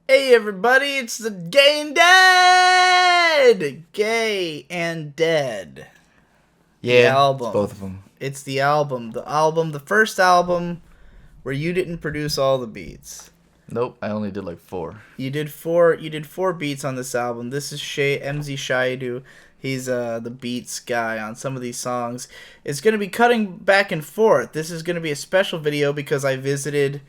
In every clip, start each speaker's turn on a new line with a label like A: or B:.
A: Hey everybody, it's the Gay and Dead! Gay and Dead.
B: Yeah,
A: the album.
B: it's both of them.
A: It's the album. The first album where you didn't produce all the beats.
B: Nope, I only did like 4.
A: You did four beats on this album. This is MZShaidu. He's the beats guy on some of these songs. It's going to be cutting back and forth. This is going to be a special video because I visited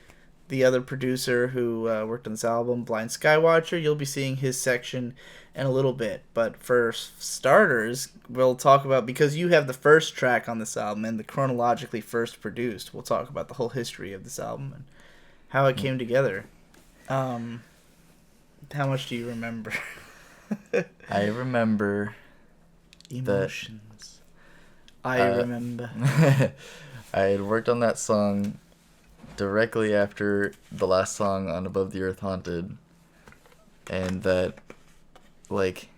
A: the other producer who worked on this album, blindskywatcher. You'll be seeing his section in a little bit. But for starters, we'll talk about, because you have the first track on this album and the chronologically first produced, we'll talk about the whole history of this album and how it came together. How much do you remember?
B: I remember
A: Emotions. I remember.
B: I had worked on that song directly after the last song on Above the Earth Haunted, and that, like,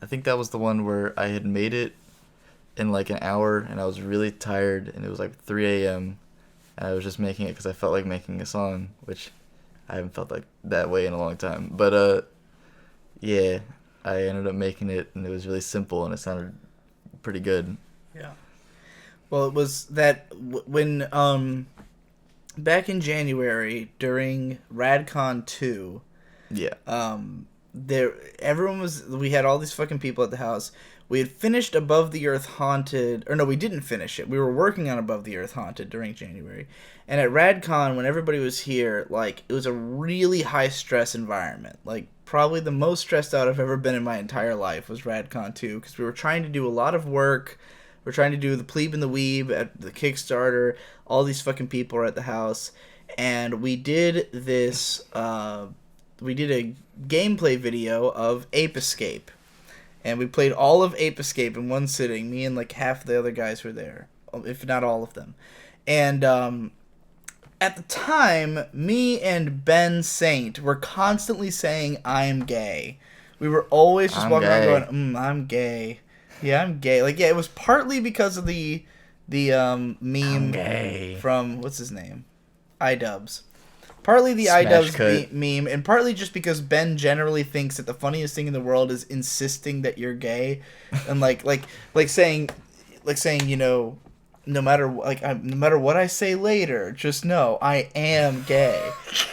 B: I think that was the one where I had made it in like an hour and I was really tired and it was like 3 a.m. and I was just making it because I felt like making a song, which I haven't felt like that way in a long time. But yeah, I ended up making it and it was really simple and it sounded pretty good.
A: Yeah. Well, it was that when back in January during RadCon 2,
B: Yeah.
A: we had all these fucking people at the house. We had finished Above the Earth Haunted, or no, we didn't finish it. We were working on Above the Earth Haunted during January. And at RadCon, when everybody was here, like, it was a really high stress environment. Like, probably the most stressed out I've ever been in my entire life was RadCon 2, because we were trying to do a lot of work. We're trying to do the Plebe and the Weeb at the Kickstarter. All these fucking people are at the house. And we did this, we did a gameplay video of Ape Escape. And we played all of Ape Escape in one sitting. Me and like half the other guys were there, if not all of them. And at the time, me and Ben Saint were constantly saying, "I'm gay." We were always just walking around going, "I'm gay." Yeah, I'm gay. Like, yeah, it was partly because of the meme from, what's his name? iDubbbz. Partly the iDubbbz meme, and partly just because Ben generally thinks that the funniest thing in the world is insisting that you're gay, and like saying, you know, no matter what I say later, just know I am gay.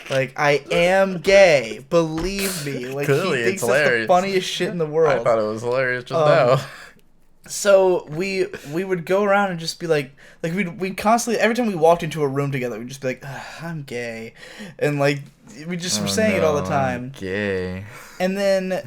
A: Like, I am gay. Believe me. Like,
B: clearly,
A: he thinks
B: it's
A: that's
B: hilarious.
A: the funniest shit in the world.
B: I thought it was hilarious just now.
A: So we would go around and just be like we'd constantly, every time we walked into a room together, we'd just be like, "I'm gay," and like we just were saying it all the time.
B: I'm gay.
A: And then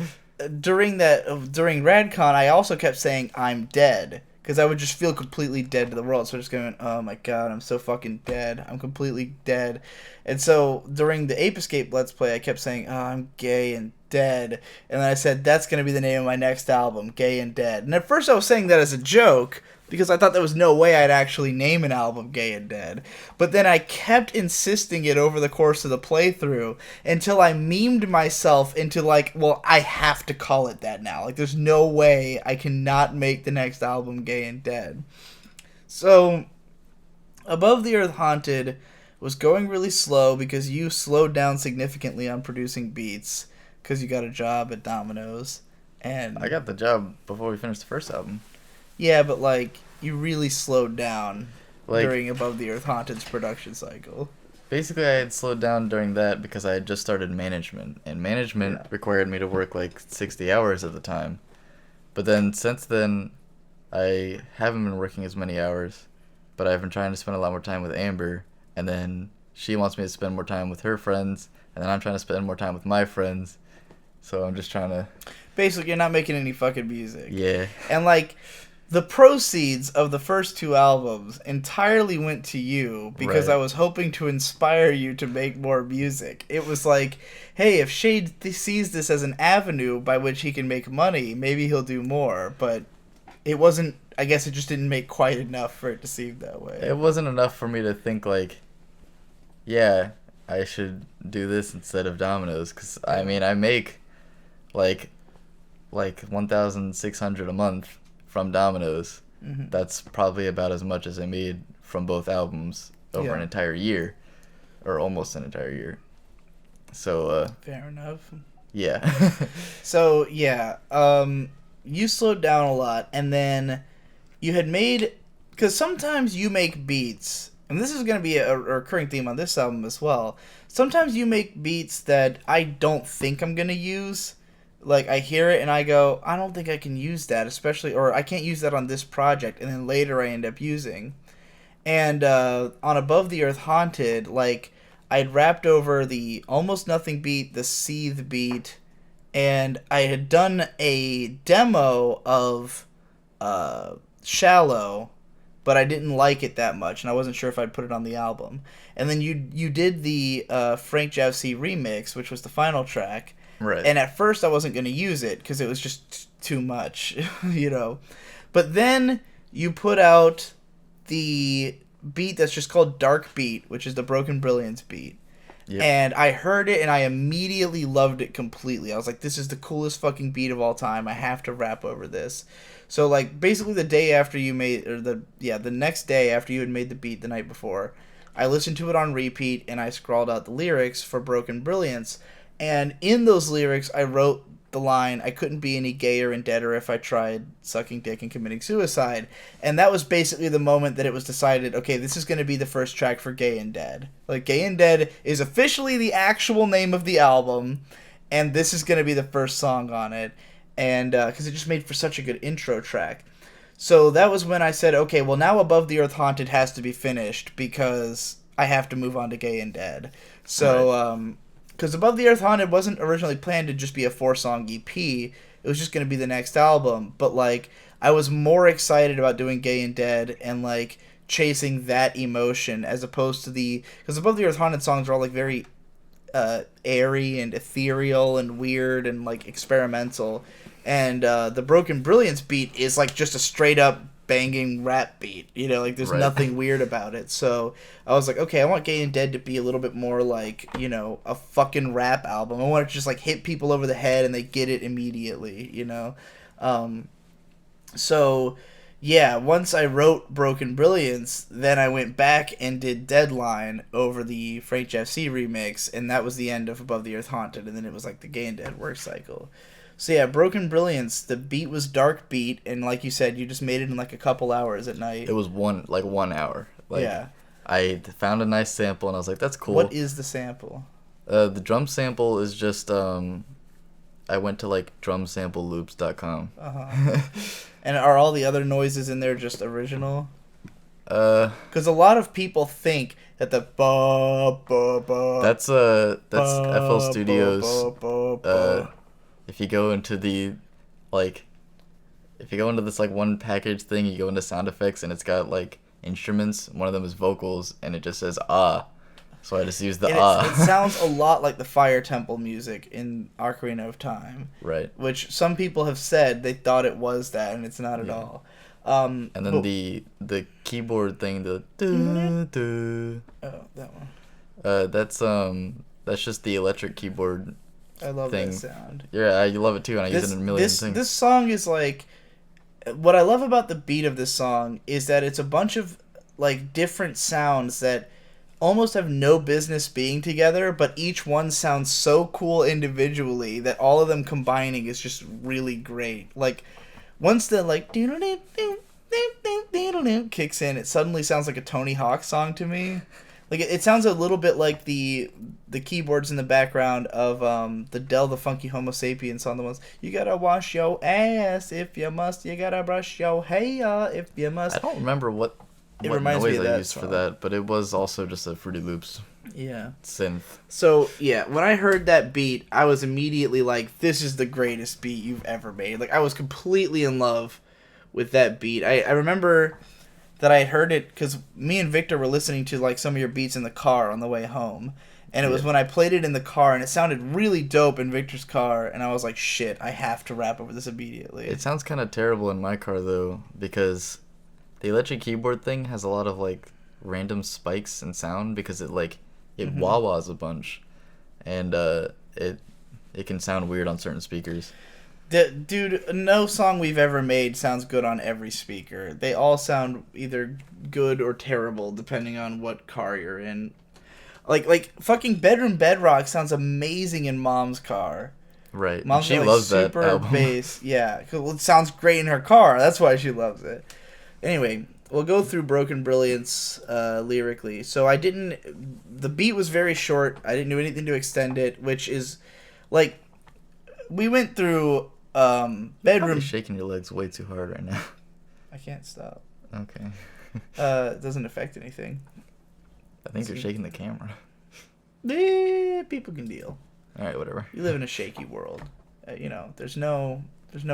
A: during RadCon, I also kept saying I'm dead, because I would just feel completely dead to the world. So just going, "Oh my god, I'm so fucking dead. I'm completely dead." And so during the Ape Escape Let's Play, I kept saying, "Oh, I'm gay and dead." And then I said, that's going to be the name of my next album, Gay and Dead. And at first I was saying that as a joke, because I thought there was no way I'd actually name an album Gay and Dead. But then I kept insisting it over the course of the playthrough until I memed myself into like, well, I have to call it that now. Like, there's no way I cannot make the next album Gay and Dead. So, Above the Earth Haunted was going really slow because you slowed down significantly on producing beats, because you got a job at Domino's. And
B: I got the job before we finished the first album.
A: yeah, but like, you really slowed down
B: Like,
A: during Above the Earth Haunted's production cycle.
B: basically, I had slowed down during that because I had just started management, and management required me to work like 60 hours at the time. But then, since then, I haven't been working as many hours, but I've been trying to spend a lot more time with Amber, and then she wants me to spend more time with her friends, and then I'm trying to spend more time with my friends. So I'm just trying to...
A: Basically, you're not making any fucking music.
B: Yeah.
A: And like, the proceeds of the first 2 albums entirely went to you, because
B: Right.
A: I was hoping to inspire you to make more music. It was like, hey, if Shade sees this as an avenue by which he can make money, maybe he'll do more. But it wasn't, I guess it just didn't make quite enough for it to seem that way.
B: It wasn't enough for me to think like, yeah, I should do this instead of Domino's, because I mean, I make like 1,600 a month from Domino's.
A: Mm-hmm.
B: That's probably about as much as I made from both albums over an entire year, or almost an entire year. So
A: Fair enough.
B: yeah.
A: So yeah, you slowed down a lot, and then you had made, because sometimes you make beats, and this is going to be a recurring theme on this album as well. Sometimes you make beats that I don't think I'm going to use. Like, I hear it and I go, I don't think I can use that, especially, or I can't use that on this project, and then later I end up using. And on Above the Earth Haunted, like, I'd rapped over the Almost Nothing beat, the Seethe beat, and I had done a demo of Shallow, but I didn't like it that much, and I wasn't sure if I'd put it on the album. And then you did the Frank Jaffe remix, which was the final track.
B: Right.
A: And at first I wasn't going to use it because it was just too much, you know. But then you put out the beat that's just called Dark Beat, which is the Broken Brilliance beat. Yep. And I heard it and I immediately loved it completely. I was like, this is the coolest fucking beat of all time. I have to rap over this. So, like, basically the day after you made, or the next day after you had made the beat the night before, I listened to it on repeat and I scrawled out the lyrics for Broken Brilliance. And in those lyrics, I wrote the line, I couldn't be any gayer and deader if I tried sucking dick and committing suicide. And that was basically the moment that it was decided, okay, this is going to be the first track for Gay and Dead. Like, Gay and Dead is officially the actual name of the album, and this is going to be the first song on it. And because it just made for such a good intro track. So that was when I said, okay, well, now Above the Earth Haunted has to be finished because I have to move on to Gay and Dead. So, because Above the Earth Haunted wasn't originally planned to just be a 4-song EP. It was just going to be the next album. But, like, I was more excited about doing Gay and Dead and, like, chasing that emotion as opposed to the... Because Above the Earth Haunted songs are all, like, very airy and ethereal and weird and, like, experimental. And the Broken Brilliance beat is, like, just a straight-up banging rap beat. You know, like, there's nothing weird about it. So I was like, okay, I want Gay and Dead to be a little bit more like, you know, a fucking rap album. I want it to just, like, hit people over the head and they get it immediately, you know? So, yeah, once I wrote Broken Brilliance, then I went back and did Deadline over the Frank Jaffe remix, and that was the end of Above the Earth Haunted, and then it was, like, the Gay and Dead work cycle. So yeah, Broken Brilliance, the beat was Dark Beat, and like you said, you just made it in like a couple hours at night.
B: It was 1 hour. Like,
A: yeah.
B: I found a nice sample, and I was like, that's cool.
A: What is the sample?
B: The drum sample is just, I went to, like, drumsampleloops.com.
A: Uh-huh. And are all the other noises in there just original?
B: Because
A: a lot of people think that the ba-ba-ba...
B: That's FL Studios, if you go into this, like, one package thing, you go into sound effects, and it's got, like, instruments. One of them is vocals, and it just says, ah. So I just used the ah.
A: It sounds a lot like the Fire Temple music in Ocarina of Time.
B: Right.
A: Which some people have said they thought it was that, and it's not at all.
B: And then the keyboard thing, the do.
A: Oh, that one.
B: That's just the electric keyboard.
A: I love that sound.
B: Yeah, you love it too, and I use it in a million things.
A: This song is like, what I love about the beat of this song is that it's a bunch of like different sounds that almost have no business being together, but each one sounds so cool individually that all of them combining is just really great. Like, once the like kicks in, it suddenly sounds like a Tony Hawk song to me. Like, it sounds a little bit like the keyboards in the background of the Del the Funky Homo Sapien song. The ones, you gotta wash your ass if you must, you gotta brush your hair if you must.
B: I don't remember what
A: reminds
B: noise
A: me of that
B: I used
A: song.
B: for that, but it was also just a Fruity Loops synth.
A: So, yeah, when I heard that beat, I was immediately like, this is the greatest beat you've ever made. Like, I was completely in love with that beat. I remember that I heard it because me and Victor were listening to like some of your beats in the car on the way home, and it was when I played it in the car, and it sounded really dope in Victor's car, and I was like, shit, I have to rap over this immediately.
B: It sounds kind of terrible in my car though, because the electric keyboard thing has a lot of like random spikes in sound because it wah-wahs a bunch, and it can sound weird on certain speakers.
A: Dude, no song we've ever made sounds good on every speaker. They all sound either good or terrible, depending on what car you're in. Like fucking Bedroom Bedrock sounds amazing in Mom's car.
B: Right.
A: Mom's
B: She
A: got,
B: loves
A: super
B: that album.
A: bass. Yeah, 'cause it sounds great in her car. That's why she loves it. Anyway, we'll go through Broken Brilliance lyrically. So the beat was very short. I didn't do anything to extend it, which is like we went through Bedroom.
B: You're shaking your legs way too hard right now.
A: I can't stop.
B: Okay.
A: It doesn't affect anything.
B: I think you're shaking the camera.
A: People can deal.
B: All right, whatever.
A: You live in a shaky world. There's no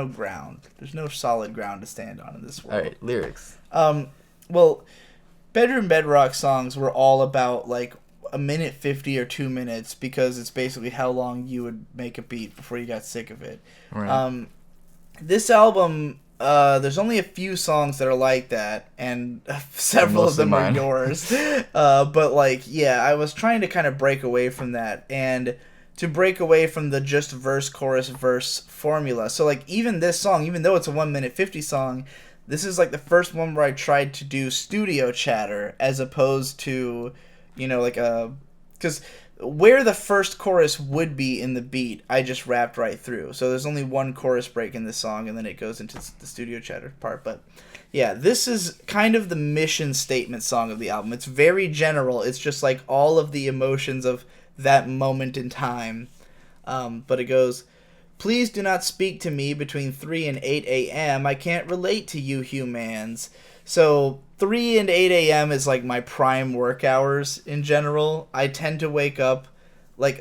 A: ground. There's no solid ground to stand on in this world.
B: All right, lyrics.
A: Well, Bedroom Bedrock songs were all about like a minute 50 or 2 minutes because it's basically how long you would make a beat before you got sick of it.
B: Right.
A: This album, there's only a few songs that are like that, and several of them are yours. But like, yeah, I was trying to kind of break away from that and to break away from the just verse, chorus, verse formula. So like even this song, even though it's a 1 minute 50 song, this is like the first one where I tried to do studio chatter as opposed to, because where the first chorus would be in the beat, I just rapped right through. So there's only one chorus break in this song, and then it goes into the studio chatter part. But yeah, this is kind of the mission statement song of the album. It's very general. It's just like all of the emotions of that moment in time. But it goes, please do not speak to me between 3 and 8 a.m. I can't relate to you humans. So 3 and 8 a.m. is like my prime work hours in general. I tend to wake up like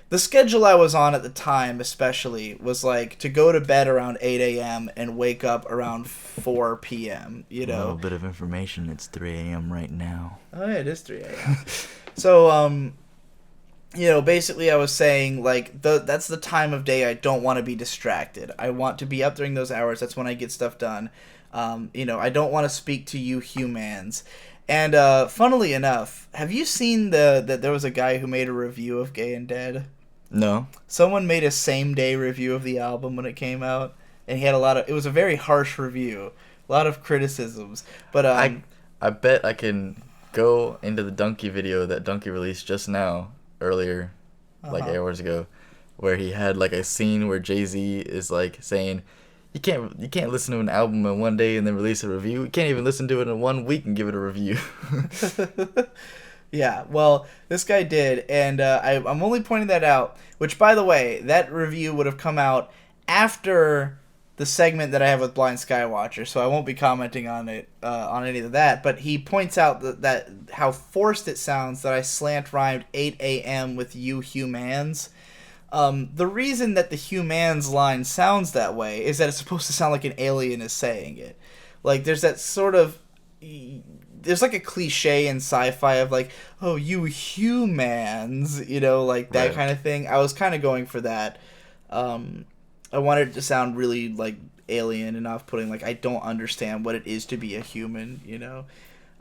A: the schedule I was on at the time especially was like to go to bed around 8 a.m. and wake up around 4 p.m. A
B: little bit of information. It's 3 a.m. right now.
A: Oh yeah, it is 3 a.m. So basically I was saying like that's the time of day I don't want to be distracted. I want to be up during those hours. That's when I get stuff done. I don't want to speak to you humans. And funnily enough, have you seen that there was a guy who made a review of Gay and Dead?
B: No.
A: Someone made a same-day review of the album when it came out, and he had it was a very harsh review, a lot of criticisms. But
B: I bet I can go into the Donkey video that Donkey released just now, earlier, like hours ago, where he had like a scene where Jay-Z is like saying, You can't listen to an album in one day and then release a review. You can't even listen to it in 1 week and give it a review.
A: Yeah, well, this guy did, and I'm only pointing that out, which, by the way, that review would have come out after the segment that I have with Blind Skywatcher, so I won't be commenting on it, on any of that, but he points out that how forced it sounds that I slant rhymed 8 a.m. with you humans. The reason that the humans line sounds that way is that it's supposed to sound like an alien is saying it. Like, there's that sort of... There's like a cliche in sci-fi of like, oh, you humans, like that kind of thing. I was kind of going for that. I wanted it to sound really like alien and off-putting. Like, I don't understand what it is to be a human,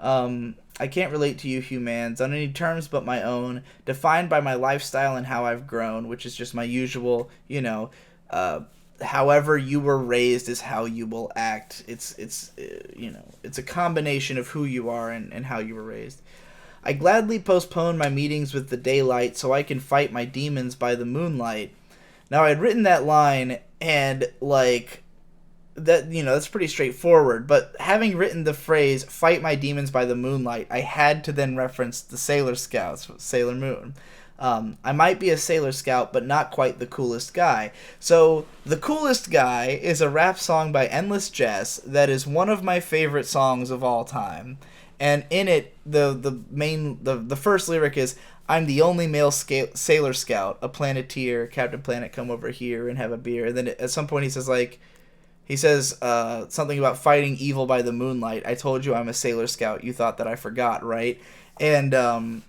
A: I can't relate to you humans on any terms but my own, defined by my lifestyle and how I've grown, which is just my usual, however you were raised is how you will act. It's a combination of who you are and how you were raised. I gladly postpone my meetings with the daylight so I can fight my demons by the moonlight. Now, I'd written that line, and like that, that's pretty straightforward, but having written the phrase fight my demons by the moonlight, I had to then reference the Sailor Scouts, Sailor Moon. I might be a Sailor Scout, but not quite the coolest guy. So, The Coolest Guy is a rap song by Endless Jess that is one of my favorite songs of all time. And in it, the first lyric is, I'm the only male Sailor Scout, a planeteer, Captain Planet, come over here and have a beer. And then at some point he says something about fighting evil by the moonlight. I told you I'm a Sailor Scout. You thought that I forgot, right? And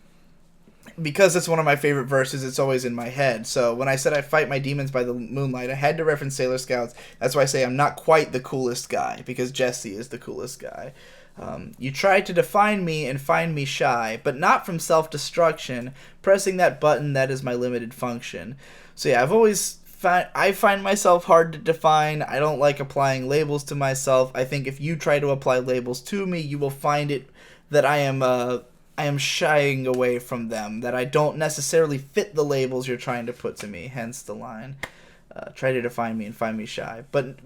A: because it's one of my favorite verses, it's always in my head. So when I said I fight my demons by the moonlight, I had to reference Sailor Scouts. That's why I say I'm not quite the coolest guy, because Jesse is the coolest guy. You tried to define me and find me shy, but not from self-destruction, pressing that button that is my limited function. So yeah, I find myself hard to define. I don't like applying labels to myself. I think if you try to apply labels to me, you will find it that I am I am shying away from them, that I don't necessarily fit the labels you're trying to put to me, hence the line. Try to define me and find me shy. But,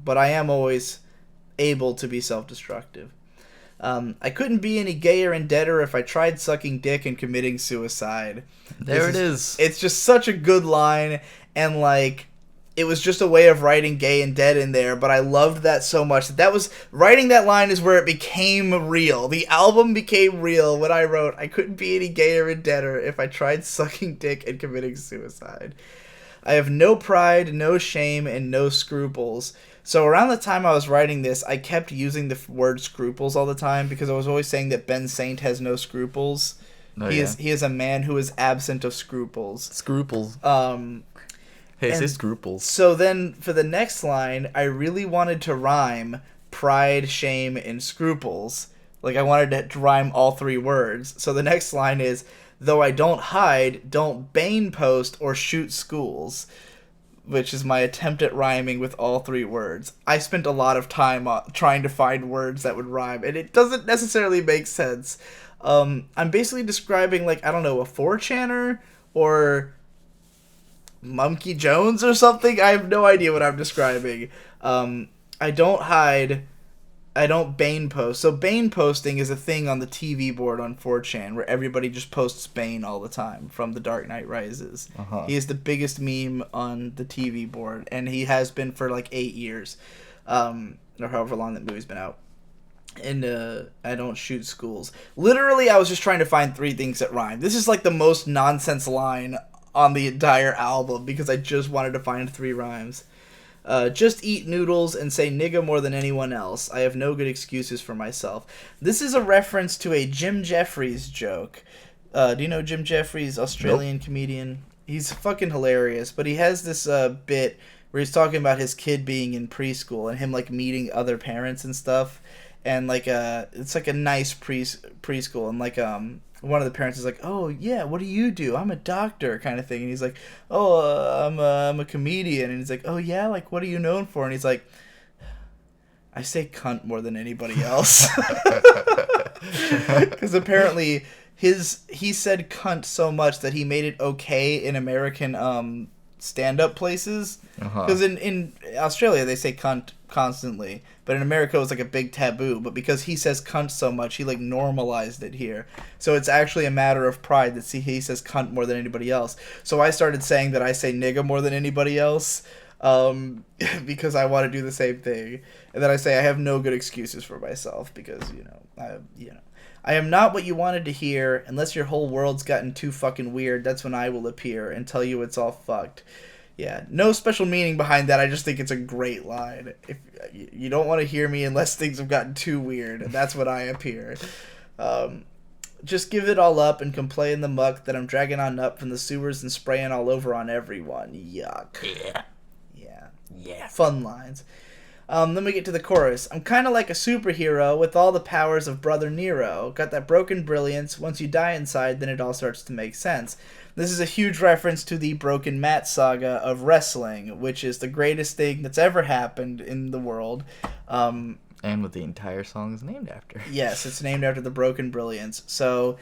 A: but I am always able to be self-destructive. I couldn't be any gayer and deader if I tried sucking dick and committing suicide.
B: There it is.
A: It's just such a good line, and, like, it was just a way of writing gay and dead in there, but I loved that so much. Writing that line is where it became real. The album became real when I wrote, I couldn't be any gayer and deader if I tried sucking dick and committing suicide. I have no pride, no shame, and no scruples. So around the time I was writing this, I kept using the word scruples all the time because I was always saying that Ben Saint has no scruples. He is a man who is absent of scruples.
B: Scruples. Hey, say scruples.
A: So then, for the next line, I really wanted to rhyme pride, shame, and scruples. Like, I wanted to rhyme all three words. So the next line is, though I don't hide, don't bane post, or shoot schools. Which is my attempt at rhyming with all three words. I spent a lot of time trying to find words that would rhyme, and it doesn't necessarily make sense. I'm basically describing, like, I don't know, a 4chaner, or Monkey Jones or something. I have no idea what I'm describing. I don't hide. I don't bane post. So bane posting is a thing on the TV board on 4chan where everybody just posts Bane all the time from The Dark Knight Rises. Uh-huh. He is the biggest meme on the TV board, and he has been for like 8 years, or however long that movie's been out. And I don't shoot schools. Literally, I was just trying to find three things that rhyme. This is like the most nonsense line on the entire album because I just wanted to find three rhymes. Just eat noodles and say nigga more than anyone else. I have no good excuses for myself. This is a reference to a Jim Jeffries joke. Do you know Jim Jeffries, Australian comedian? He's fucking hilarious, but he has this bit where he's talking about his kid being in preschool and him like meeting other parents and stuff. And like it's like a nice preschool, and like one of the parents is like, "Oh yeah, what do you do? I'm a doctor," kind of thing. And he's like, "Oh, I'm a comedian." And he's like, "Oh yeah, like what are you known for?" And he's like, "I say cunt more than anybody else," because apparently he said cunt so much that he made it okay in American stand-up places. Because in Australia they say cunt constantly, but in America it was like a big taboo. But because he says cunt so much, he like normalized it here. So it's actually a matter of pride that he says cunt more than anybody else. So I started saying that I say nigga more than anybody else, because I want to do the same thing. And then I say I have no good excuses for myself because I am not what you wanted to hear. Unless your whole world's gotten too fucking weird, that's when I will appear and tell you it's all fucked. Yeah, no special meaning behind that. I just think it's a great line. If you don't want to hear me unless things have gotten too weird, that's when I appear. Just give it all up and complain in the muck that I'm dragging on up from the sewers and spraying all over on everyone. Yuck. Yeah. Fun lines. Then we get to the chorus. I'm kind of like a superhero with all the powers of Brother Nero. Got that broken brilliance. Once you die inside, then it all starts to make sense. This is a huge reference to the Broken Matt saga of wrestling, which is the greatest thing that's ever happened in the world.
B: And what the entire song is named after.
A: Yes, it's named after the Broken Brilliance. So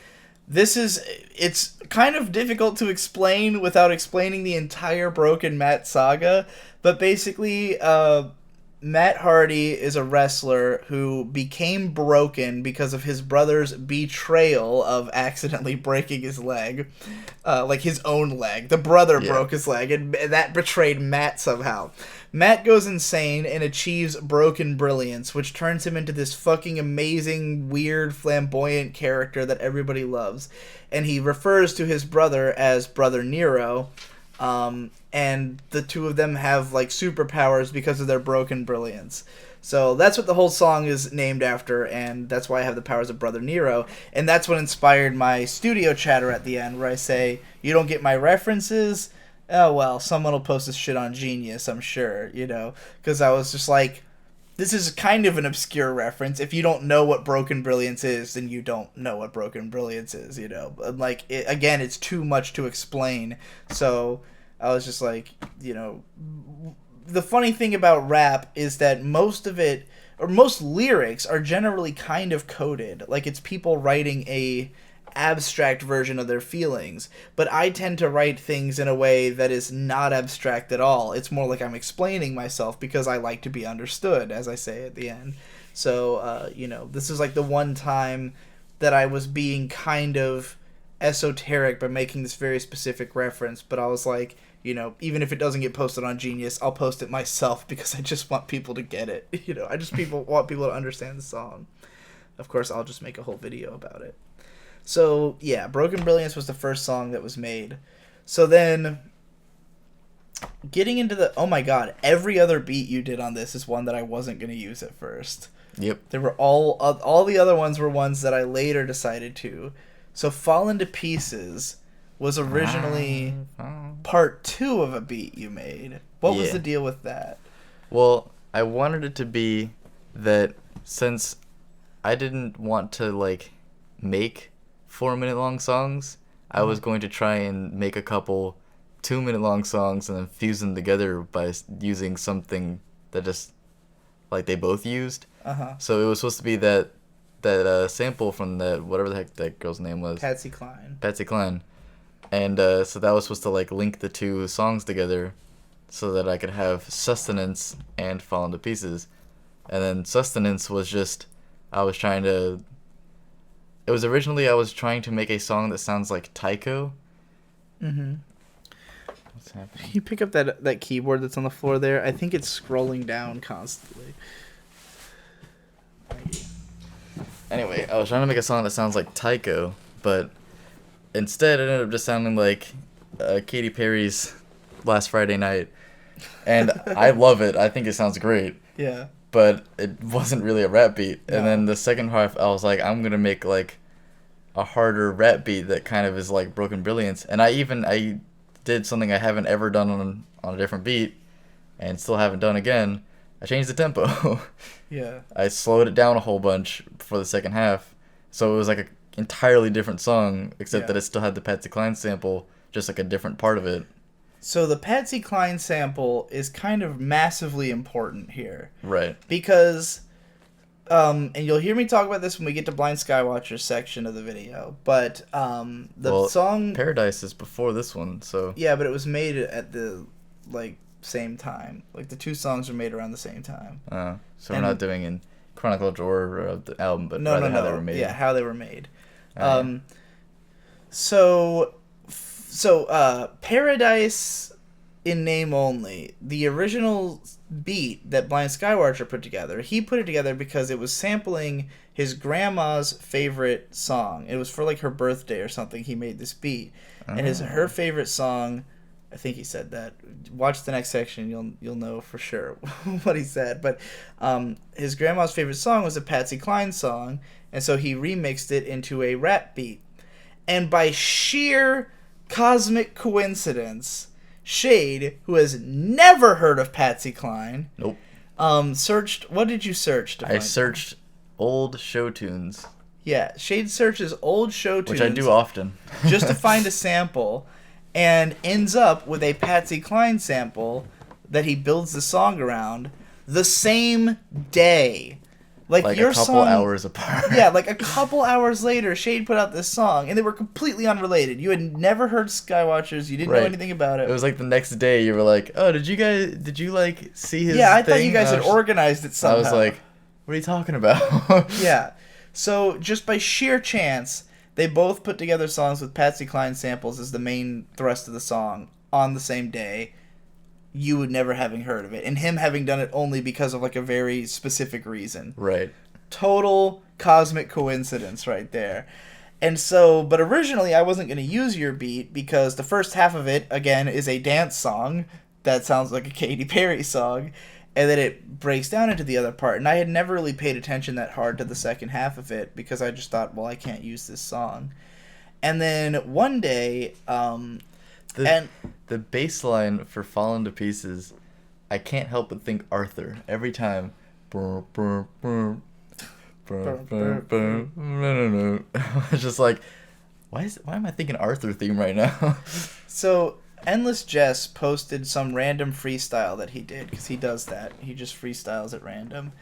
A: it's kind of difficult to explain without explaining the entire Broken Matt saga, but basically, Matt Hardy is a wrestler who became broken because of his brother's betrayal of accidentally breaking his leg. Like his own leg. The brother broke his leg, and that betrayed Matt somehow. Matt goes insane and achieves broken brilliance, which turns him into this fucking amazing, weird, flamboyant character that everybody loves. And he refers to his brother as Brother Nero. And the two of them have like superpowers because of their broken brilliance. So that's what the whole song is named after, and that's why I have the powers of Brother Nero. And that's what inspired my studio chatter at the end, where I say, you don't get my references? Oh well, someone will post this shit on Genius, I'm sure, because I was just like, this is kind of an obscure reference. If you don't know what broken brilliance is, then you don't know what broken brilliance is, Like, again, it's too much to explain. So I was just like, the funny thing about rap is that most of it, or most lyrics, are generally kind of coded. Like, it's people writing abstract version of their feelings. But I tend to write things in a way that is not abstract at all. It's more like I'm explaining myself because I like to be understood, as I say at the end. So, this is like the one time that I was being kind of esoteric by making this very specific reference, but I was like, even if it doesn't get posted on Genius, I'll post it myself because I just want people to get it. Want people to understand the song. Of course, I'll just make a whole video about it. So, yeah, Broken Brilliance was the first song that was made. So then, getting into the... Oh my god, every other beat you did on this is one that I wasn't going to use at first.
B: Yep.
A: There were all the other ones were ones that I later decided to. So Fallen to Pieces was originally part 2 of a beat you made. What was the deal with that?
B: Well, I wanted it to be that since I didn't want to, make 4-minute long songs, I was going to try and make a couple 2-minute long songs and then fuse them together by using something that just, they both used.
A: Uh-huh.
B: So it was supposed to be that sample from that, whatever the heck that girl's name was.
A: Patsy Cline.
B: Patsy Cline. And so that was supposed to, link the two songs together so that I could have Sustenance and Fallen to Pieces. And then Sustenance was just, I was trying to make a song that sounds like Taiko.
A: Mm-hmm.
B: What's happening?
A: Can you pick up that keyboard that's on the floor there? I think it's scrolling down constantly.
B: Anyway, I was trying to make a song that sounds like Taiko, but instead it ended up just sounding like Katy Perry's Last Friday Night. And I love it. I think it sounds great.
A: Yeah.
B: But it wasn't really a rap beat.
A: No.
B: And then the second half, I was like, I'm going to make, a harder rap beat that kind of is like Broken Brilliance. And I did something I haven't ever done on a different beat and still haven't done again. I changed the tempo.
A: Yeah.
B: I slowed it down a whole bunch for the second half. So it was like an entirely different song, except that it still had the Patsy Cline sample, just like a different part of it.
A: So the Patsy Cline sample is kind of massively important here.
B: Right.
A: Because, and you'll hear me talk about this when we get to Blind Skywatcher's section of the video, but song...
B: Paradise is before this one, so...
A: Yeah, but it was made at the, same time. The two songs were made around the same time.
B: So we're not doing in chronological order of the album, but
A: no,
B: how they were made.
A: Yeah, how they were made.
B: Right.
A: So Paradise in name only, the original beat that Blind Skywatcher put together, he put it together because it was sampling his grandma's favorite song. It was for her birthday or something. He made this beat, and her favorite song, I think he said that. Watch the next section, you'll know for sure what he said. But his grandma's favorite song was a Patsy Cline song, and so he remixed it into a rap beat. And by sheer cosmic coincidence, Shade, who has never heard of Patsy Cline,
B: nope,
A: searched. What did you search?
B: I searched old show tunes.
A: Yeah, Shade searches old show tunes,
B: which I do often,
A: just to find a sample. And ends up with a Patsy Cline sample that he builds the song around the same day. Your
B: a couple
A: song,
B: hours apart.
A: Yeah, a couple hours later, Shade put out this song, and they were completely unrelated. You had never heard Skywatchers. You didn't know anything about it.
B: It was the next day you were like, oh, did you see his
A: Yeah, I
B: thing?
A: thought you guys had organized it somehow.
B: I was like, what are you talking about?
A: Yeah. So, just by sheer chance... They both put together songs with Patsy Cline samples as the main thrust of the song on the same day, you would never having heard of it, and him having done it only because of a very specific reason.
B: Right.
A: Total cosmic coincidence right there. And so, but originally I wasn't going to use your beat because the first half of it, again, is a dance song that sounds like a Katy Perry song, and then it breaks down into the other part. And I had never really paid attention that hard to the second half of it because I just thought, well, I can't use this song. And then one day,
B: the bass line for Fallen to Pieces, I can't help but think Arthur every time. It's just why am I thinking Arthur theme right now?
A: So Endless Jess posted some random freestyle that he did, because he does that. He just freestyles at random.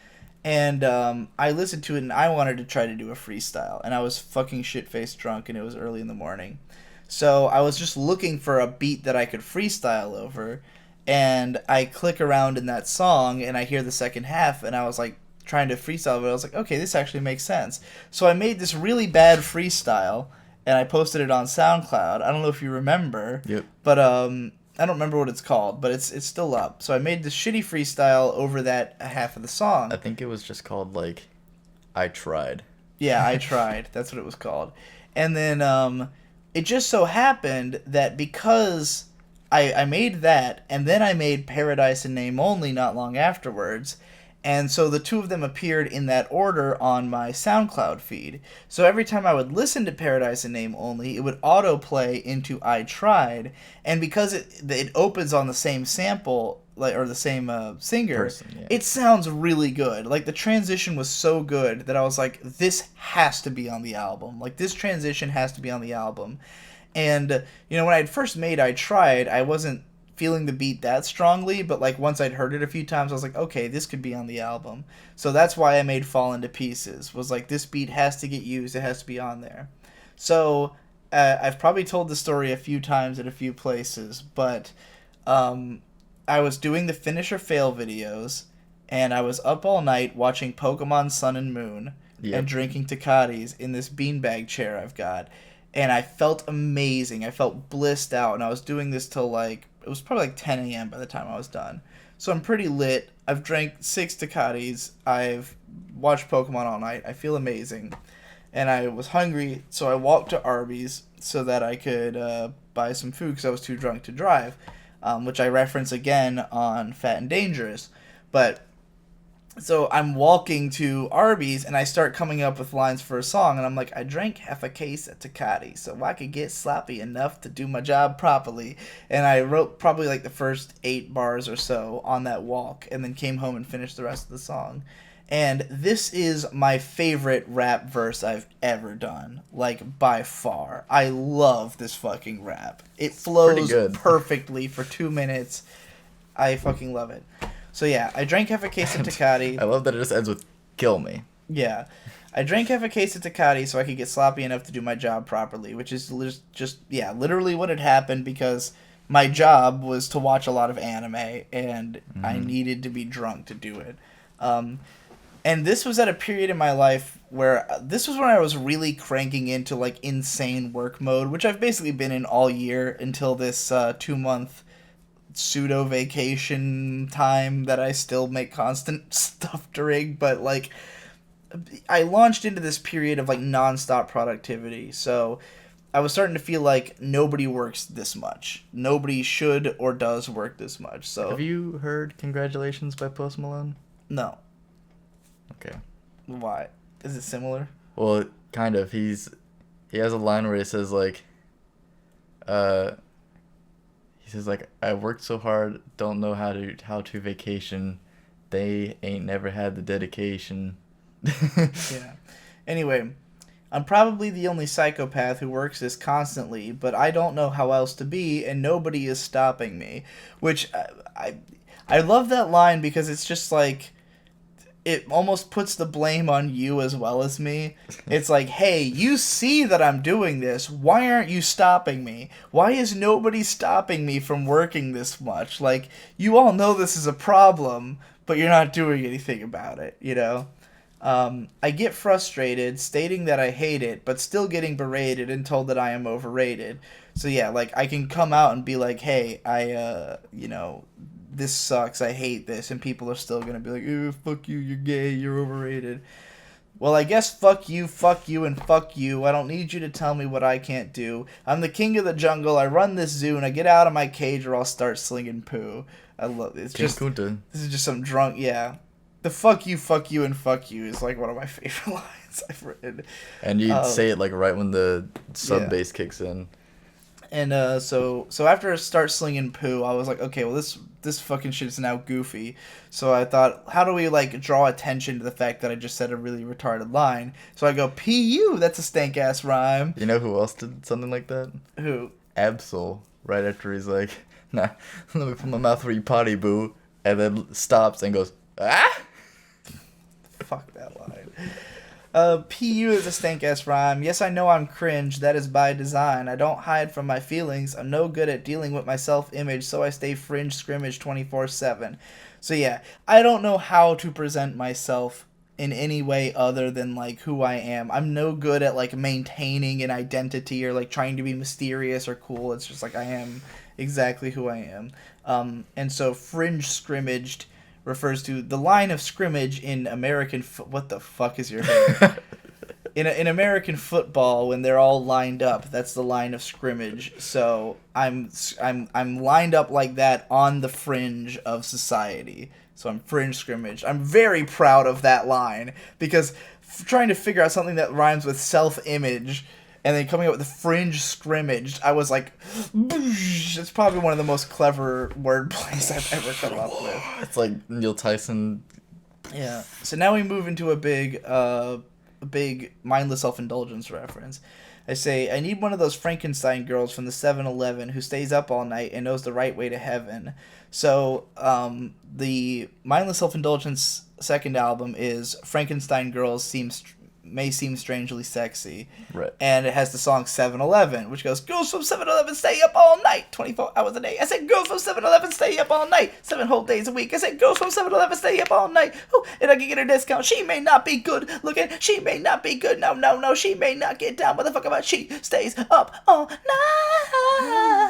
A: And I listened to it, and I wanted to try to do a freestyle, and I was fucking shit-faced drunk, and it was early in the morning. So I was just looking for a beat that I could freestyle over, and I click around in that song, and I hear the second half, and I was like trying to freestyle, but I was like, okay, this actually makes sense. So I made this really bad freestyle, and I posted it on SoundCloud. I don't know if you remember,
B: Yep.
A: but I don't remember what it's called, but it's still up. So I made this shitty freestyle over that half of the song.
B: I think it was just called, like, I Tried.
A: Yeah, I tried. That's what it was called. And then it just so happened that because I made that, and then I made Paradise in Name Only not long afterwards, and so the two of them appeared in that order on my SoundCloud feed. So every time I would listen to Paradise in Name Only, it would autoplay into I Tried, and because it opens on the same sample, like, or the same singer,
B: Person, yeah.
A: it sounds really good. Like, the transition was so good that I was like, this has to be on the album. Like, this transition has to be on the album. And, when I'd first made I Tried, I wasn't feeling the beat that strongly, but, like, once I'd heard it a few times, I was like, okay, this could be on the album. So that's why I made Fall Into Pieces, was like, this beat has to get used, it has to be on there. So, I've probably told the story a few times at a few places, but I was doing the Finish or Fail videos, and I was up all night watching Pokemon Sun and Moon, and drinking Tecatis in this beanbag chair I've got, and I felt amazing. I felt blissed out, and I was doing this till, like, it was probably like 10 a.m. by the time I was done. So I'm pretty lit. I've drank 6 Tecatis. I've watched Pokemon all night. I feel amazing. And I was hungry, so I walked to Arby's so that I could buy some food because I was too drunk to drive, which I reference again on Fat and Dangerous. But so I'm walking to Arby's, and I start coming up with lines for a song, and I'm like, I drank half a case of Tecate so I could get sloppy enough to do my job properly. And I wrote probably like the first 8 bars or so on that walk, and then came home and finished the rest of the song. And this is my favorite rap verse I've ever done, like, by far. I love this fucking rap. It flows perfectly for 2 minutes. I fucking love it. So yeah, I drank half a case of Tecate.
B: I love that it just ends with kill me.
A: Yeah. I drank half a case of Tecate so I could get sloppy enough to do my job properly, which is just literally what had happened because my job was to watch a lot of anime, and I needed to be drunk to do it. And this was at a period in my life where this was when I was really cranking into, like, insane work mode, which I've basically been in all year until this 2-month pseudo vacation time that I still make constant stuff during. But, like, I launched into this period of, like, nonstop productivity. So I was starting to feel like nobody works this much. Nobody should or does work this much. So
B: have you heard Congratulations by Post Malone?
A: No.
B: Okay.
A: Why? Is it similar?
B: Well, kind of. He has a line where he says, like, I worked so hard, don't know how to vacation. They ain't never had the dedication.
A: Yeah. Anyway, I'm probably the only psychopath who works this constantly, but I don't know how else to be, and nobody is stopping me. Which, I love that line because it's just like, it almost puts the blame on you as well as me. It's like, hey, you see that I'm doing this. Why aren't you stopping me? Why is nobody stopping me from working this much? Like, you all know this is a problem, but you're not doing anything about it, you know? I get frustrated, stating that I hate it, but still getting berated and told that I am overrated. So yeah, like, I can come out and be like, hey, this sucks, I hate this, and people are still gonna be like, ew, fuck you, you're gay, you're overrated. Well, I guess fuck you, and fuck you. I don't need you to tell me what I can't do. I'm the king of the jungle, I run this zoo, and I get out of my cage or I'll start slinging poo. I love it. This is just some drunk, yeah. The fuck you, and fuck you is, like, one of my favorite lines I've written.
B: And you'd say it, like, right when the sub-bass kicks in.
A: And so after I start slinging poo, I was like, okay, well, this fucking shit is now goofy. So I thought, how do we, like, draw attention to the fact that I just said a really retarded line? So I go, P.U., that's a stank-ass rhyme.
B: You know who else did something like that?
A: Who?
B: Absol, right after he's like, nah, let me put my mouth where you potty, boo, and then stops and goes, ah?
A: Fuck that line. PU is a stank-ass rhyme. Yes, I know I'm cringe. That is by design. I don't hide from my feelings. I'm no good at dealing with my self-image, so I stay fringe scrimmage 24/7. So yeah, I don't know how to present myself in any way other than, like, who I am. I'm no good at, like, maintaining an identity or, like, trying to be mysterious or cool. It's just, like, I am exactly who I am. And so fringe scrimmaged refers to the line of scrimmage in American what the fuck is your hair? in American football, when they're all lined up, that's the line of scrimmage. So I'm lined up like that on the fringe of society. So I'm fringe scrimmage. I'm very proud of that line because trying to figure out something that rhymes with self-image and then coming up with the fringe scrimmage, I was like, it's probably one of the most clever wordplays I've ever come up with.
B: It's like Neil Tyson.
A: Yeah. So now we move into a big mindless self-indulgence reference. I say, I need one of those Frankenstein girls from the 7-Eleven who stays up all night and knows the right way to heaven. So the mindless self-indulgence second album is Frankenstein Girls may seem strangely sexy.
B: Right.
A: And it has the song 7-Eleven, which goes, girls from 7-Eleven stay up all night, 24 hours a day. I said, girls from 7-Eleven stay up all night, 7 whole days a week. I said, girls from 7-Eleven stay up all night. Ooh, and I can get a discount. She may not be good looking. She may not be good. No. She may not get down. What the fuck about she stays up all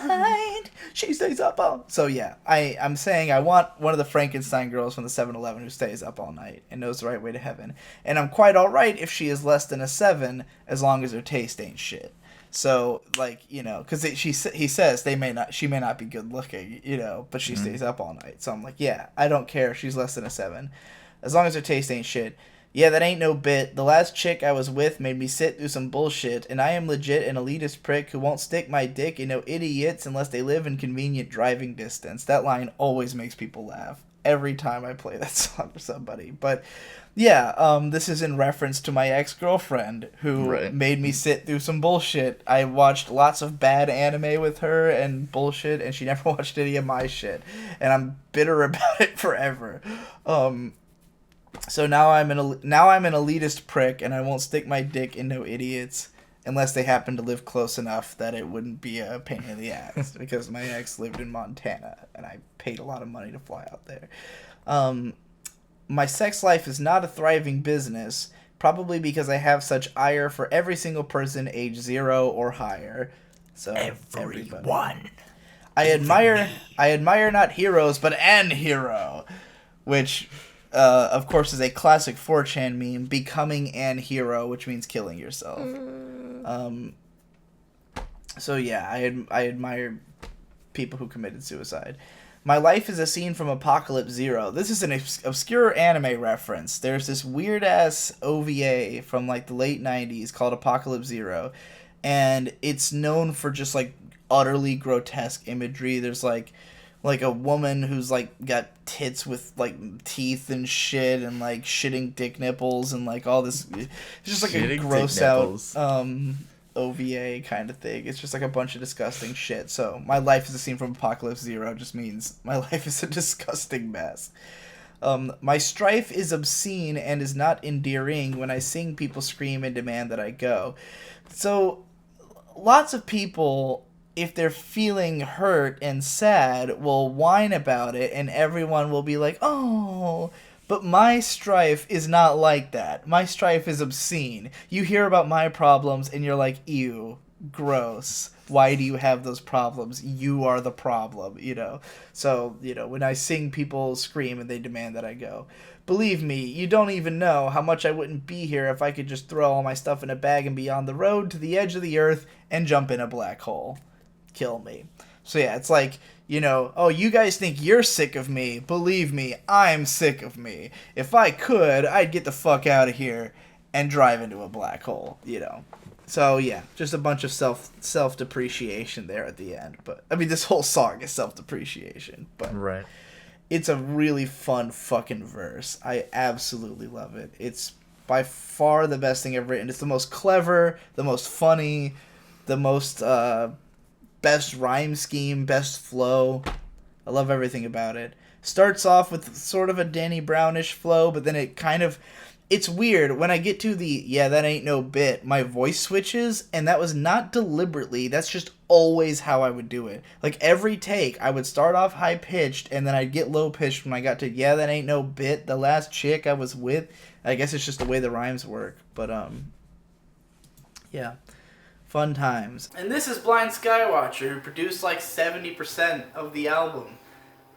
A: night. She stays up all... So yeah, I'm saying I want one of the Frankenstein girls from the 7-Eleven who stays up all night and knows the right way to heaven. And I'm quite alright if she is less than a 7 as long as her taste ain't shit. So, like, you know, because he says she may not be good looking, you know, but she stays up all night. So I'm like, yeah, I don't care if she's less than a 7 as long as her taste ain't shit. Yeah, that ain't no bit. The last chick I was with made me sit through some bullshit, and I am legit an elitist prick who won't stick my dick in no idiots unless they live in convenient driving distance. That line always makes people laugh every time I play that song for somebody. But yeah, this is in reference to my ex-girlfriend who made me sit through some bullshit. I watched lots of bad anime with her and bullshit, and she never watched any of my shit. And I'm bitter about it forever. So now I'm an elitist prick, and I won't stick my dick in no idiots unless they happen to live close enough that it wouldn't be a pain in the ass. Because my ex lived in Montana, and I paid a lot of money to fly out there. My sex life is not a thriving business, probably because I have such ire for every single person age 0 or higher. So everyone. I admire not heroes, but an hero, which, of course, is a classic 4chan meme, becoming an hero, which means killing yourself. So yeah, I admire people who committed suicide. My life is a scene from Apocalypse Zero. This is an obscure anime reference. There's this weird-ass OVA from, like, the late 90s called Apocalypse Zero, and it's known for just, like, utterly grotesque imagery. There's, like a woman who's, like, got tits with, like, teeth and shit and, like, shitting dick nipples and, like, all this. It's just, like, a gross-out OVA kind of thing. It's just like a bunch of disgusting shit. So my life is a scene from Apocalypse Zero just means my life is a disgusting mess. My strife is obscene and is not endearing. When I sing, people scream and demand that I go. So lots of people, if they're feeling hurt and sad, will whine about it, and everyone will be like, oh. But my strife is not like that. My strife is obscene. You hear about my problems and you're like, ew, gross. Why do you have those problems? You are the problem, you know? So, you know, when I sing, people scream and they demand that I go. Believe me, you don't even know how much I wouldn't be here if I could just throw all my stuff in a bag and be on the road to the edge of the earth and jump in a black hole. Kill me. So yeah, it's like, you know, oh, you guys think you're sick of me. Believe me, I'm sick of me. If I could, I'd get the fuck out of here and drive into a black hole, you know. So yeah, just a bunch of self-depreciation there at the end. But I mean, this whole song is self-depreciation. But
B: right.
A: It's a really fun fucking verse. I absolutely love it. It's by far the best thing I've written. It's the most clever, the most funny, the most best rhyme scheme, best flow. I love everything about it. Starts off with sort of a Danny Brownish flow, but then it kind of it's weird when I get to the "yeah, that ain't no bit," my voice switches, and that was not deliberately. That's just always how I would do it. Like every take, I would start off high pitched, and then I'd get low pitched when I got to "yeah, that ain't no bit." The last chick I was with. I guess it's just the way the rhymes work, but yeah, fun times. And this is Blind Skywatcher, who produced like 70% of the album,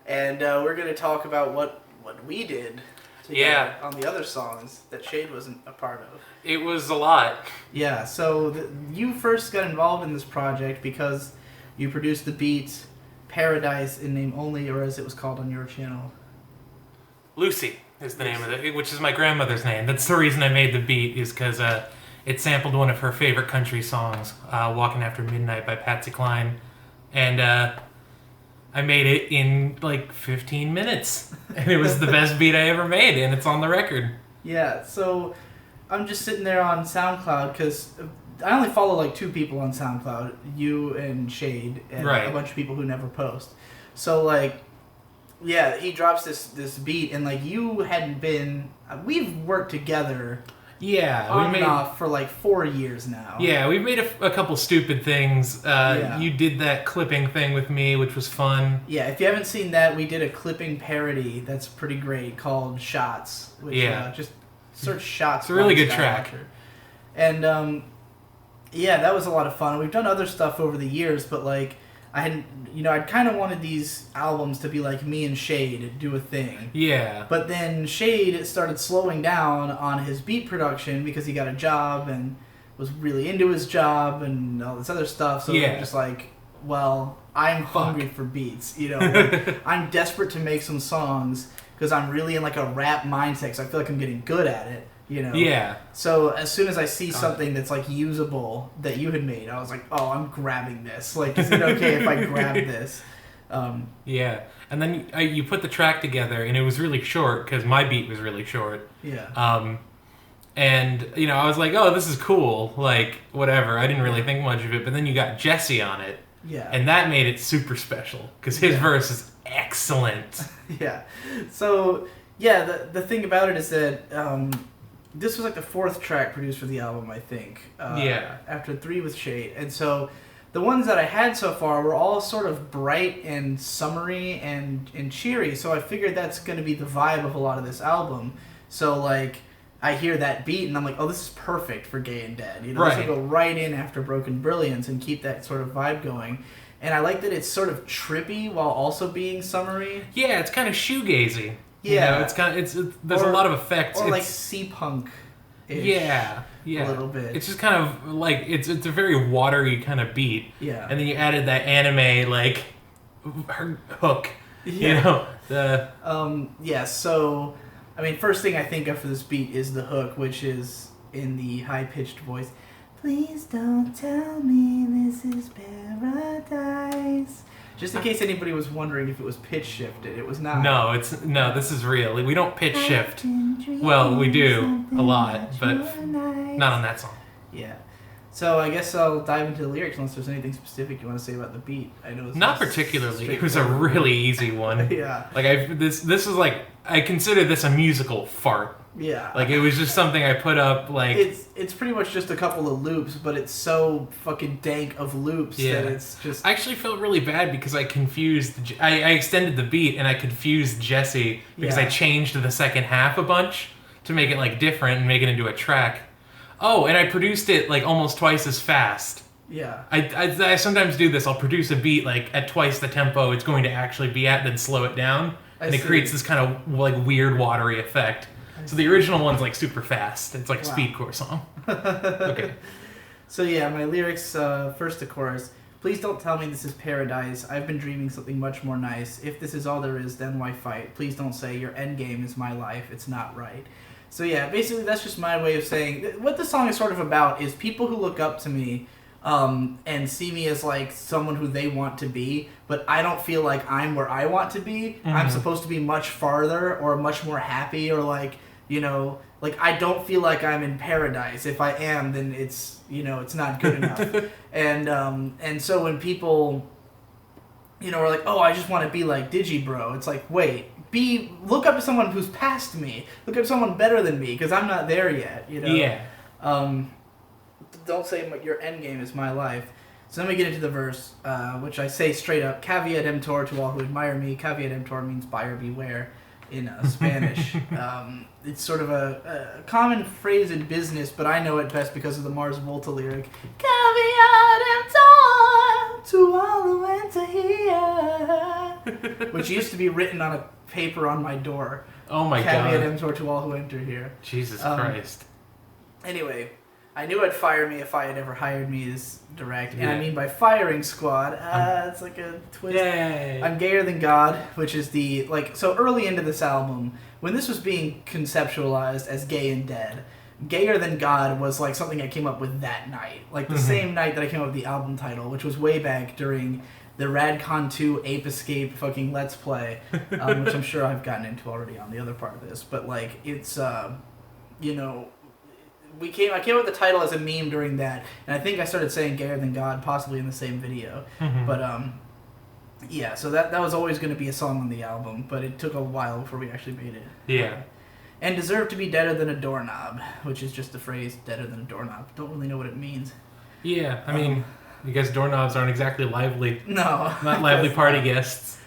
A: and we're gonna talk about what we did.
C: Yeah.
A: On the other songs that Shade wasn't a part of.
C: It was a lot.
A: Yeah, so you first got involved in this project because you produced the beat Paradise in name only, or as it was called on your channel.
C: Lucy is the name of it, which is my grandmother's name. That's the reason I made the beat, is because it sampled one of her favorite country songs, Walking After Midnight by Patsy Cline. And I made it in like 15 minutes. And it was the best beat I ever made, and it's on the record.
A: Yeah, so I'm just sitting there on SoundCloud because I only follow like 2 people on SoundCloud, you and Shade, and
C: right.
A: a bunch of people who never post. So like, yeah, he drops this beat, and like you hadn't been. We've worked together.
C: Yeah,
A: on and off for like 4 years now.
C: Yeah, we've made a couple stupid things. You did that clipping thing with me, which was fun.
A: Yeah, if you haven't seen that, we did a clipping parody that's pretty great called Shots. Which, just search Shots.
C: It's a really good track.
A: And yeah, that was a lot of fun. We've done other stuff over the years, but like I'd kind of wanted these albums to be like me and Shade do a thing.
C: Yeah.
A: But then Shade started slowing down on his beat production because he got a job and was really into his job and all this other stuff. So we're just like, well, I'm hungry for beats. Like, I'm desperate to make some songs because I'm really in like a rap mindset. So I feel like I'm getting good at it.
C: Yeah.
A: So as soon as I see something that's like usable that you had made, I was like, oh, I'm grabbing this. Like, is it okay if I grab this?
C: Yeah. And then you put the track together, and it was really short because my beat was really short.
A: Yeah.
C: And I was like, oh, this is cool. Like, whatever. I didn't really think much of it, but then you got Jesse on it.
A: Yeah.
C: And that made it super special because his verse is excellent.
A: Yeah. So yeah, the thing about it is that. This was like the 4th track produced for the album, I think. After 3 with Shade. And so the ones that I had so far were all sort of bright and summery and cheery. So I figured that's going to be the vibe of a lot of this album. So like I hear that beat and I'm like, oh, this is perfect for Gay and Dead. This will go right in after Broken Brilliance and keep that sort of vibe going. And I like that it's sort of trippy while also being summery.
C: Yeah, it's kind of shoegazy.
A: Yeah,
C: it's kind of there's a lot of effects.
A: Or like sea-punk.
C: Yeah.
A: A little bit.
C: It's just kind of like it's a very watery kind of beat.
A: Yeah.
C: And then you added that anime like hook.
A: Yeah.
C: Yeah.
A: So I mean, first thing I think of for this beat is the hook, which is in the high-pitched voice. Please don't tell me this is paradise. Just in case anybody was wondering if it was pitch shifted, it was not.
C: No, this is real. We don't pitch shift. Well, we do a lot, but not on that song.
A: Yeah. So I guess I'll dive into the lyrics unless there's anything specific you want to say about the beat. I know.
C: Not particularly. It was a really easy one.
A: Yeah.
C: Like this was like I consider this a musical fart.
A: Yeah.
C: Like it was just something I put up like
A: it's pretty much just a couple of loops, but it's so fucking dank of loops that it's just.
C: I actually felt really bad because I confused. I extended the beat and I confused Jesse because I changed the second half a bunch to make it like different and make it into a track. Oh, and I produced it like almost twice as fast.
A: Yeah.
C: I sometimes do this. I'll produce a beat like at twice the tempo it's going to actually be at, then slow it down, and it creates this kind of like weird watery effect. So the original one's like super fast. It's like a speedcore song. Okay.
A: So yeah, my lyrics, first the chorus. Please don't tell me this is paradise. I've been dreaming something much more nice. If this is all there is, then why fight? Please don't say your end game is my life. It's not right. So yeah, basically that's just my way of saying what the song is sort of about is people who look up to me and see me as like someone who they want to be, but I don't feel like I'm where I want to be. Mm-hmm. I'm supposed to be much farther or much more happy or like, like I don't feel like I'm in paradise. If I am, then it's, it's not good enough. And so when people, are like, oh, I just want to be like Digibro, it's like, wait, look up to someone who's past me. Look up to someone better than me, because I'm not there yet, you know?
C: Yeah.
A: Don't say your end game is my life. So let me get into the verse, which I say straight up, caveat emptor to all who admire me. Caveat emptor means buyer beware in Spanish. It's sort of a common phrase in business, but I know it best because of the Mars Volta lyric. Caveat emptor to all who enter here. Which used to be written on a paper on my door.
C: Oh my God.
A: Caveat emptor to all who enter here.
C: Jesus Christ.
A: Anyway, I knew I'd fire me if I had ever hired me as direct. And I mean by firing squad, it's like a twist.
C: Yay.
A: I'm gayer than God, which is the, so early into this album, when this was being conceptualized as gay and dead, gayer than God was like something I came up with that night. Like the same night that I came up with the album title, which was way back during the RadCon 2 Ape Escape fucking Let's Play, which I'm sure I've gotten into already on the other part of this. But like, it's, you know... I came up with the title as a meme during that, and I think I started saying gayer than God possibly in the same video. But yeah, so that was always going to be a song on the album, but it took a while before we actually made it.
C: Yeah.
A: And deserve to be deader than a doorknob, which is just the phrase deader than a doorknob. Don't really know what it means.
C: Yeah, I mean, I guess doorknobs aren't exactly lively.
A: No.
C: Not lively party guests.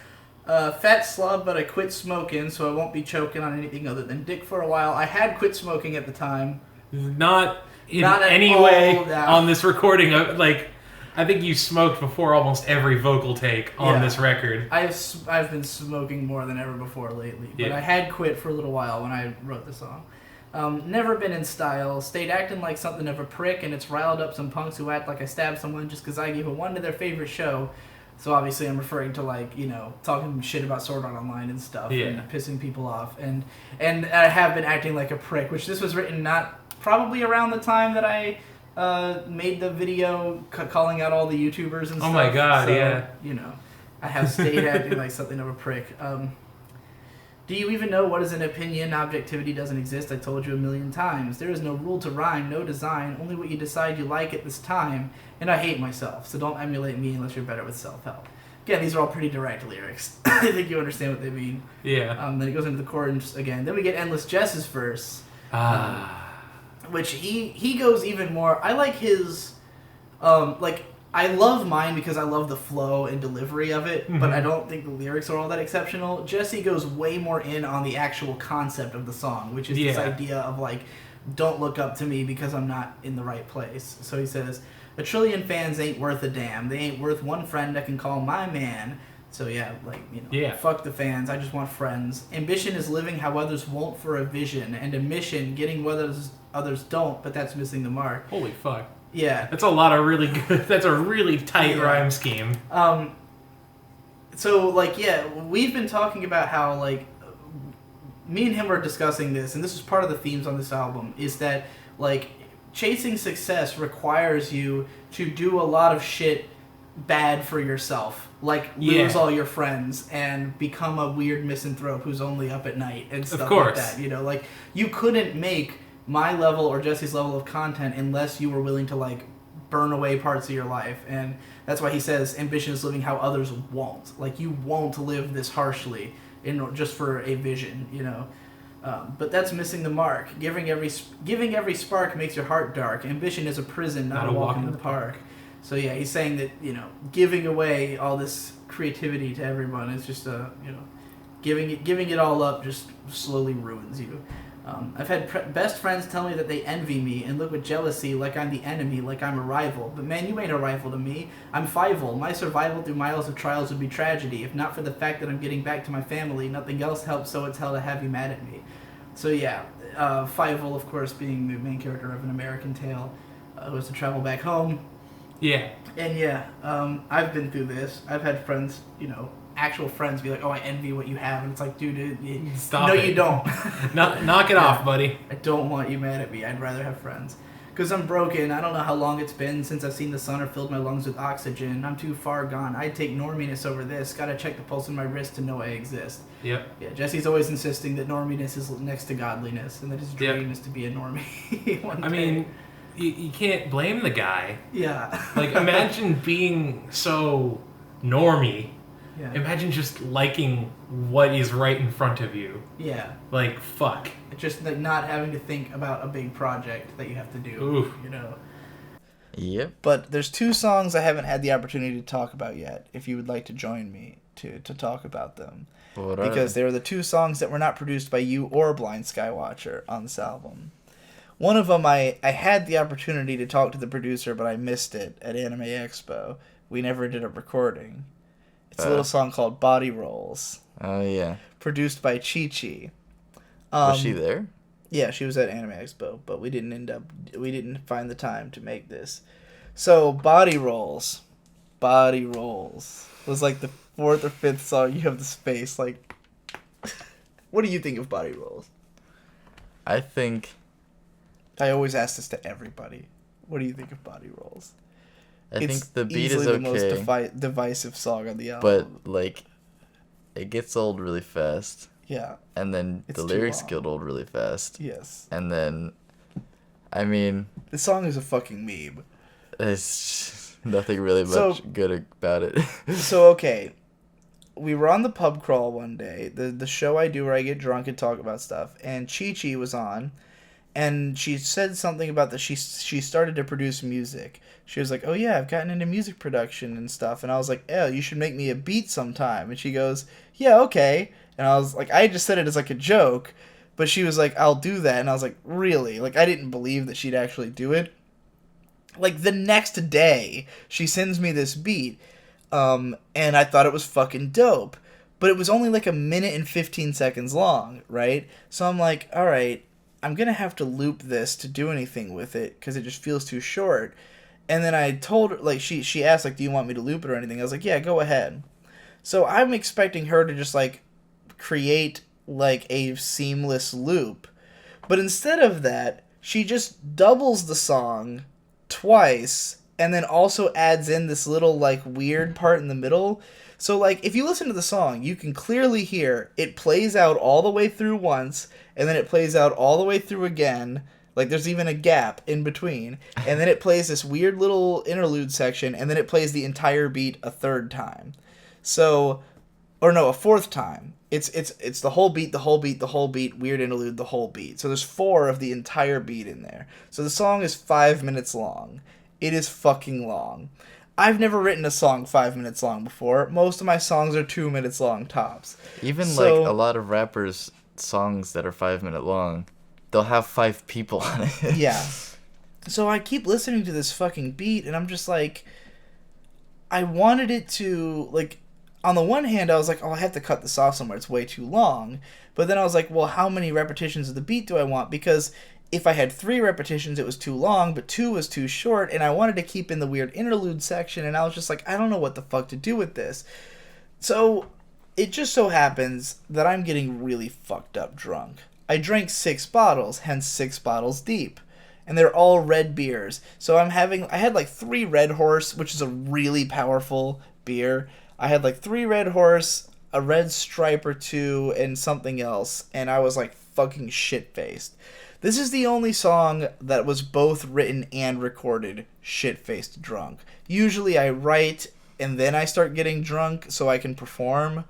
A: Fat slob, but I quit smoking, so I won't be choking on anything other than dick for a while. I had quit smoking at the time.
C: Not in
A: Not
C: any way on this recording. I think you smoked before almost every vocal take on this record.
A: I've been smoking more than ever before lately, but I had quit for a little while when I wrote the song. Never been in style, stayed acting like something of a prick, and it's riled up some punks who act like I stabbed someone just because I gave a 1 to their favorite show. So obviously I'm referring to talking shit about Sword Art Online and stuff, and pissing people off, and I have been acting like a prick, which this was written probably around the time that I made the video calling out all the YouTubers and stuff.
C: Oh my God,
A: so,
C: yeah.
A: I have stayed acting like something of a prick. Do you even know what is an opinion? Objectivity doesn't exist. I told you 1,000,000 times. There is no rule to rhyme, no design, only what you decide you like at this time. And I hate myself, so don't emulate me unless you're better with self-help. Again, these are all pretty direct lyrics. I think you understand what they mean. Yeah. Then it goes into the chorus again. Then we get Endless Jess's verse. Which he goes even more. I like his, I love mine because I love the flow and delivery of it, but I don't think the lyrics are all that exceptional. Jesse goes way more in on the actual concept of the song, which is this idea of don't look up to me because I'm not in the right place. So he says, 1 trillion fans ain't worth a damn. They ain't worth one friend I can call my man. So fuck the fans, I just want friends. Ambition is living how others won't for a vision, and a mission getting what others don't, but that's missing the mark.
C: Holy fuck.
A: Yeah.
C: That's a lot of really good, that's a really tight rhyme scheme.
A: We've been talking about how, me and him were discussing this, and this is part of the themes on this album, is that, chasing success requires you to do a lot of shit bad for yourself. Lose all your friends and become a weird misanthrope who's only up at night and stuff like that. You couldn't make my level or Jesse's level of content unless you were willing to burn away parts of your life. And that's why he says ambition is living how others won't. You won't live this harshly just for a vision, but that's missing the mark. Giving every spark makes your heart dark. Ambition is a prison, not a walk in the park. So yeah, he's saying that, giving away all this creativity to everyone is just giving it all up just slowly ruins you. I've had best friends tell me that they envy me and look with jealousy like I'm the enemy, like I'm a rival. But man, you ain't a rival to me. I'm Fievel. My survival through miles of trials would be tragedy. If not for the fact that I'm getting back to my family, nothing else helps, so it's hell to have you mad at me. So yeah, Fievel, of course, being the main character of An American Tale, who has to travel back home. Yeah. And I've been through this. I've had friends, actual friends be like, oh, I envy what you have. And it's like, dude,
C: stop
A: no,
C: it.
A: you don't.
C: Knock it off, buddy.
A: I don't want you mad at me. I'd rather have friends. Because I'm broken. I don't know how long it's been since I've seen the sun or filled my lungs with oxygen. I'm too far gone. I'd take norminess over this. Gotta check the pulse in my wrist to know I exist. Yep. Yeah, Jesse's always insisting that norminess is next to godliness and that his dream is to be a normie one day.
C: I mean, you can't blame the guy.
A: Yeah.
C: Imagine being so normie
A: Yeah.
C: Imagine just liking what is right in front of you.
A: Yeah.
C: Like, fuck.
A: It's just like not having to think about a big project that you have to do.
C: Oof.
A: You know.
B: Yep.
A: But there's 2 songs I haven't had the opportunity to talk about yet. If you would like to join me to talk about them, because they were the 2 songs that were not produced by you or Blind Skywatcher on this album. One of them I had the opportunity to talk to the producer, but I missed it at Anime Expo. We never ended up recording. It's a little song called Body Rolls.
B: Oh, yeah.
A: Produced by Chi Chi.
B: Was she there?
A: Yeah, she was at Anime Expo, but we didn't find the time to make this. So, Body Rolls was like the 4th or 5th song. You have the space, like... What do you think of Body Rolls?
B: I think...
A: I always ask this to everybody. What do you think of Body Rolls?
B: I think the beat
A: is
B: okay.
A: the most divisive song on the album.
B: But, like, it gets old really fast.
A: Yeah.
B: And then
A: It's
B: the
A: too
B: lyrics
A: long.
B: get old really fast.
A: Yes.
B: And then, I mean...
A: The song is a fucking meme.
B: There's nothing really much good about it.
A: So, okay. We were on the pub crawl one day, the show I do where I get drunk and talk about stuff, and Chi Chi was on, and she said something about that she started to produce music. She was like, oh yeah, I've gotten into music production and stuff, and I was like, oh, you should make me a beat sometime, and she goes, yeah, okay, and I was like, I just said it as like a joke, but she was like, I'll do that, and I was like, really? Like, I didn't believe that she'd actually do it. Like, the next day, she sends me this beat, and I thought it was fucking dope. But it was only like 1 minute and 15 seconds long, right? So I'm like, alright, I'm gonna have to loop this to do anything with it, because it just feels too short. And then I told her, like, she asked, like, do you want me to loop it or anything? I was like, yeah, go ahead. So I'm expecting her to just, like, create, like, a seamless loop. But instead of that, she just doubles the song twice, and then also adds in this little, like, weird part in the middle. So, like, if you listen to the song, you can clearly hear it plays out all the way through once, and then it plays out all the way through again. Like, there's even a gap in between. And then it plays this weird little interlude section, and then it plays the entire beat a 3rd time. So, or no, a 4th time. It's the whole beat, the whole beat, the whole beat, weird interlude, the whole beat. So there's 4 of the entire beat in there. So the song is 5 minutes long. It is fucking long. I've never written a song 5 minutes long before. Most of my songs are 2 minutes long tops.
B: Even, like, a lot of rappers' songs that are 5 minute long, they'll have 5 people on it.
A: Yeah. So I keep listening to this fucking beat, and I'm just like, I wanted it to, like, on the one hand, I was like, oh, I have to cut this off somewhere. It's way too long. But then I was like, well, how many repetitions of the beat do I want? Because if I had 3 repetitions, it was too long, but 2 was too short, and I wanted to keep in the weird interlude section, and I was just like, I don't know what the fuck to do with this. So it just so happens that I'm getting really fucked up drunk. I drank 6 bottles, hence 6 bottles deep. And they're all red beers. So I had like 3 Red Horse, which is a really powerful beer. I had like 3 Red Horse, a Red Stripe or 2, and something else. And I was like fucking shit-faced. This is the only song that was both written and recorded shit-faced drunk. Usually I write and then I start getting drunk so I can perform.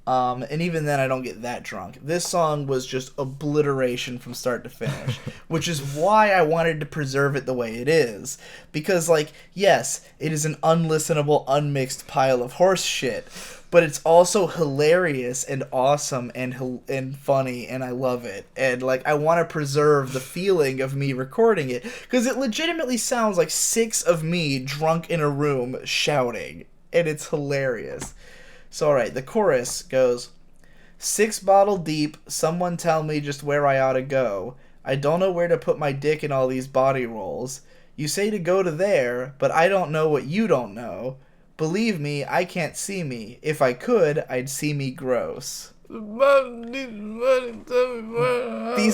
A: And even then I don't get that drunk. This song was just obliteration from start to finish, which is why I wanted to preserve it the way it is. Because, like, yes, it is an unlistenable, unmixed pile of horse shit, but it's also hilarious and awesome and funny, and I love it. And, like, I want to preserve the feeling of me recording it, because it legitimately sounds like 6 of me drunk in a room shouting, and it's hilarious. So, alright, the chorus goes, 6 bottle deep, someone tell me just where I ought to go. I don't know where to put my dick in all these body rolls. You say to go to there, but I don't know what you don't know. Believe me, I can't see me. If I could, I'd see me gross. These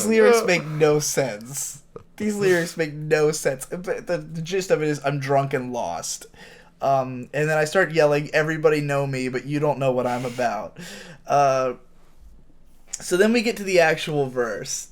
A: lyrics make no sense. The gist of it is I'm drunk and lost. And then I start yelling, everybody know me, but you don't know what I'm about. So then we get to the actual verse.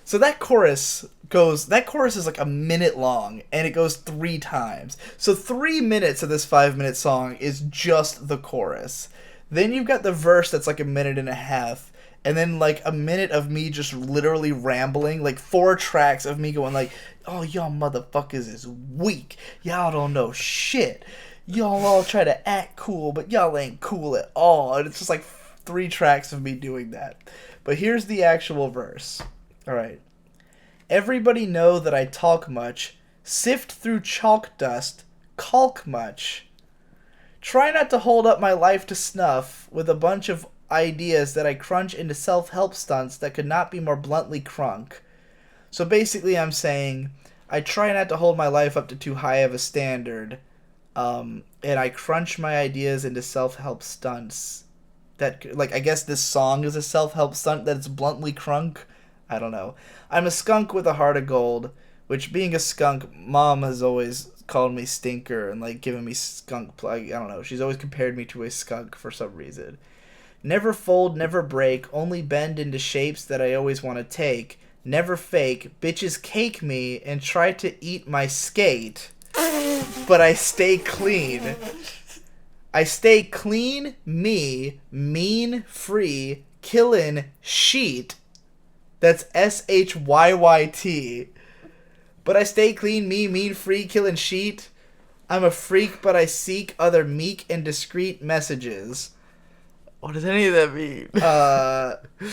A: So that chorus is like 1 minute long, and it goes 3 times. So 3 minutes of this 5-minute song is just the chorus. Then you've got the verse that's like a minute and a half. And then like a minute of me just literally rambling, like 4 tracks of me going like, oh, y'all motherfuckers is weak. Y'all don't know shit. Y'all all try to act cool, but y'all ain't cool at all. And it's just like 3 tracks of me doing that. But here's the actual verse. All right. Everybody know that I talk much, sift through chalk dust, caulk much. Try not to hold up my life to snuff with a bunch of ideas that I crunch into self-help stunts that could not be more bluntly crunk. So basically I'm saying I try not to hold my life up to too high of a standard, and I crunch my ideas into self-help stunts. That, like, I guess this song is a self-help stunt that's bluntly crunk. I don't know. I'm a skunk with a heart of gold, which being a skunk, Mom has always called me stinker and like given me skunk. I don't know. She's always compared me to a skunk for some reason. Never fold, never break, only bend into shapes that I always want to take. Never fake, bitches cake me and try to eat my skate, but I stay clean. I stay clean, me, mean, free, killin' sheet. That's SHYYT. But I stay clean, me, mean, free, killin' sheet. I'm a freak, but I seek other meek and discreet messages.
B: What does any of that mean?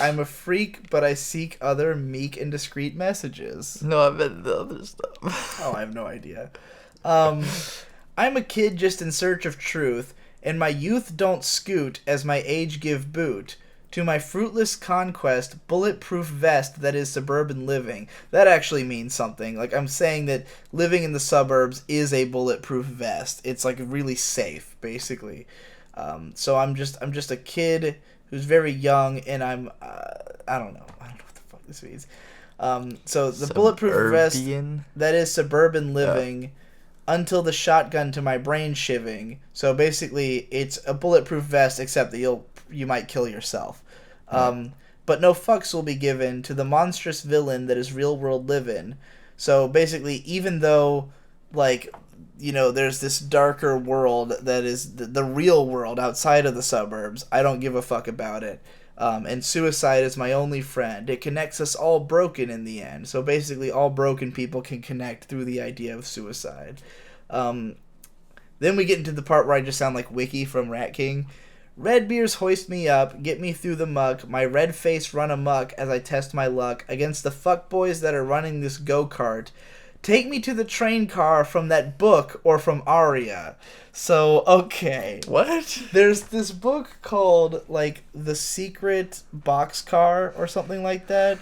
A: I'm a freak, but I seek other meek and discreet messages.
B: No, I meant the other stuff.
A: Oh, I have no idea. I'm a kid just in search of truth, and my youth don't scoot as my age give boot. To my fruitless conquest, bulletproof vest that is suburban living. That actually means something. Like, I'm saying that living in the suburbs is a bulletproof vest. It's, like, really safe, basically. So I'm just a kid who's very young, and I'm I don't know what the fuck this means. So the bulletproof vest that is suburban living, until the shotgun to my brain shiving. So basically, it's a bulletproof vest, except that you might kill yourself. But no fucks will be given to the monstrous villain that is real world living. So basically, even though like, you know, there's this darker world that is the real world outside of the suburbs, I don't give a fuck about it. And suicide is my only friend. It connects us all broken in the end. So basically, all broken people can connect through the idea of suicide. Then we get into the part where I just sound like Wiki from Rat King. Red beers hoist me up, get me through the muck, my red face run amok as I test my luck against the fuckboys that are running this go-kart. Take me to the train car from that book or from Aria. So, okay.
B: What?
A: There's this book called, like, The Secret Boxcar or something like that,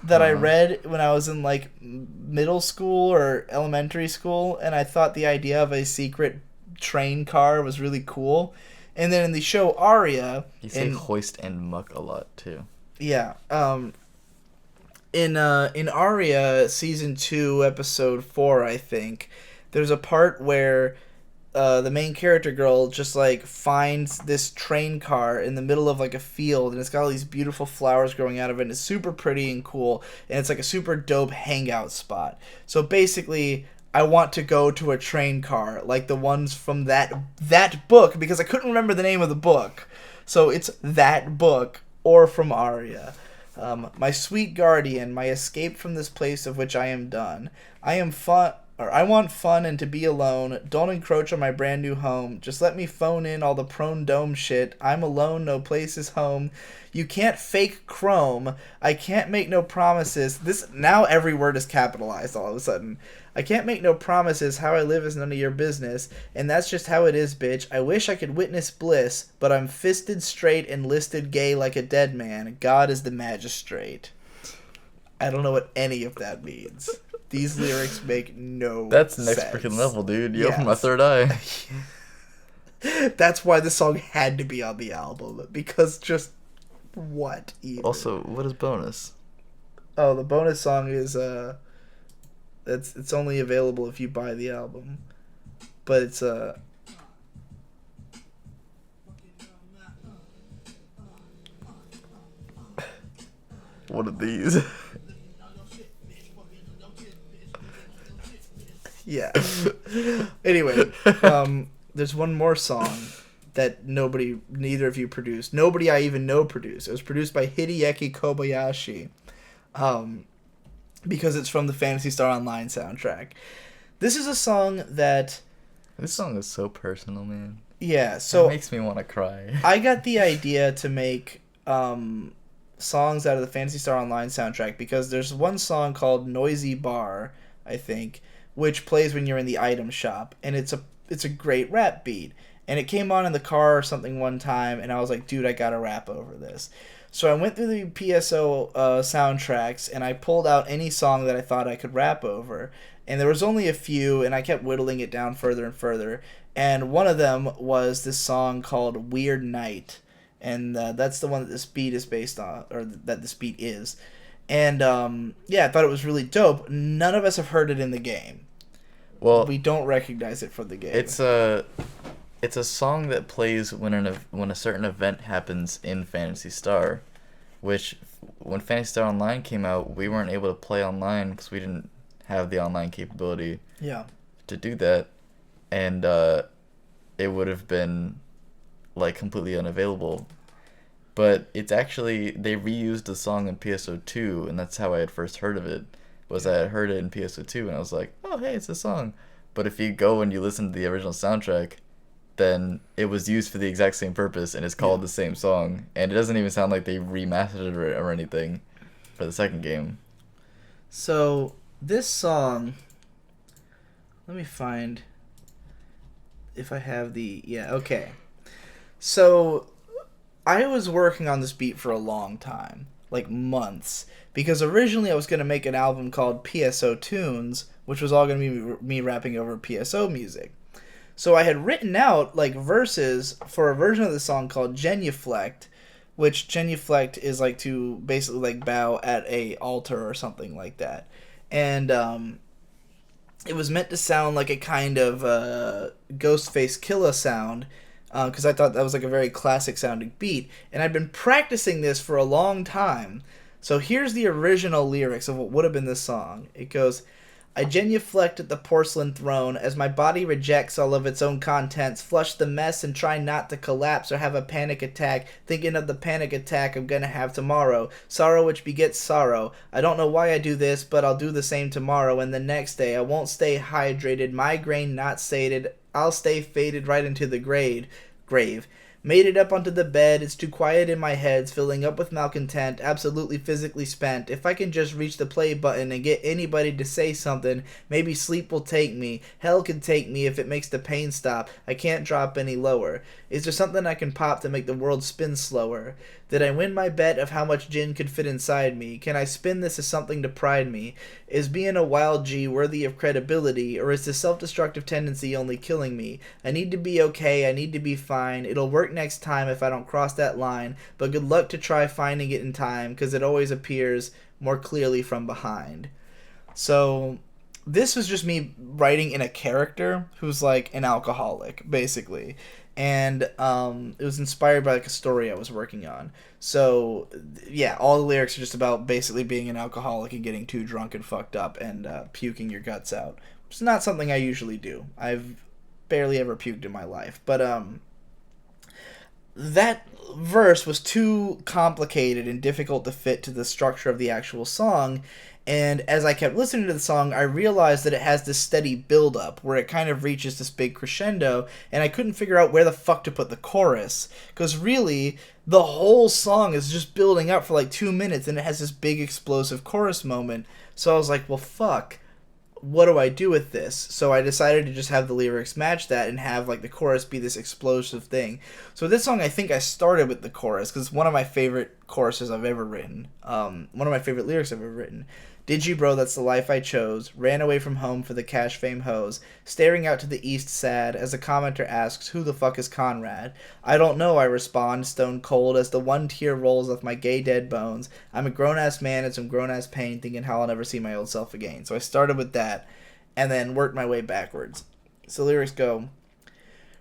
A: that I read when I was in, like, middle school or elementary school, and I thought the idea of a secret train car was really cool. And then in the show Aria...
B: You say hoist and muck a lot, too.
A: Yeah. In Aria, Season 2, Episode 4, I think, there's a part where the main character girl just, like, finds this train car in the middle of, like, a field, and it's got all these beautiful flowers growing out of it, and it's super pretty and cool, and it's, like, a super dope hangout spot. So basically, I want to go to a train car, like the ones from that book, because I couldn't remember the name of the book. So it's that book, or from Aria. My sweet guardian, my escape from this place of which I am done. I want fun and to be alone. Don't encroach on my brand new home. Just let me phone in all the prone dome shit. I'm alone, no place is home. You can't fake chrome. I can't make no promises. Now every word is capitalized all of a sudden. I can't make no promises. How I live is none of your business. And that's just how it is, bitch. I wish I could witness bliss, but I'm fisted straight and listed gay like a dead man. God is the magistrate. I don't know what any of that means. These lyrics make no
B: That's
A: sense.
B: next freaking level, dude. You opened my third eye.
A: That's wwhy the song had to be on the album. Because just what even?
B: Also, what is bonus?
A: Oh, the bonus song is it's only available if you buy the album. But it's
B: What are these?
A: Yeah. Anyway, there's one more song that neither of you produced. Nobody I even know produced. It was produced by Hideki Kobayashi, because it's from the Phantasy Star Online soundtrack. This is a song that...
B: This song is so personal, man.
A: Yeah, so...
B: It makes me want to cry.
A: I got the idea to make songs out of the Phantasy Star Online soundtrack because there's one song called Noisy Bar, I think, which plays when you're in the item shop, and it's a great rap beat. And it came on in the car or something one time, and I was like, dude, I gotta rap over this. So I went through the PSO soundtracks, and I pulled out any song that I thought I could rap over. And there was only a few, and I kept whittling it down further and further. And one of them was this song called Weird Night. And that's the one that this beat is based on, or that this beat is. And, yeah, I thought it was really dope. None of us have heard it in the game.
B: Well,
A: we don't recognize it from the game.
B: It's a song that plays when a certain event happens in Phantasy Star, which when Phantasy Star Online came out, we weren't able to play online because we didn't have the online capability.
A: Yeah.
B: To do that, and it would have been like completely unavailable. But it's actually, they reused the song in PSO2, and that's how I had first heard of it. I had heard it in PSO2, and I was like, oh hey, it's a song. But if you go and you listen to the original soundtrack, then it was used for the exact same purpose, and it's called the same song, and it doesn't even sound like they remastered it or anything for the second game.
A: So this song, let me find if I have the... Yeah, okay. So I was working on this beat for a long time, like months, because originally I was going to make an album called PSO Tunes, which was all going to be me rapping over PSO music. So I had written out like verses for a version of the song called Genuflect, which Genuflect is like to basically like bow at a altar or something like that. And it was meant to sound like a kind of Ghostface Killa sound, because I thought that was like a very classic sounding beat. And I'd been practicing this for a long time. So here's the original lyrics of what would have been this song. It goes... I genuflect at the porcelain throne as my body rejects all of its own contents, flush the mess and try not to collapse or have a panic attack, thinking of the panic attack I'm gonna have tomorrow, sorrow which begets sorrow. I don't know why I do this, but I'll do the same tomorrow and the next day. I won't stay hydrated, migraine not sated, I'll stay faded right into the grave. Made it up onto the bed, it's too quiet in my head, filling up with malcontent, absolutely physically spent. If I can just reach the play button and get anybody to say something, maybe sleep will take me. Hell can take me if it makes the pain stop. I can't drop any lower. Is there something I can pop to make the world spin slower? Did I win my bet of how much gin could fit inside me? Can I spin this as something to pride me? Is being a wild G worthy of credibility, or is the self-destructive tendency only killing me? I need to be okay, I need to be fine. It'll work next time if I don't cross that line, but good luck to try finding it in time, 'cause it always appears more clearly from behind. So this was just me writing in a character who's like an alcoholic, basically. And it was inspired by like a story I was working on. So yeah, all the lyrics are just about basically being an alcoholic and getting too drunk and fucked up and puking your guts out, which is not something I usually do. I've barely ever puked in my life, but that verse was too complicated and difficult to fit to the structure of the actual song. And as I kept listening to the song, I realized that it has this steady build-up where it kind of reaches this big crescendo, and I couldn't figure out where the fuck to put the chorus. Because really, the whole song is just building up for like 2 minutes, and it has this big explosive chorus moment. So I was like, well, fuck. What do I do with this? So I decided to just have the lyrics match that and have like the chorus be this explosive thing. So this song, I think I started with the chorus because it's one of my favorite choruses I've ever written. One of my favorite lyrics I've ever written. Did you, bro, that's the life I chose. Ran away from home for the cash fame hose. Staring out to the east sad as a commenter asks, who the fuck is Conrad? I don't know, I respond, stone cold, as the one tear rolls off my gay dead bones. I'm a grown-ass man in some grown-ass pain, thinking how I'll never see my old self again. So I started with that, and then worked my way backwards. So the lyrics go,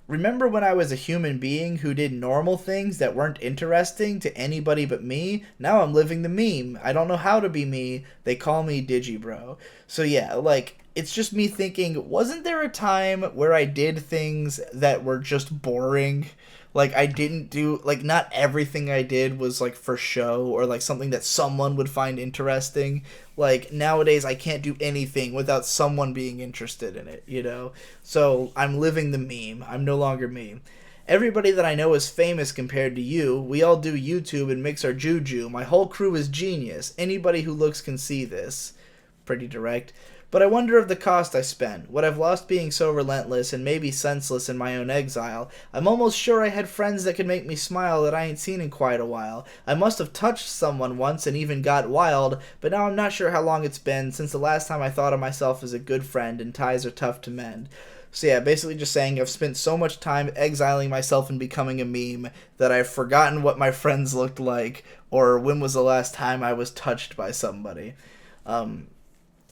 A: remember when I was a human being who did normal things that weren't interesting to anybody but me? Now I'm living the meme. I don't know how to be me. They call me Digibro. So yeah, like, it's just me thinking, wasn't there a time where I did things that were just boring? Like, I didn't do, like, not everything I did was, like, for show or, like, something that someone would find interesting. Like, nowadays I can't do anything without someone being interested in it, you know? So, I'm living the meme. I'm no longer me. Everybody that I know is famous compared to you. We all do YouTube and mix our juju. My whole crew is genius. Anybody who looks can see this. Pretty direct. But I wonder of the cost I spent, what I've lost being so relentless and maybe senseless in my own exile. I'm almost sure I had friends that could make me smile that I ain't seen in quite a while. I must have touched someone once and even got wild, but now I'm not sure how long it's been since the last time I thought of myself as a good friend, and ties are tough to mend. So yeah, basically just saying I've spent so much time exiling myself and becoming a meme that I've forgotten what my friends looked like or when was the last time I was touched by somebody.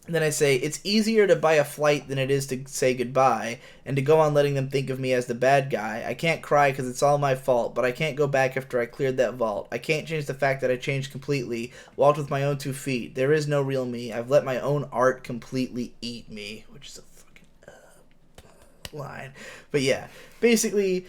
A: Then I say, it's easier to buy a flight than it is to say goodbye, and to go on letting them think of me as the bad guy. I can't cry because it's all my fault, but I can't go back after I cleared that vault. I can't change the fact that I changed completely, walked with my own 2 feet. There is no real me. I've let my own art completely eat me, which is a fucking line. But yeah, basically,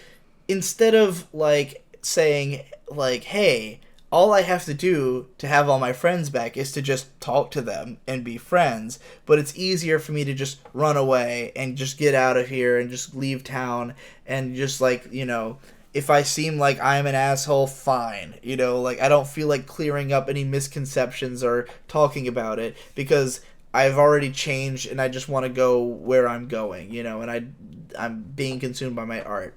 A: instead of, like, saying, like, hey, all I have to do to have all my friends back is to just talk to them and be friends. But it's easier for me to just run away and just get out of here and just leave town and just, like, you know, if I seem like I'm an asshole, fine. You know, like, I don't feel like clearing up any misconceptions or talking about it because I've already changed and I just want to go where I'm going, you know, and I'm being consumed by my art.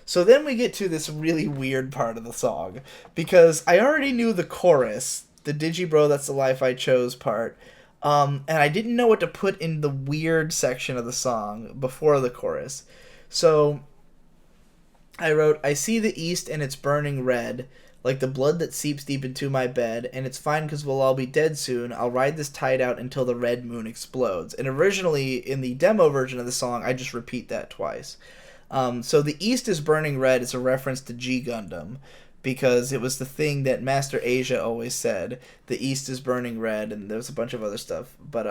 A: So then we get to this really weird part of the song, because I already knew the chorus, the Digibro, that's the life I chose part, and I didn't know what to put in the weird section of the song before the chorus. So I wrote, I see the east and it's burning red, like the blood that seeps deep into my bed, and it's fine because we'll all be dead soon. I'll ride this tide out until the red moon explodes. And originally, in the demo version of the song, I just repeat that twice. So the East is burning red is a reference to G Gundam, because it was the thing that Master Asia always said. The East is burning red, and there's a bunch of other stuff. But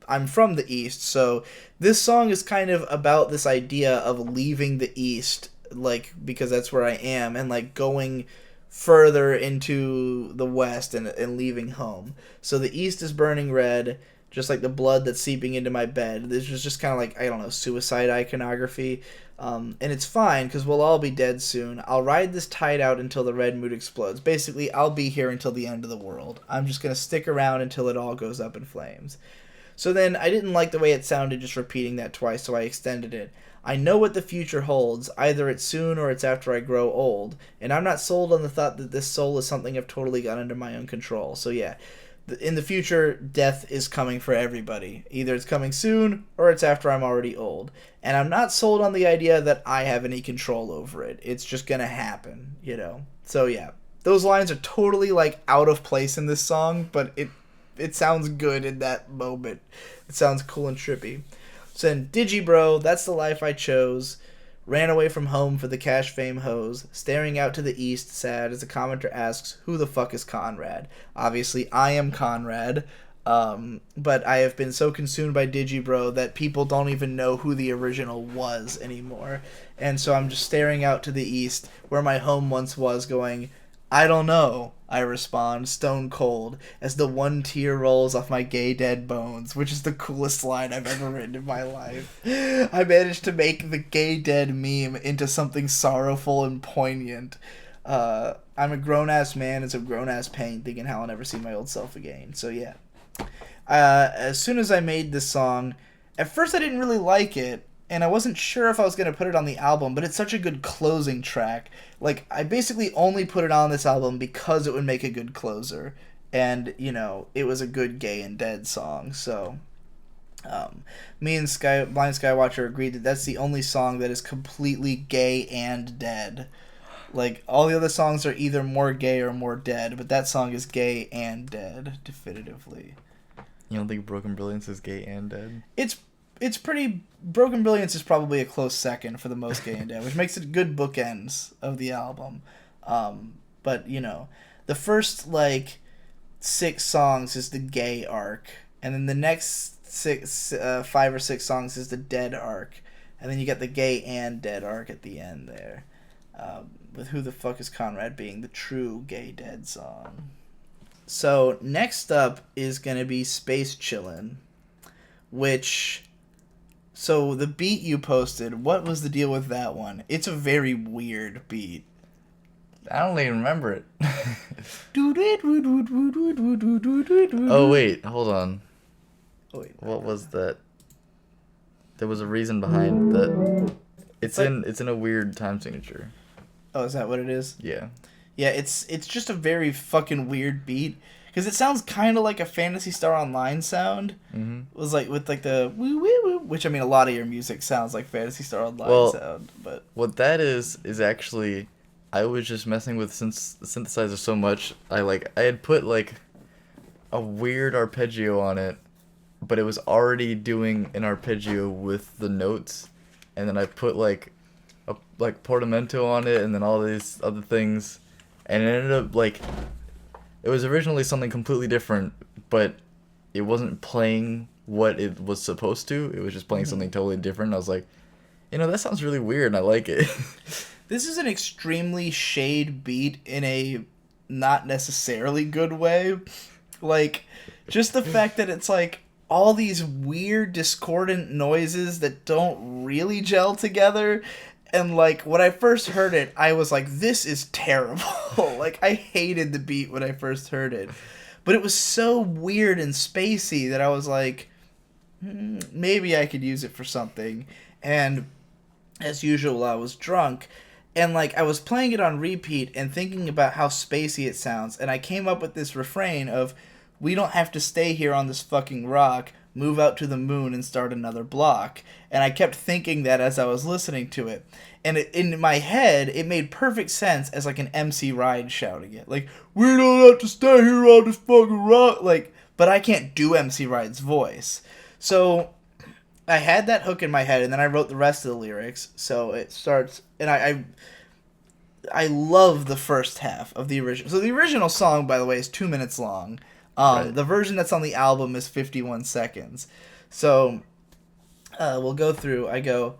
A: I'm from the East, so this song is kind of about this idea of leaving the East, like, because that's where I am, and, like, going further into the West and leaving home. So the East is burning red, just like the blood that's seeping into my bed. This was just kind of like, I don't know, suicide iconography. And it's fine, because we'll all be dead soon. I'll ride this tide out until the red moon explodes. Basically, I'll be here until the end of the world. I'm just going to stick around until it all goes up in flames. So then, I didn't like the way it sounded just repeating that twice, so I extended it. I know what the future holds. Either it's soon or it's after I grow old. And I'm not sold on the thought that this soul is something I've totally got under my own control. So yeah, in the future, death is coming for everybody. Either it's coming soon, or it's after I'm already old. And I'm not sold on the idea that I have any control over it. It's just gonna happen, you know? So yeah, those lines are totally, like, out of place in this song, but it sounds good in that moment. It sounds cool and trippy. So then, Digibro, that's the life I chose. Ran away from home for the cash fame hose, staring out to the east, sad, as a commenter asks, who the fuck is Conrad? Obviously, I am Conrad, but I have been so consumed by Digibro that people don't even know who the original was anymore. And so I'm just staring out to the east, where my home once was, going, I don't know, I respond, stone cold, as the one tear rolls off my gay dead bones, which is the coolest line I've ever written in my life. I managed to make the gay dead meme into something sorrowful and poignant. I'm a grown-ass man in some grown-ass pain, thinking how I'll never see my old self again. So yeah. As soon as I made this song, at first I didn't really like it, and I wasn't sure if I was going to put it on the album, but it's such a good closing track. Like, I basically only put it on this album because it would make a good closer. And, you know, it was a good gay and dead song. So, me and Blind Skywatcher agreed that that's the only song that is completely gay and dead. Like, all the other songs are either more gay or more dead, but that song is gay and dead, definitively.
B: You don't think Broken Brilliance is gay and dead?
A: It's pretty... Broken Brilliance is probably a close second for the most gay and dead, which makes it good bookends of the album. But, you know, the first, like, 6 songs is the gay arc, and then the next 5 or 6 songs is the Dead arc, and then you get the Gay and Dead arc at the end there, with Who the Fuck is Conrad being the true Gay Dead song. So next up is gonna be Space Chillin', which, so the beat you posted, what was the deal with that one? It's a very weird beat.
B: I don't even remember it. Oh wait, hold on.
A: Oh, wait.
B: What was that? There was a reason behind that. It's in a weird time signature.
A: Oh, is that what it is?
B: Yeah.
A: Yeah, it's just a very fucking weird beat. Because it sounds kind of like a Phantasy Star Online sound.
B: Mm-hmm.
A: It was like with like the woo woo woo, which I mean a lot of your music sounds like Phantasy Star Online sound. But
B: what that is actually, I was just messing with the synthesizer so much. I had put like a weird arpeggio on it, but it was already doing an arpeggio with the notes, and then I put like a portamento on it, and then all these other things, and it ended up like. It was originally something completely different, but it wasn't playing what it was supposed to. It was just playing something totally different. I was like, that sounds really weird, and I like it.
A: This is an extremely shade beat in a not necessarily good way. Like, just the fact that it's like all these weird discordant noises that don't really gel together. And, like, when I first heard it, I was like, this is terrible. Like, I hated the beat when I first heard it. But it was so weird and spacey that I was like, maybe I could use it for something. And, as usual, I was drunk. And, like, I was playing it on repeat and thinking about how spacey it sounds. And I came up with this refrain of, we don't have to stay here on this fucking rock. Move out to the moon and start another block. And I kept thinking that as I was listening to it. And in my head, it made perfect sense as like an MC Ride shouting it. Like, we don't have to stay here on this fucking rock. Like, but I can't do MC Ride's voice. So I had that hook in my head, and then I wrote the rest of the lyrics. So it starts, and I love the first half of the original. So the original song, by the way, is 2 minutes long. Right. The version that's on the album is 51 seconds. So, we'll go through. I go,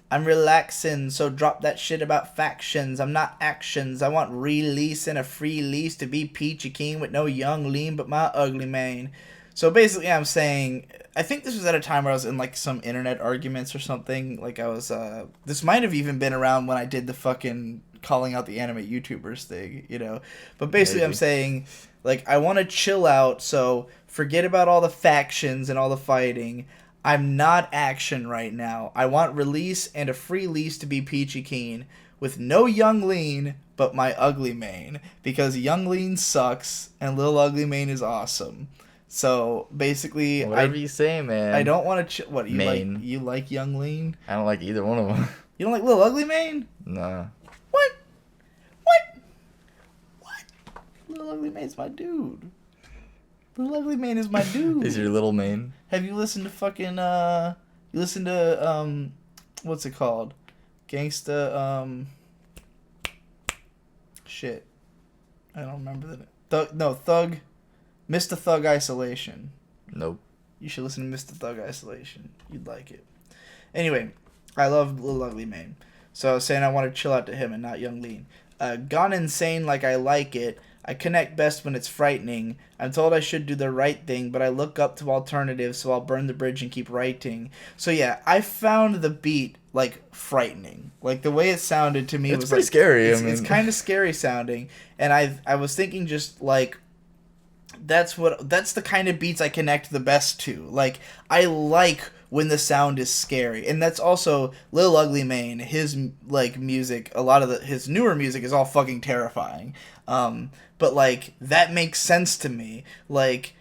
A: I'm relaxing, so drop that shit about factions. I'm not actions. I want release and a free lease to be peachy keen with no young lean but my ugly mane. So basically I'm saying, I think this was at a time where I was in like some internet arguments or something. Like I was, this might have even been around when I did the fucking calling out the anime YouTubers thing, But basically I'm saying, like, I want to chill out, so forget about all the factions and all the fighting. I'm not action right now. I want release and a free lease to be peachy keen with no young lean but my ugly mane, because young lean sucks and Lil Ugly Mane is awesome. So basically,
B: whatever you say, man.
A: I don't want to. What you
B: Mane.
A: like? You like young lean?
B: I don't like either one of them.
A: You don't like Lil Ugly Mane?
B: Nah.
A: What? Lil Ugly Mane's my dude. Lil Ugly Mane is my dude.
B: Is your little Mane?
A: Have you listened to fucking you listen to what's it called? Gangsta shit. I don't remember the Thug Mr. Thug Isolation.
B: Nope.
A: You should listen to Mr. Thug Isolation. You'd like it. Anyway, I love Lil Ugly Mane. So I was saying I want to chill out to him and not Young Lean. Gone insane like I like it. I connect best when it's frightening. I'm told I should do the right thing, but I look up to alternatives, so I'll burn the bridge and keep writing. So yeah, I found the beat, like, frightening. Like, the way it sounded to me was
B: pretty
A: like,
B: scary.
A: It's kind of scary sounding. And I was thinking just, like, that's the kind of beats I connect the best to. Like, I like when the sound is scary. And that's also Lil Ugly Mane. His, like, music, a lot of his newer music is all fucking terrifying. But, like, that makes sense to me. Like,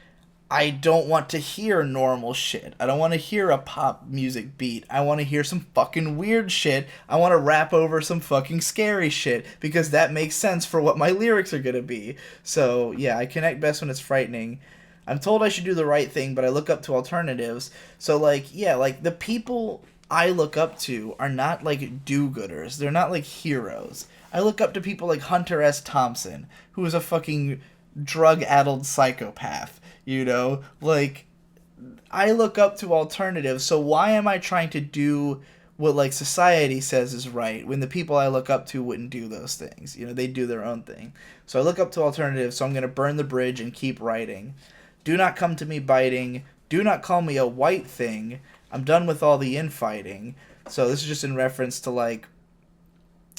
A: I don't want to hear normal shit. I don't want to hear a pop music beat. I want to hear some fucking weird shit. I want to rap over some fucking scary shit, because that makes sense for what my lyrics are gonna be. So, yeah, I connect best when it's frightening. I'm told I should do the right thing, but I look up to alternatives. So, like, yeah, like, the people I look up to are not, like, do-gooders. They're not, like, heroes. I look up to people like Hunter S. Thompson, who is a fucking drug-addled psychopath, Like, I look up to alternatives, so why am I trying to do what like society says is right when the people I look up to wouldn't do those things? You know, they do their own thing. So I look up to alternatives, so I'm going to burn the bridge and keep writing. Do not come to me biting. Do not call me a white thing. I'm done with all the infighting. So this is just in reference to, like,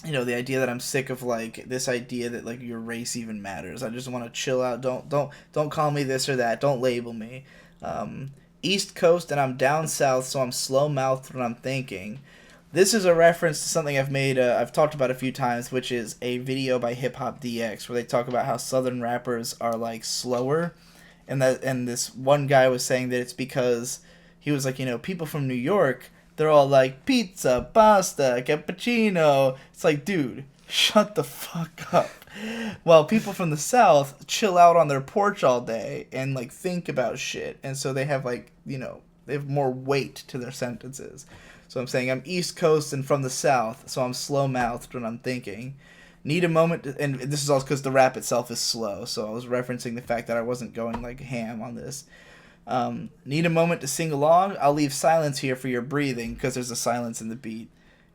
A: you know, the idea that I'm sick of, like, this idea that, like, your race even matters. I just want to chill out. Don't call me this or that. Don't label me. East Coast and I'm down south, so I'm slow-mouthed when I'm thinking. This is a reference to something I've talked about a few times, which is a video by Hip Hop DX, where they talk about how Southern rappers are, like, slower. And this one guy was saying that it's because he was like, you know, people from New York, they're all like, pizza, pasta, cappuccino. It's like, dude, shut the fuck up. While people from the South chill out on their porch all day and, like, think about shit. And so they have, like, you know, they have more weight to their sentences. So I'm saying I'm East Coast and from the South, so I'm slow-mouthed when I'm thinking. Need a moment and this is also because the rap itself is slow, so I was referencing the fact that I wasn't going, like, ham on this. Need a moment to sing along? I'll leave silence here for your breathing, because there's a silence in the beat.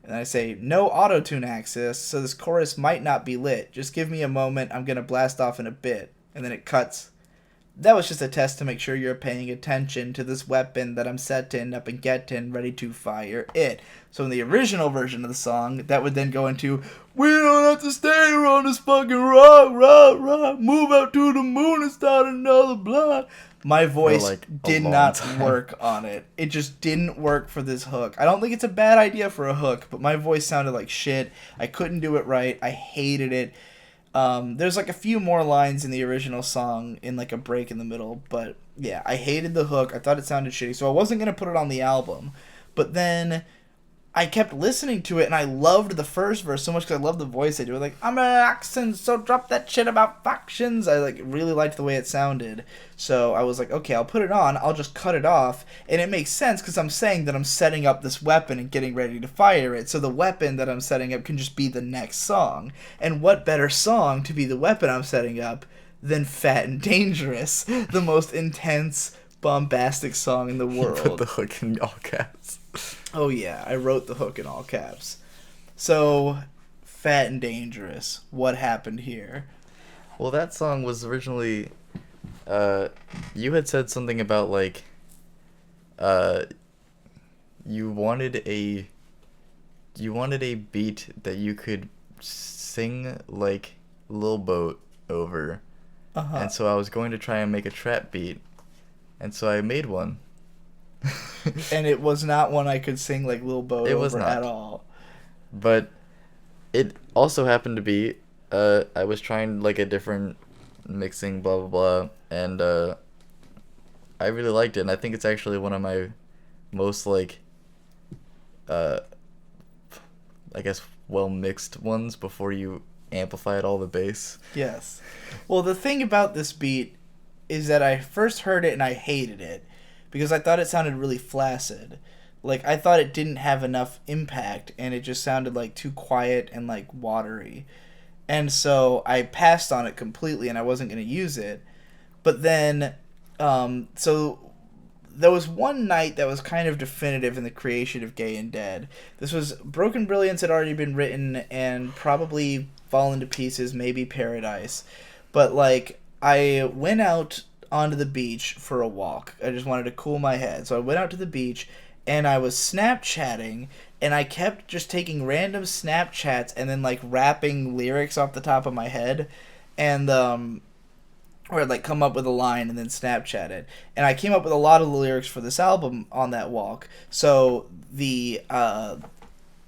A: And I say, no auto-tune access, so this chorus might not be lit. Just give me a moment, I'm going to blast off in a bit. And then it cuts. That was just a test to make sure you're paying attention to this weapon that I'm setting up and getting ready to fire it. So in the original version of the song, that would then go into, we don't have to stay here on this fucking rock, move out to the moon and start another block. My voice did not work on it. It just didn't work for this hook. I don't think it's a bad idea for a hook, but my voice sounded like shit. I couldn't do it right. I hated it. There's, like, a few more lines in the original song in, like, a break in the middle, but yeah, I hated the hook. I thought it sounded shitty, so I wasn't going to put it on the album. But then I kept listening to it, and I loved the first verse so much because I loved the voice they do. Like, I'm an accent, so drop that shit about factions. I, like, really liked the way it sounded. So I was like, okay, I'll put it on. I'll just cut it off. And it makes sense because I'm saying that I'm setting up this weapon and getting ready to fire it. So the weapon that I'm setting up can just be the next song. And what better song to be the weapon I'm setting up than Fat and Dangerous, the most intense, bombastic song in the world.
B: You put the hook in all caps.
A: Oh yeah, I wrote the hook in all caps. So, Fat and Dangerous, what happened here?
B: Well, that song was originally, you had said something about, like, you wanted a beat that you could sing, like, Lil Boat over.
A: Uh-huh.
B: And so I was going to try and make a trap beat, and so I made one.
A: And it was not one I could sing like Lil Boat over at all.
B: But it also happened to be, I was trying, like, a different mixing, blah, blah, blah, and I really liked it, and I think it's actually one of my most, like, I guess, well-mixed ones before you amplified all the bass.
A: Yes. Well, the thing about this beat is that I first heard it and I hated it because I thought it sounded really flaccid. Like, I thought it didn't have enough impact and it just sounded, like, too quiet and, like, watery. And so I passed on it completely and I wasn't going to use it. But then, so there was one night that was kind of definitive in the creation of Gay and Dead. This was Broken Brilliance had already been written and probably fallen to pieces, maybe Paradise. But, like, I went out onto the beach for a walk. I just wanted to cool my head. So I went out to the beach and I was Snapchatting and I kept just taking random Snapchats and then, like, rapping lyrics off the top of my head. And, or I'd, like, come up with a line and then Snapchat it. And I came up with a lot of the lyrics for this album on that walk. So the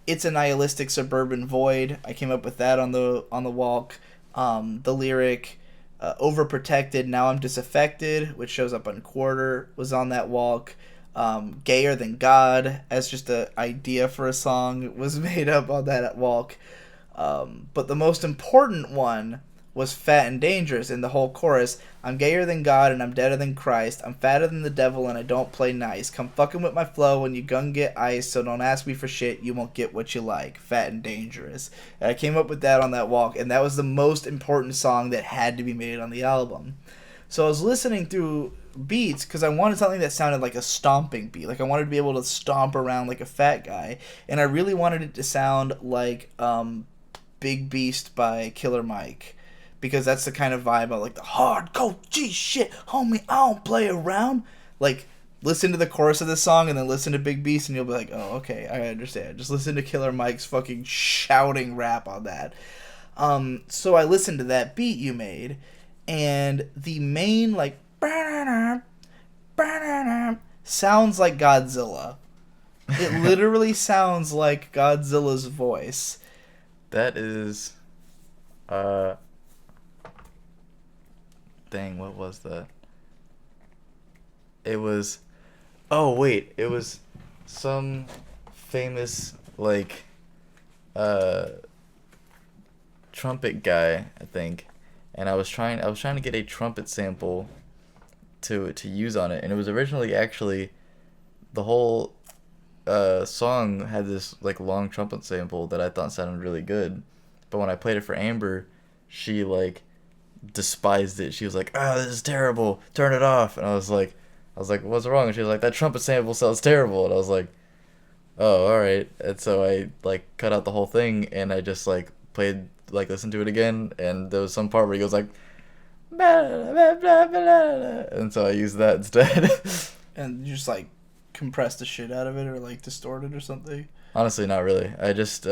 A: It's a Nihilistic Suburban Void, I came up with that on the walk. The lyric Overprotected, Now I'm Disaffected, which shows up on Quarter, was on that walk. Gayer Than God, as just an idea for a song, was made up on that walk. But the most important one was Fat and Dangerous in the whole chorus. I'm gayer than God and I'm deader than Christ. I'm fatter than the devil and I don't play nice. Come fucking with my flow when you gon' get ice. So don't ask me for shit, you won't get what you like. Fat and Dangerous. And I came up with that on that walk, and that was the most important song that had to be made on the album. So I was listening through beats because I wanted something that sounded like a stomping beat. Like I wanted to be able to stomp around like a fat guy, and I really wanted it to sound like Big Beast by Killer Mike, because that's the kind of vibe I like. The hardcore G shit, homie. I don't play around. Like, listen to the chorus of this song and then listen to Big Beast, and you'll be like, oh, okay, I understand. Just listen to Killer Mike's fucking shouting rap on that. So I listened to that beat you made, and the main, like, sounds like Godzilla. It literally sounds like Godzilla's voice.
B: That is, dang, what was that? It was, oh wait, it was some famous, like, trumpet guy, I think, and I was trying to get a trumpet sample to use on it, and it was originally actually the whole song had this like long trumpet sample that I thought sounded really good, but when I played it for Amber, she like despised it. She was like, "Oh, this is terrible. Turn it off." And I was like, "What's wrong?" And she was like, "That trumpet sample sounds terrible." And I was like, "Oh, all right." And so I like cut out the whole thing, and I just like played, like, listened to it again, and there was some part where he goes like, and so I used that instead.
A: And you just like compress the shit out of it or like distort it or something?
B: Honestly, not really. I just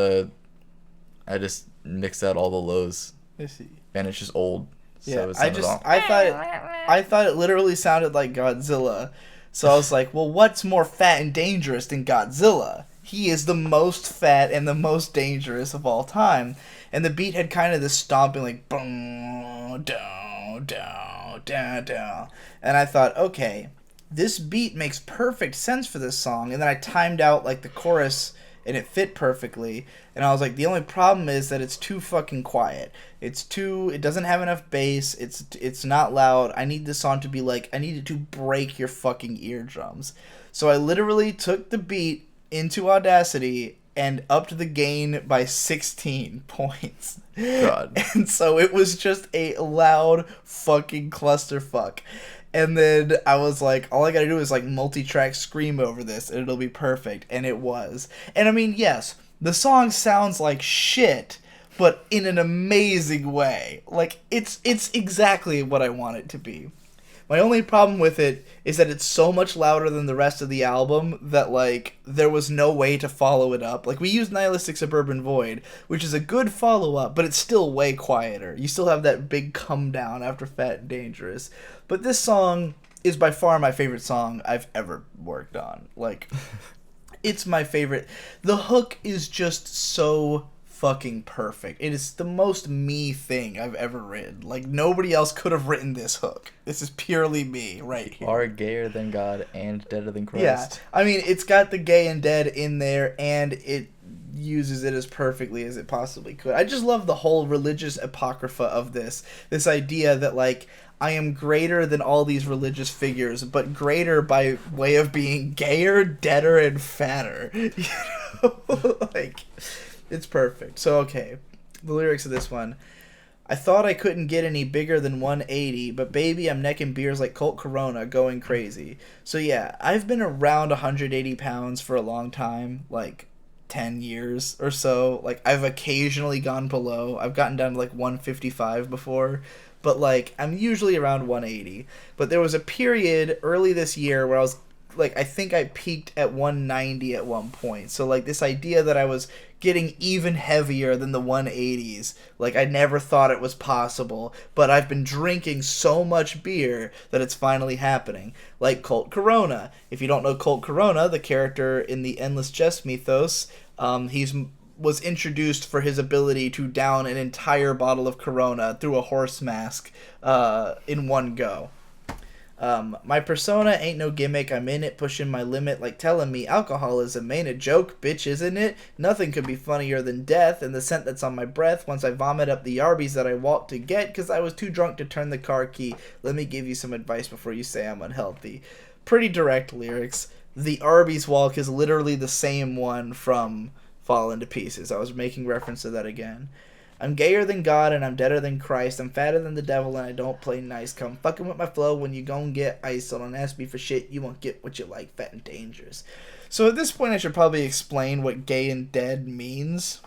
B: mixed out all the lows.
A: I see.
B: And it's just old.
A: Yeah,
B: So
A: I thought it literally sounded like Godzilla. So I was like, well, what's more fat and dangerous than Godzilla? He is the most fat and the most dangerous of all time. And the beat had kind of this stomping, like, boom, down, down, down, down. And I thought, okay, this beat makes perfect sense for this song. And then I timed out, like, the chorus, and it fit perfectly. And I was like, the only problem is that it's too fucking quiet. It doesn't have enough bass. It's not loud. I need this song to be like, I need it to break your fucking eardrums. So I literally took the beat into Audacity and upped the gain by 16 points.
B: God.
A: And so it was just a loud fucking clusterfuck. And then I was like, all I gotta do is like multi-track scream over this and it'll be perfect. And it was. And I mean, yes, the song sounds like shit, but in an amazing way. Like, it's exactly what I want it to be. My only problem with it is that it's so much louder than the rest of the album that, like, there was no way to follow it up. Like, we used Nihilistic Suburban Void, which is a good follow-up, but it's still way quieter. You still have that big come-down after Fat and Dangerous. But this song is by far my favorite song I've ever worked on. Like, it's my favorite. The hook is just so fucking perfect. It is the most me thing I've ever written. Like, nobody else could have written this hook. This is purely me right here.
B: Are gayer than God and deader than Christ.
A: Yeah, I mean, it's got the gay and dead in there, and it uses it as perfectly as it possibly could. I just love the whole religious apocrypha of this idea that, like, I am greater than all these religious figures, but greater by way of being gayer, deader, and fatter. You know? Like, it's perfect. So, okay, the lyrics of this one. I thought I couldn't get any bigger than 180, but baby, I'm necking beers like Colt Corona, going crazy. So yeah, I've been around 180 pounds for a long time, like 10 years or so. Like, I've occasionally gone below. I've gotten down to like 155 before, but like, I'm usually around 180. But there was a period early this year where I was like, I think I peaked at 190 at one point. So like, this idea that I was getting even heavier than the 180s, like, I never thought it was possible, but I've been drinking so much beer that it's finally happening. Like Colt Corona. If you don't know Colt Corona, the character in the Endless Jest mythos, was introduced for his ability to down an entire bottle of Corona through a horse mask in one go. My persona ain't no gimmick, I'm in it, pushing my limit, like telling me alcoholism ain't a joke, bitch, isn't it? Nothing could be funnier than death, and the scent that's on my breath once I vomit up the Arby's that I walked to get, cause I was too drunk to turn the car key. Let me give you some advice before you say I'm unhealthy. Pretty direct lyrics. The Arby's walk is literally the same one from Fallen to Pieces. I was making reference to that again. I'm gayer than God and I'm deader than Christ. I'm fatter than the devil and I don't play nice. Come fucking with my flow when you gon' get ice. So don't ask me for shit, you won't get what you like, fat and dangerous. So at this point I should probably explain what gay and dead means.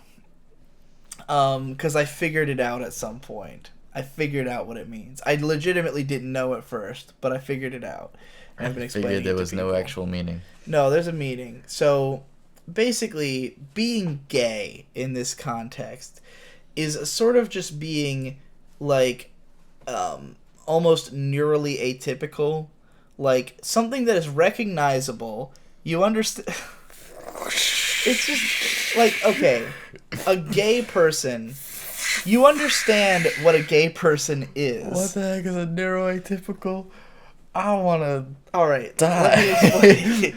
A: Because I figured it out at some point. I figured out what it means. I legitimately didn't know at first, but I figured it out.
B: And I've been explaining there was no actual meaning.
A: No, there's a meaning. So basically, being gay in this context is sort of just being like almost neurally atypical, like something that is recognizable. You understand? It's just like, okay, a gay person. You understand what a gay person is.
B: What the heck is a neuroatypical? I want to.
A: All right,
B: die.
A: let me explain.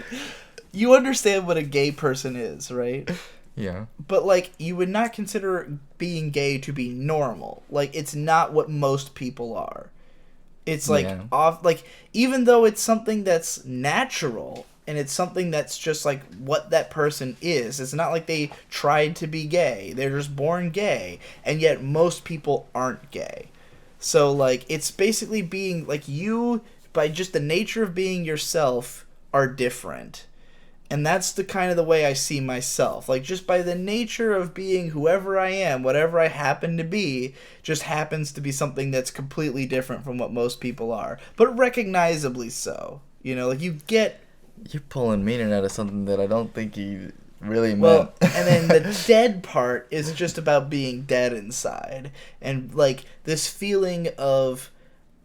A: You understand what a gay person is, right?
B: Yeah.
A: But, like, you would not consider being gay to be normal. Like, it's not what most people are. It's, like, even though it's something that's natural, and it's something that's just, like, what that person is. It's not like they tried to be gay. They're just born gay. And yet, most people aren't gay. So, like, it's basically being, like, you, by just the nature of being yourself, are different. And that's the kind of the way I see myself. Like, just by the nature of being whoever I am, whatever I happen to be, just happens to be something that's completely different from what most people are. But recognizably so. You know, like, you get...
B: You're pulling meaning out of something that I don't think you really meant.
A: Well, and then the dead part is just about being dead inside. And, like, this feeling of,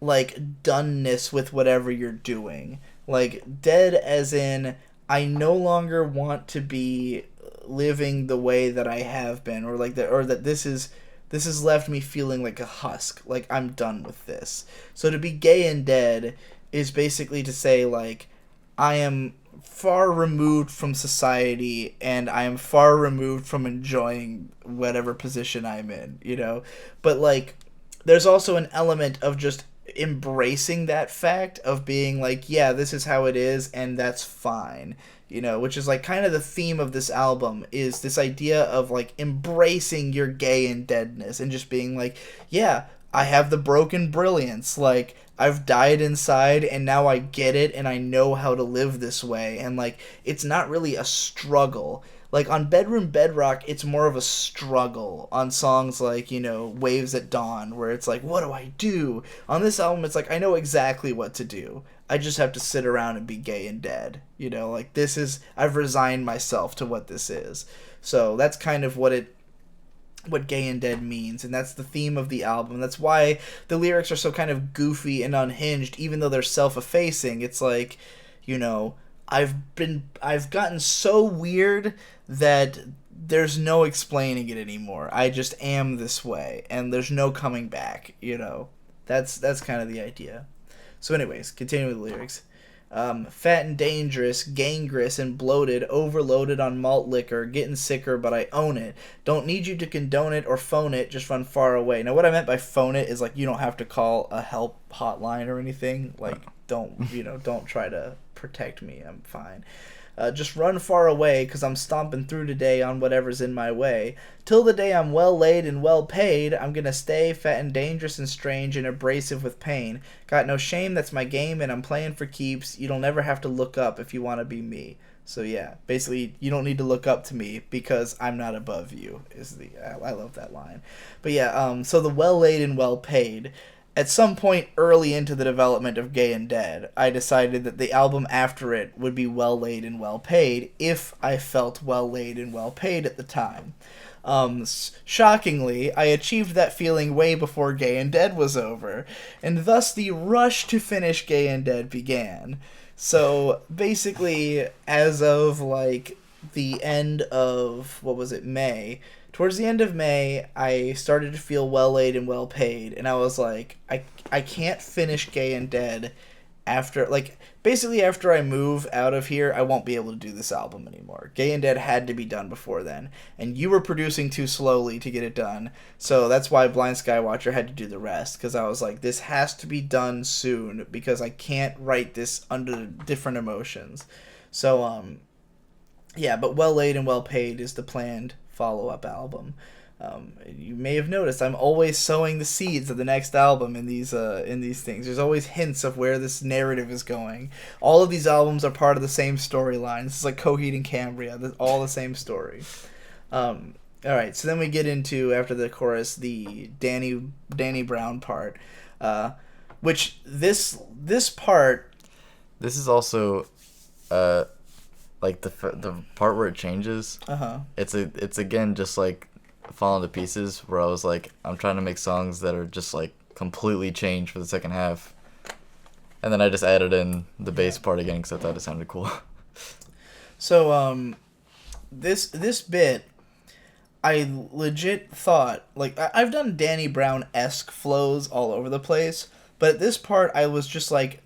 A: like, doneness with whatever you're doing. Like, dead as in... I no longer want to be living the way that I have been, or like that, or that this has left me feeling like a husk, like I'm done with this. So to be gay and dead is basically to say, like, I am far removed from society and I am far removed from enjoying whatever position I'm in, you know? But, like, there's also an element of just embracing that fact of being like, yeah, this is how it is and that's fine, you know, which is like kind of the theme of this album, is this idea of like embracing your gay and deadness and just being like, yeah, I have the broken brilliance, like I've died inside and now I get it and I know how to live this way, and like it's not really a struggle. Like, on Bedroom Bedrock, it's more of a struggle. On songs like, you know, Waves at Dawn, where it's like, what do I do? On this album, it's like, I know exactly what to do. I just have to sit around and be gay and dead. You know, like, this is... I've resigned myself to what this is. So, that's kind of what gay and dead means, and that's the theme of the album. That's why the lyrics are so kind of goofy and unhinged, even though they're self-effacing. It's like, you know... I've gotten so weird that there's no explaining it anymore. I just am this way, and there's no coming back, you know. That's kind of the idea. So anyways, continuing with the lyrics. Fat and dangerous, gangrous and bloated, overloaded on malt liquor, getting sicker, but I own it. Don't need you to condone it or phone it, just run far away. Now, what I meant by phone it is, like, you don't have to call a help hotline or anything. Like, don't try to protect me. I'm fine. Just run far away, 'cause I'm stomping through today on whatever's in my way. Till the day I'm well laid and well paid, I'm gonna stay fat and dangerous and strange and abrasive with pain. Got no shame, that's my game, and I'm playing for keeps. You'll never have to look up if you want to be me. So yeah, basically, you don't need to look up to me because I'm not above you, I love that line. But yeah, so the well laid and well paid. At some point early into the development of Gay and Dead, I decided that the album after it would be well laid and well paid if I felt well laid and well paid at the time. Shockingly, I achieved that feeling way before Gay and Dead was over, and thus the rush to finish Gay and Dead began. So basically, as of like the end of, May, towards the end of May, I started to feel well laid and well paid, and I was like, I can't finish Gay and Dead after, like, basically after I move out of here, I won't be able to do this album anymore. Gay and Dead had to be done before then, and you were producing too slowly to get it done, so that's why Blind Skywatcher had to do the rest, because I was like, this has to be done soon, because I can't write this under different emotions. So, yeah, but Well Laid and Well Paid is the planned follow-up album. You may have noticed I'm always sowing the seeds of the next album in these things. There's always hints of where this narrative is going. All of these albums are part of the same storyline. This is like Coheed and Cambria. They're all the same story. All right, so then we get into, after the chorus, the Danny Brown part, which this part.
B: This is also, like the part where it changes. It's again just like falling to pieces. Where I was like, I'm trying to make songs that are just like completely changed for the second half, and then I just added in the bass part again because I thought it sounded cool.
A: So this bit, I legit thought, like, I've done Danny Brown-esque flows all over the place, but at this part I was just like,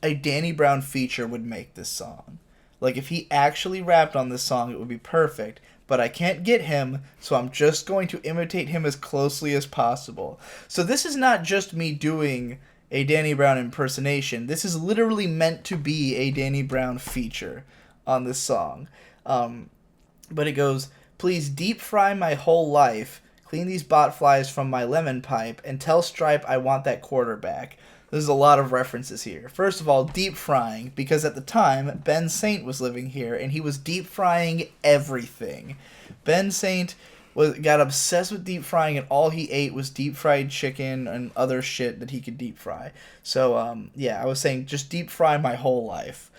A: a Danny Brown feature would make this song. Like, if he actually rapped on this song, it would be perfect. But I can't get him, so I'm just going to imitate him as closely as possible. So this is not just me doing a Danny Brown impersonation. This is literally meant to be a Danny Brown feature on this song. But it goes, please deep fry my whole life, clean these bot flies from my lemon pipe, and tell Stripe I want that quarterback. There's a lot of references here. First of all, deep frying, because at the time, Ben Saint was living here, and he was deep frying everything. Ben Saint got obsessed with deep frying, and all he ate was deep fried chicken and other shit that he could deep fry. So, yeah, I was saying just deep fry my whole life,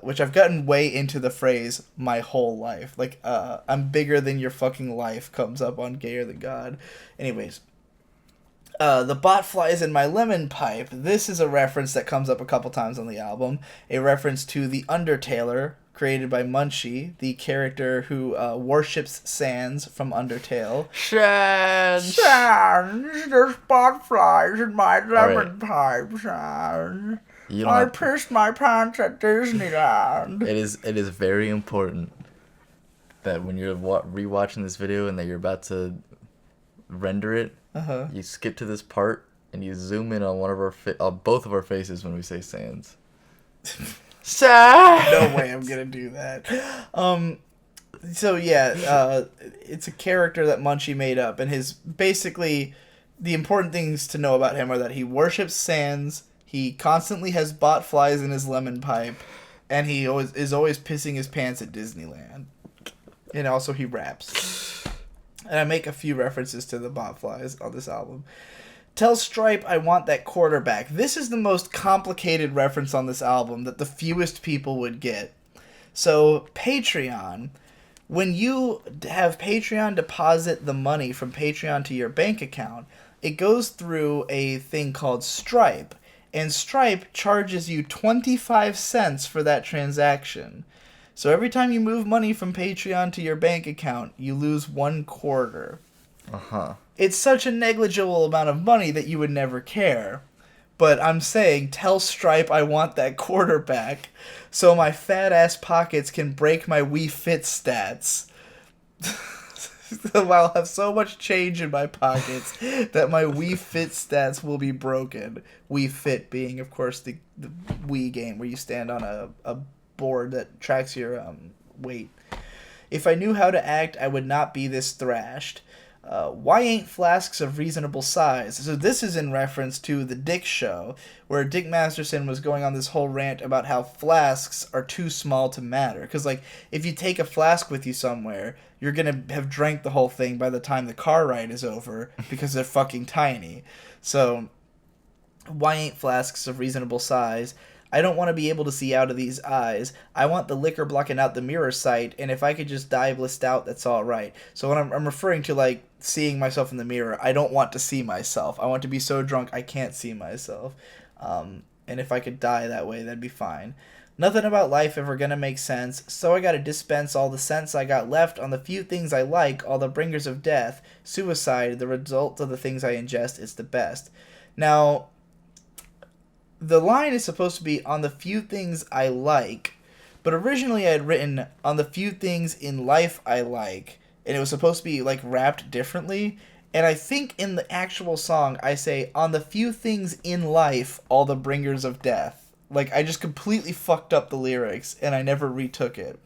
A: which I've gotten way into the phrase, my whole life. Like, I'm bigger than your fucking life comes up on Gayer Than God. Anyways. The bot flies in my lemon pipe. This is a reference that comes up a couple times on the album. A reference to the Undertaler, created by Munchie, the character who worships Sans from Undertale.
B: Sans!
A: There's bot flies in my lemon pipe, Sans. I pissed my pants at Disneyland.
B: It is very important that when you're rewatching this video and that you're about to render it, you skip to this part and you zoom in on one of our both of our faces when we say Sans. Sans!
A: No way I'm gonna do that. So yeah, it's a character that Munchie made up, and his basically the important things to know about him are that he worships Sans, he constantly has bot flies in his lemon pipe, and he is always pissing his pants at Disneyland. And also he raps. And I make a few references to the bot flies on this album. Tell Stripe I want that quarterback. This is the most complicated reference on this album that the fewest people would get. So, Patreon. When you have Patreon deposit the money from Patreon to your bank account, it goes through a thing called Stripe. And Stripe charges you 25 cents for that transaction. So every time you move money from Patreon to your bank account, you lose 1/4. It's such a negligible amount of money that you would never care. But I'm saying, tell Stripe I want that quarterback so my fat ass pockets can break my Wii Fit stats. So I'll have so much change in my pockets that my Wii Fit stats will be broken. Wii Fit being, of course, the Wii game where you stand on a board that tracks your weight. If I knew how to act, I would not be this thrashed. Why ain't flasks of reasonable size? So this is in reference to the Dick Show, where Dick Masterson was going on this whole rant about how flasks are too small to matter. Because, like, if you take a flask with you somewhere, you're going to have drank the whole thing by the time the car ride is over, because they're fucking tiny. So, why ain't flasks of reasonable size? I don't want to be able to see out of these eyes. I want the liquor blocking out the mirror sight, and if I could just die blissed out, that's all right. So when I'm referring to, like, seeing myself in the mirror, I don't want to see myself. I want to be so drunk I can't see myself. And if I could die that way, that'd be fine. Nothing about life ever gonna make sense, so I gotta dispense all the sense I got left on the few things I like, all the bringers of death. Suicide, the result of the things I ingest, is the best. Now, the line is supposed to be on the few things I like, but originally I had written on the few things in life I like, and it was supposed to be, like, rapped differently, and I think in the actual song I say, on the few things in life, all the bringers of death. Like, I just completely fucked up the lyrics, and I never retook it.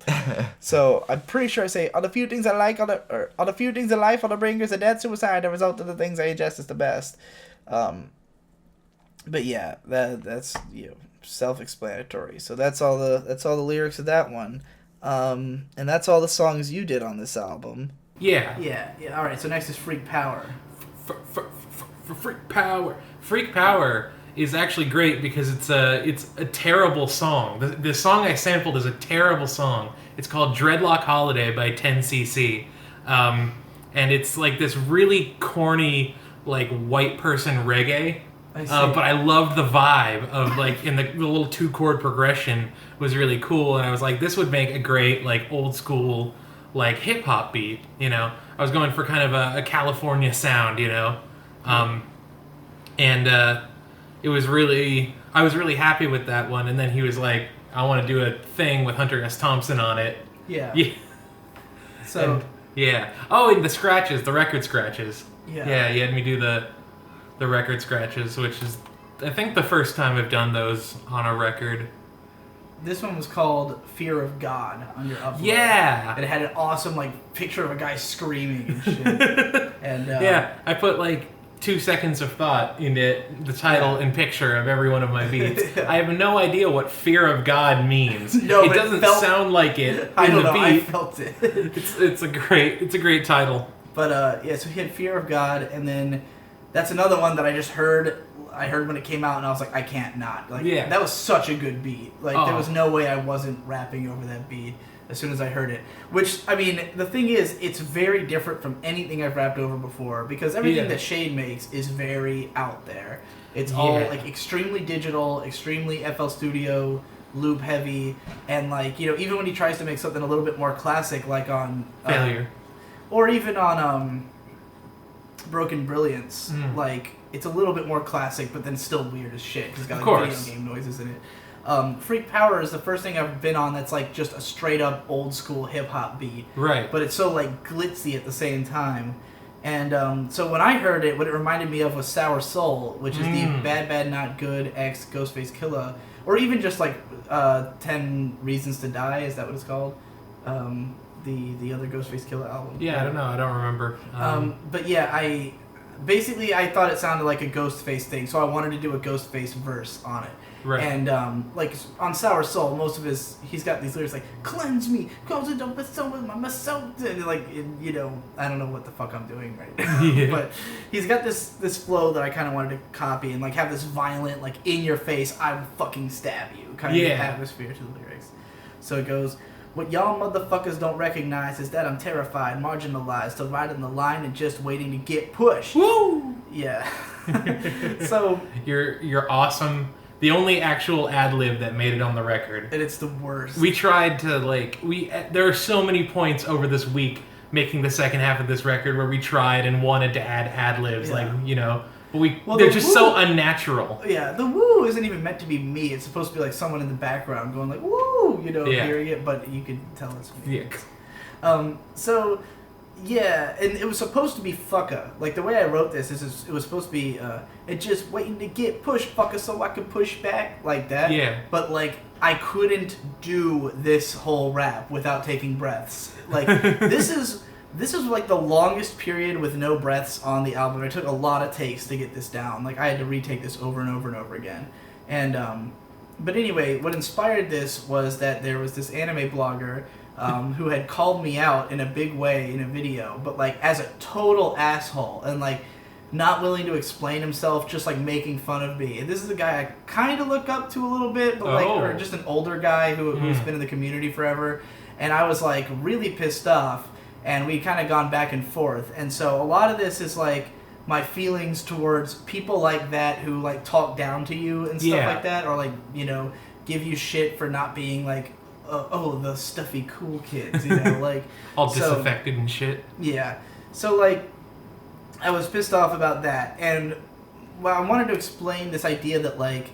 A: So, I'm pretty sure I say, all the few things I like, all the few things in life, all the bringers of death, suicide, the result of the things I ingest is the best. But yeah, that's, self-explanatory. So that's all the lyrics of that one. And that's all the songs you did on this album.
C: Yeah.
A: Yeah. All right, so next is Freak Power.
C: Freak Power. Freak Power is actually great because it's a terrible song. The song I sampled is a terrible song. It's called Dreadlock Holiday by 10cc. And it's like this really corny, like, white person reggae. But I loved the vibe of, like, in the little 2-chord progression was really cool. And I was like, this would make a great, like, old school, like, hip-hop beat, I was going for kind of a California sound, it was really, I was really happy with that one. And then he was like, I want to do a thing with Hunter S. Thompson on it.
A: Yeah.
C: So. And, yeah. Oh, and the record scratches.
A: Yeah.
C: Yeah, he had me do the record scratches, which is, I think, the first time I've done those on a record.
A: This one was called Fear of God on your upload.
C: Yeah!
A: And it had an awesome, like, picture of a guy screaming and shit. And
C: yeah, I put, like, 2 seconds of thought into the title and picture of every one of my beats. I have no idea what Fear of God means.
A: No,
C: it doesn't sound like it
A: I
C: in
A: don't
C: the
A: know,
C: beat.
A: I felt it.
C: It's a great title.
A: But yeah, so he had Fear of God, and then that's another one that I just heard. I heard when it came out, and I was like, I can't not. Like,
C: yeah.
A: That was such a good beat. Like, there was no way I wasn't rapping over that beat as soon as I heard it. Which, I mean, the thing is, it's very different from anything I've rapped over before, because everything that Shade makes is very out there. It's all, like, extremely digital, extremely FL Studio, loop heavy, and, like, even when he tries to make something a little bit more classic, like on...
C: Failure.
A: Or even on Broken Brilliance, like, it's a little bit more classic, but then still weird as shit, because it's got, like, video game noises in it. Freak Power is the first thing I've been on that's, like, just a straight-up old-school hip-hop beat.
C: Right.
A: But it's so, like, glitzy at the same time. And so when I heard it, what it reminded me of was Sour Soul, which is the Bad Bad Not Good X Ghostface Killah, or even just, like, 10 Reasons to Die, is that what it's called? The other Ghostface Killah album.
C: Yeah, I don't know. I don't remember.
A: But yeah, I thought it sounded like a Ghostface thing, so I wanted to do a Ghostface verse on it.
C: Right.
A: And like on Sour Soul, most of he's got these lyrics like "cleanse me, cause it don't with my myself," and like I don't know what the fuck I'm doing right now, but he's got this flow that I kind of wanted to copy and like have this violent like in your face, I will fucking stab you kind of atmosphere to the lyrics. So it goes. What y'all motherfuckers don't recognize is that I'm terrified, marginalized, to ride in the line and just waiting to get pushed.
C: Woo!
A: Yeah. So
C: you're awesome. The only actual ad-lib that made it on the record.
A: And it's the worst.
C: We tried to there are so many points over this week making the second half of this record where we tried and wanted to add ad-libs, but they're just so unnatural.
A: Yeah, the woo isn't even meant to be me. It's supposed to be like someone in the background going like woo, hearing it, but you can tell it's me.
C: Yeah.
A: So, yeah, and it was supposed to be fucka. Like the way I wrote this is it was supposed to be it just waiting to get pushed fucka so I could push back like that.
C: Yeah.
A: But like I couldn't do this whole rap without taking breaths. Like This is like the longest period with no breaths on the album. It took a lot of takes to get this down. Like I had to retake this over and over and over again. And but anyway, what inspired this was that there was this anime blogger who had called me out in a big way in a video, but like as a total asshole and like not willing to explain himself, just like making fun of me. And this is a guy I kind of look up to a little bit, but or just an older guy who's been in the community forever. And I was like really pissed off. And we kind of gone back and forth. And so a lot of this is like my feelings towards people like that who like talk down to you and stuff like that. Or like, give you shit for not being like, the stuffy cool kids, like.
C: All disaffected and shit.
A: Yeah. So like, I was pissed off about that. And I wanted to explain this idea that like,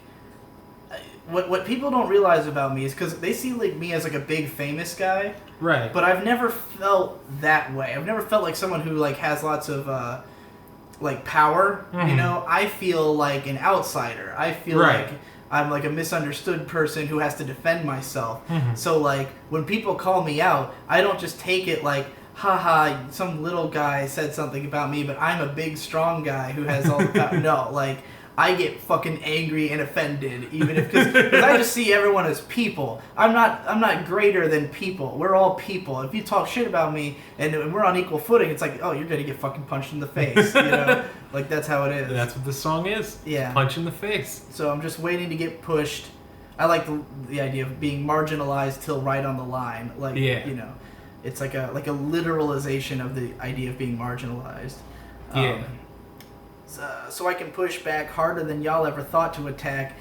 A: what people don't realize about me is because they see like me as like a big famous guy.
C: Right.
A: But I've never felt that way. I've never felt like someone who like has lots of like power. You know, I feel like an outsider. I feel like I'm like a misunderstood person who has to defend myself. So like when people call me out, I don't just take it like, haha, some little guy said something about me, but I'm a big strong guy who has all the power. No, like I get fucking angry and offended, even if because I just see everyone as people. I'm not greater than people. We're all people. If you talk shit about me and we're on equal footing, it's like, oh, you're gonna get fucking punched in the face. You know, like that's how it is.
C: That's what this song is.
A: Yeah,
C: punch in the face.
A: So I'm just waiting to get pushed. I like the idea of being marginalized till right on the line. Like you know, it's like a literalization of the idea of being marginalized. So I can push back harder than y'all ever thought to attack.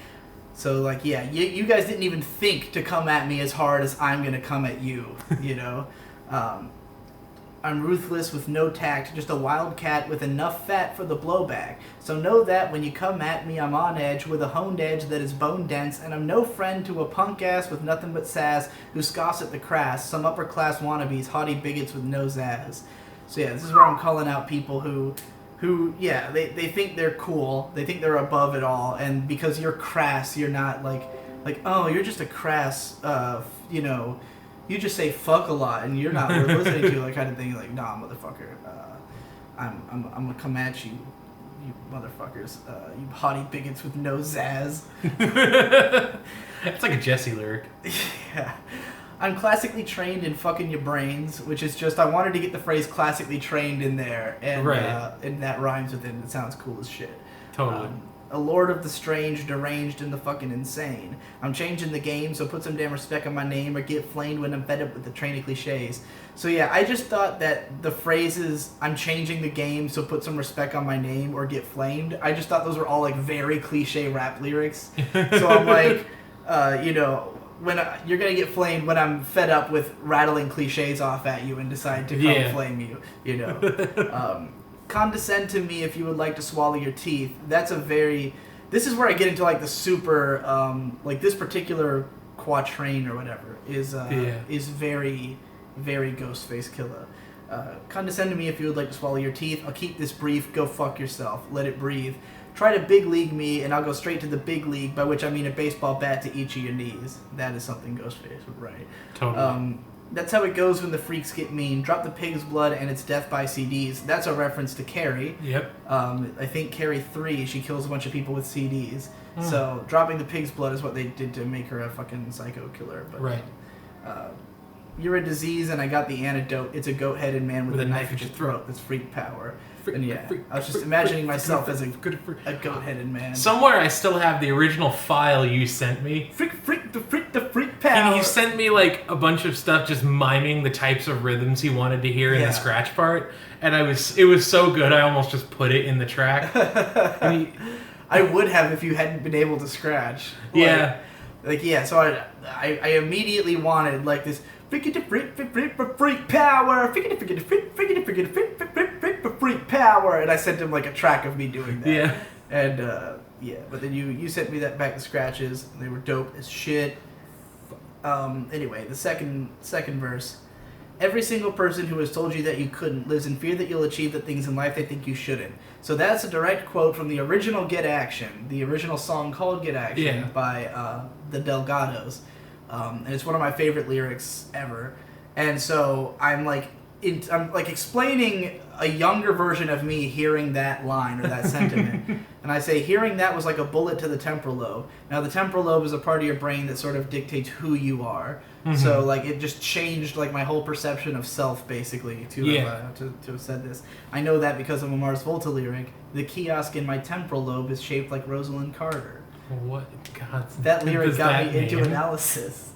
A: So, like, yeah, you guys didn't even think to come at me as hard as I'm going to come at you, you know? I'm ruthless with no tact, just a wildcat with enough fat for the blowback. So know that when you come at me, I'm on edge with a honed edge that is bone dense, and I'm no friend to a punk ass with nothing but sass who scoffs at the crass, some upper class wannabes, haughty bigots with no zazz. So, yeah, this is where I'm calling out people who yeah, they think they're cool, they think they're above it all, and because you're crass, you're not like oh, you're just a crass, you know, you just say fuck a lot and you're not worth listening to, like kind of thing. Like, nah, motherfucker, I'm gonna come at you, you motherfuckers, you haughty bigots with no zazz.
C: It's like a Jesse lyric.
A: Yeah. I'm classically trained in fucking your brains, which is just, I wanted to get the phrase classically trained in there, and and that rhymes with it, and it sounds cool as shit.
C: Totally.
A: A lord of the strange, deranged, and the fucking insane. I'm changing the game, so put some damn respect on my name, or get flamed when I'm fed up with the train of cliches. So yeah, I just thought that the phrases, I'm changing the game, so put some respect on my name, or get flamed, I just thought those were all like very cliche rap lyrics. So I'm like, you know, when you're gonna get flamed when I'm fed up with rattling cliches off at you and decide to come flame you, you know. Condescend to me if you would like to swallow your teeth. That's a very. This is where I get into like the super, like this particular quatrain or whatever is very, very Ghostface Killer. Condescend to me if you would like to swallow your teeth. I'll keep this brief. Go fuck yourself. Let it breathe. Try to big league me, and I'll go straight to the big league, by which I mean a baseball bat to each of your knees. That is something Ghostface would write.
C: Totally.
A: That's how it goes when the freaks get mean. Drop the pig's blood, and it's death by CDs. That's a reference to Carrie.
C: Yep.
A: I think Carrie 3, she kills a bunch of people with CDs. So dropping the pig's blood is what they did to make her a fucking psycho killer. But,
C: right.
A: You're a disease, and I got the antidote. It's a goat-headed man with a knife at your throat. That's freak power. And yeah, I was just imagining myself as a goat-headed man.
C: Somewhere I still have the original file you sent me.
A: Freak power.
C: And he sent me like a bunch of stuff just miming the types of rhythms he wanted to hear in the scratch part. And it was so good I almost just put it in the track.
A: I would have if you hadn't been able to scratch. So I immediately wanted like this freak power, freak power, and I sent him like a track of me doing that.
C: Yeah.
A: And but then you sent me that back to scratches. And they were dope as shit. Anyway, the second verse. Every single person who has told you that you couldn't lives in fear that you'll achieve the things in life they think you shouldn't. So that's a direct quote from the original Get Action, the original song called Get Action by the Delgados. And it's one of my favorite lyrics ever. And so I'm like explaining a younger version of me hearing that line or that sentiment. And I say hearing that was like a bullet to the temporal lobe. Now the temporal lobe is a part of your brain that sort of dictates who you are. Mm-hmm. So like it just changed like my whole perception of self basically to have said this. I know that because of a Mars Volta lyric. The kiosk in my temporal lobe is shaped like Rosalind Carter.
C: What? God,
A: that lyric got me into analysis.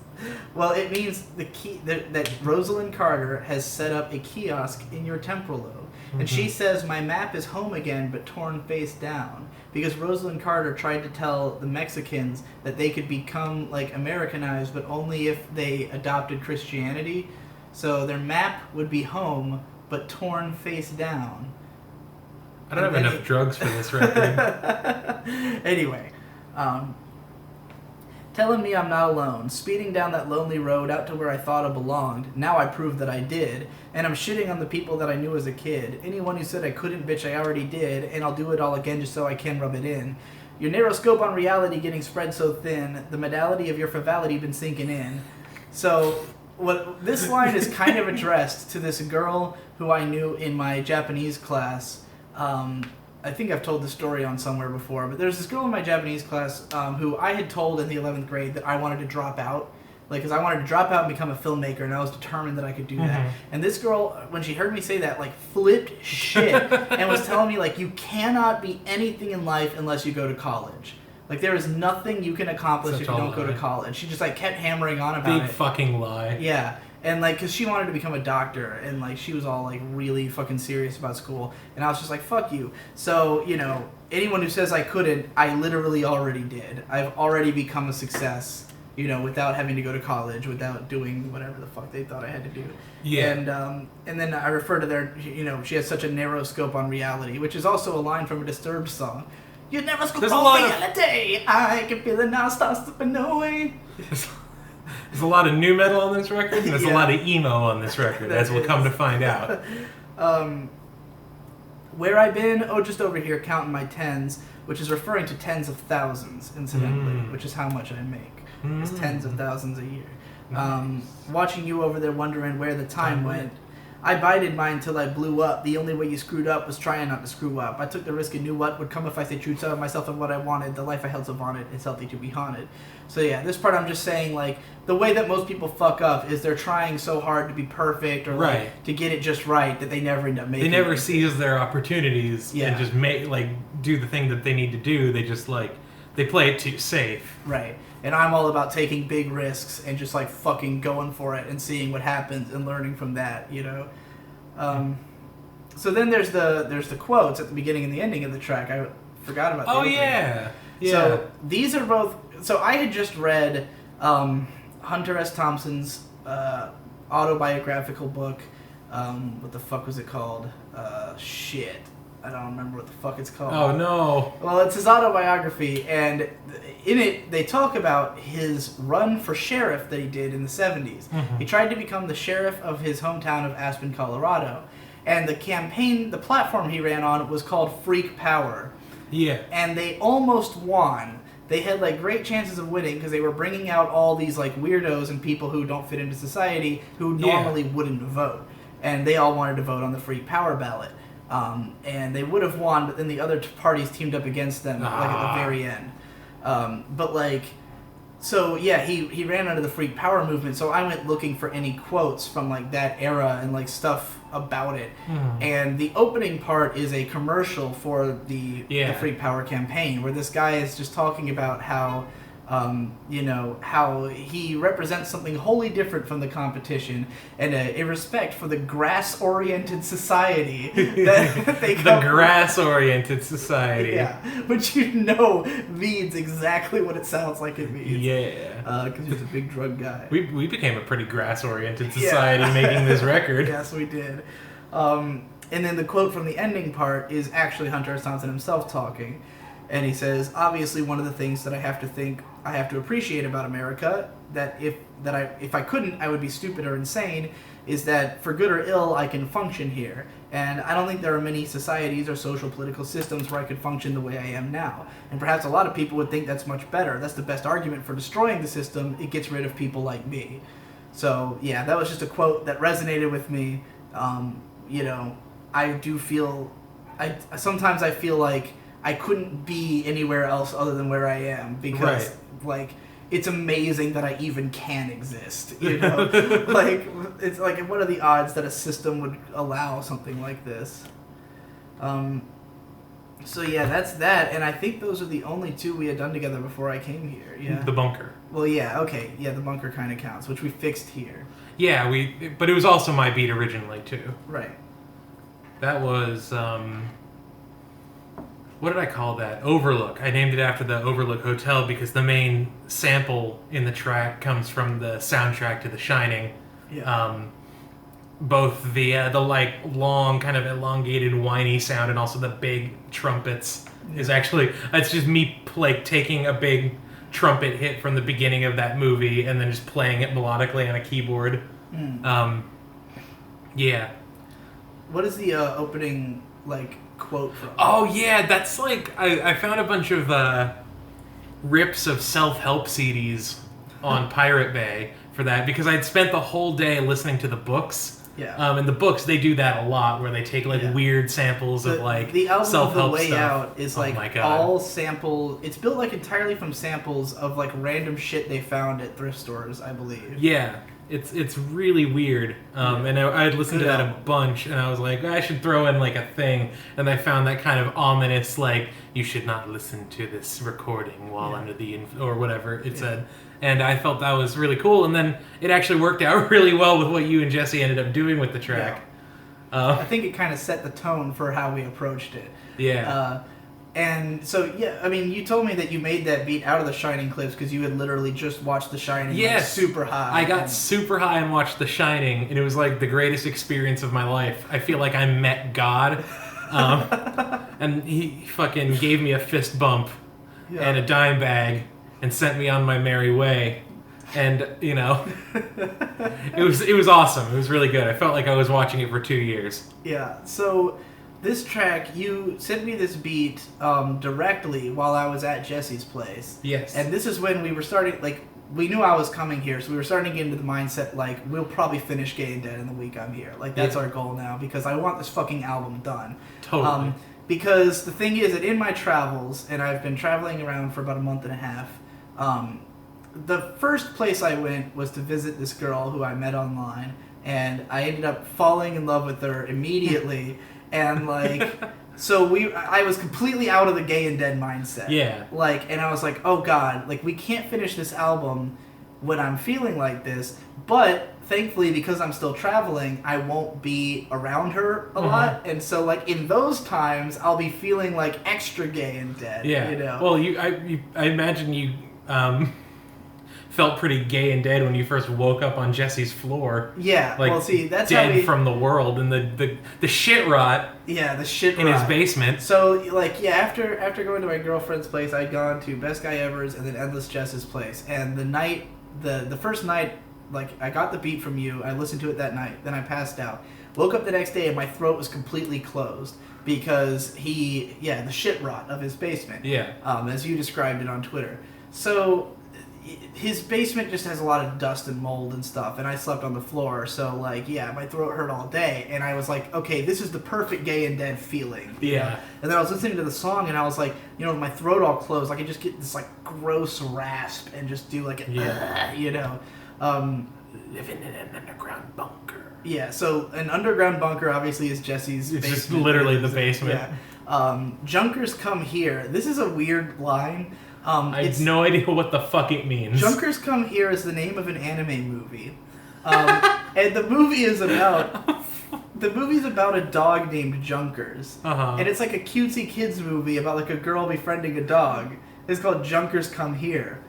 A: Well, it means that Rosalind Carter has set up a kiosk in your temporal lobe. Mm-hmm. And she says, my map is home again, but torn face down. Because Rosalind Carter tried to tell the Mexicans that they could become, like, Americanized, but only if they adopted Christianity. So their map would be home, but torn face down.
C: I don't have enough drugs for this record.
A: Anyway, telling me I'm not alone, speeding down that lonely road out to where I thought I belonged. Now I prove that I did, and I'm shitting on the people that I knew as a kid. Anyone who said I couldn't, bitch, I already did, and I'll do it all again just so I can rub it in. Your narrow scope on reality getting spread so thin, the modality of your frivolity been sinking in. So, what this line is kind of addressed to this girl who I knew in my Japanese class. I think I've told the story on somewhere before, but there's this girl in my Japanese class who I had told in the 11th grade that I wanted to drop out. Like, because I wanted to drop out and become a filmmaker, and I was determined that I could do that. And this girl, when she heard me say that, like, flipped shit and was telling me, like, you cannot be anything in life unless you go to college. Like, there is nothing you can accomplish if you don't go to college. She just, like, kept hammering on about it.
C: Big fucking lie.
A: Yeah. And, like, because she wanted to become a doctor, and, like, she was all, like, really fucking serious about school. And I was just like, fuck you. So, you know, anyone who says I couldn't, I literally already did. I've already become a success, you know, without having to go to college, without doing whatever the fuck they thought I had to do.
C: Yeah.
A: And then I refer to their, you know, she has such a narrow scope on reality, which is also a line from a Disturbed song. You never scope on reality. I can feel it now, start slipping away.
C: There's a lot of new metal on this record, and there's a lot of emo on this record, as we'll come to find out.
A: Where I been? Oh, just over here counting my tens, which is referring to tens of thousands, incidentally, which is how much I make. It's tens of thousands a year.
C: Nice.
A: Watching you over there wondering where the time went. I bided mine till I blew up. The only way you screwed up was trying not to screw up. I took the risk and knew what would come if I stayed true to myself and what I wanted. The life I held so vaunted, it's healthy to be haunted. So yeah, this part I'm just saying, like, the way that most people fuck up is they're trying so hard to be perfect or like, to get it just right that they never end up making it.
C: They never seize their opportunities and just do the thing that they need to do. They just, like, they play it too safe.
A: Right. And I'm all about taking big risks and just, like, fucking going for it and seeing what happens and learning from that, you know? So then there's the quotes at the beginning and the ending of the track. I forgot about that.
C: Oh, yeah. Yeah.
A: So these are both... So I had just read Hunter S. Thompson's autobiographical book. What the fuck was it called? Shit. I don't remember what the fuck it's called.
C: Oh, no.
A: Well, it's his autobiography, and in it, they talk about his run for sheriff that he did in the 70s. He tried to become the sheriff of his hometown of Aspen, Colorado. And the campaign, the platform he ran on was called Freak Power.
C: Yeah.
A: And they almost won. They had, like, great chances of winning because they were bringing out all these, like, weirdos and people who don't fit into society who normally wouldn't vote. And they all wanted to vote on the Freak Power ballot. And they would have won, but then the other parties teamed up against them, like, at the very end. But, like, so, yeah, he ran under the Freak Power movement, so I went looking for any quotes from, like, that era and, like, stuff about it. And the opening part is a commercial for the Freak Power campaign, where this guy is just talking about how, you know, how he represents something wholly different from the competition and a respect for the grass-oriented society that they
C: The grass-oriented society.
A: Yeah, which you know means exactly what it sounds like it means.
C: Yeah.
A: Because he's a big drug guy.
C: We became a pretty grass-oriented society making this record.
A: Yes, we did. And then the quote from the ending part is actually Hunter S. Thompson himself talking. And he says, obviously one of the things that I have to appreciate about America, that if I couldn't, I would be stupid or insane, is that for good or ill, I can function here. And I don't think there are many societies or social political systems where I could function the way I am now. And perhaps a lot of people would think that's much better. That's the best argument for destroying the system. It gets rid of people like me. So, yeah, that was just a quote that resonated with me. You know, I do feel... sometimes I feel like I couldn't be anywhere else other than where I am because, like, it's amazing that I even can exist, you know? Like, it's like, what are the odds that a system would allow something like this? So, yeah, that's that, and I think those are the only two we had done together before I came here, yeah?
C: The bunker.
A: Well, yeah, okay, yeah, the bunker kind of counts, which we fixed here.
C: Yeah, but it was also my beat originally, too.
A: Right.
C: That was, what did I call that? Overlook. I named it after the Overlook Hotel because the main sample in the track comes from the soundtrack to The Shining.
A: Yeah.
C: Both the like long, kind of elongated, whiny sound, and also the big trumpets is actually it's just me like taking a big trumpet hit from the beginning of that movie and then just playing it melodically on a keyboard. Yeah.
A: What is the opening like quote from?
C: Oh yeah, that's like I found a bunch of rips of self-help CDs on Pirate Bay for that because I'd spent the whole day listening to the books.
A: Yeah.
C: And the books, they do that a lot, where they take like weird samples of like
A: the album
C: self-help
A: The Way
C: stuff.
A: Out is like all sample. It's built like entirely from samples of like random shit they found at thrift stores, I believe.
C: Yeah, it's really weird. And I'd listened to that a bunch, and I was like, I should throw in like a thing. And I found that kind of ominous, like, you should not listen to this recording while under the or whatever it said. And I felt that was really cool. And then it actually worked out really well with what you and Jesse ended up doing with the track.
A: Yeah. I think it kind of set the tone for how we approached it.
C: Yeah.
A: And so, yeah, I mean, you told me that you made that beat out of The Shining clips because you had literally just watched The Shining like, super high.
C: I got super high and watched The Shining, and it was like the greatest experience of my life. I feel like I met God. And he fucking gave me a fist bump and a dime bag and sent me on my merry way. And, you know, it was awesome. It was really good. I felt like I was watching it for 2 years.
A: Yeah, so this track, you sent me this beat directly while I was at Jesse's place.
C: Yes.
A: And this is when we were starting, like, we knew I was coming here, so we were starting to get into the mindset, like, we'll probably finish Gay and Dead in the week I'm here. Like, that's our goal now, because I want this fucking album done.
C: Totally.
A: Because the thing is that in my travels, and I've been traveling around for about a month and a half, the first place I went was to visit this girl who I met online, and I ended up falling in love with her immediately, and like, so I was completely out of the Gay and Dead mindset.
C: Yeah.
A: Like, and I was like, oh god, like we can't finish this album when I'm feeling like this, but thankfully because I'm still traveling, I won't be around her a lot, and so like in those times, I'll be feeling like extra gay and dead.
C: Yeah.
A: You know.
C: Well, I imagine you felt pretty gay and dead when you first woke up on Jesse's floor.
A: Yeah.
C: Like,
A: well, see, that's
C: dead
A: how we,
C: from the world and the shit rot.
A: Yeah, the shit
C: in
A: rot.
C: his basement.
A: So like after going to my girlfriend's place, I'd gone to Best Guy Ever's and then Endless Jess's place, and the first night. Like, I got the beat from you, I listened to it that night, then I passed out. Woke up the next day and my throat was completely closed because the shit rot of his basement.
C: Yeah.
A: As you described it on Twitter. So, his basement just has a lot of dust and mold and stuff, and I slept on the floor, so, like, yeah, my throat hurt all day, and I was like, okay, this is the perfect Gay and Dead feeling.
C: Yeah.
A: And then I was listening to the song, and I was like, you know, with my throat all closed, I could just get this, like, gross rasp and just do, like, you know.
C: Living in an underground bunker.
A: Yeah, so an underground bunker obviously is Jesse's basement.
C: It's just literally the basement.
A: Yeah. Junkers come here. This is a weird line.
C: I have no idea what the fuck it means.
A: Junkers Come Here is the name of an anime movie. And the movie is about a dog named Junkers. And it's like a cutesy kids movie about like a girl befriending a dog. It's called Junkers Come Here.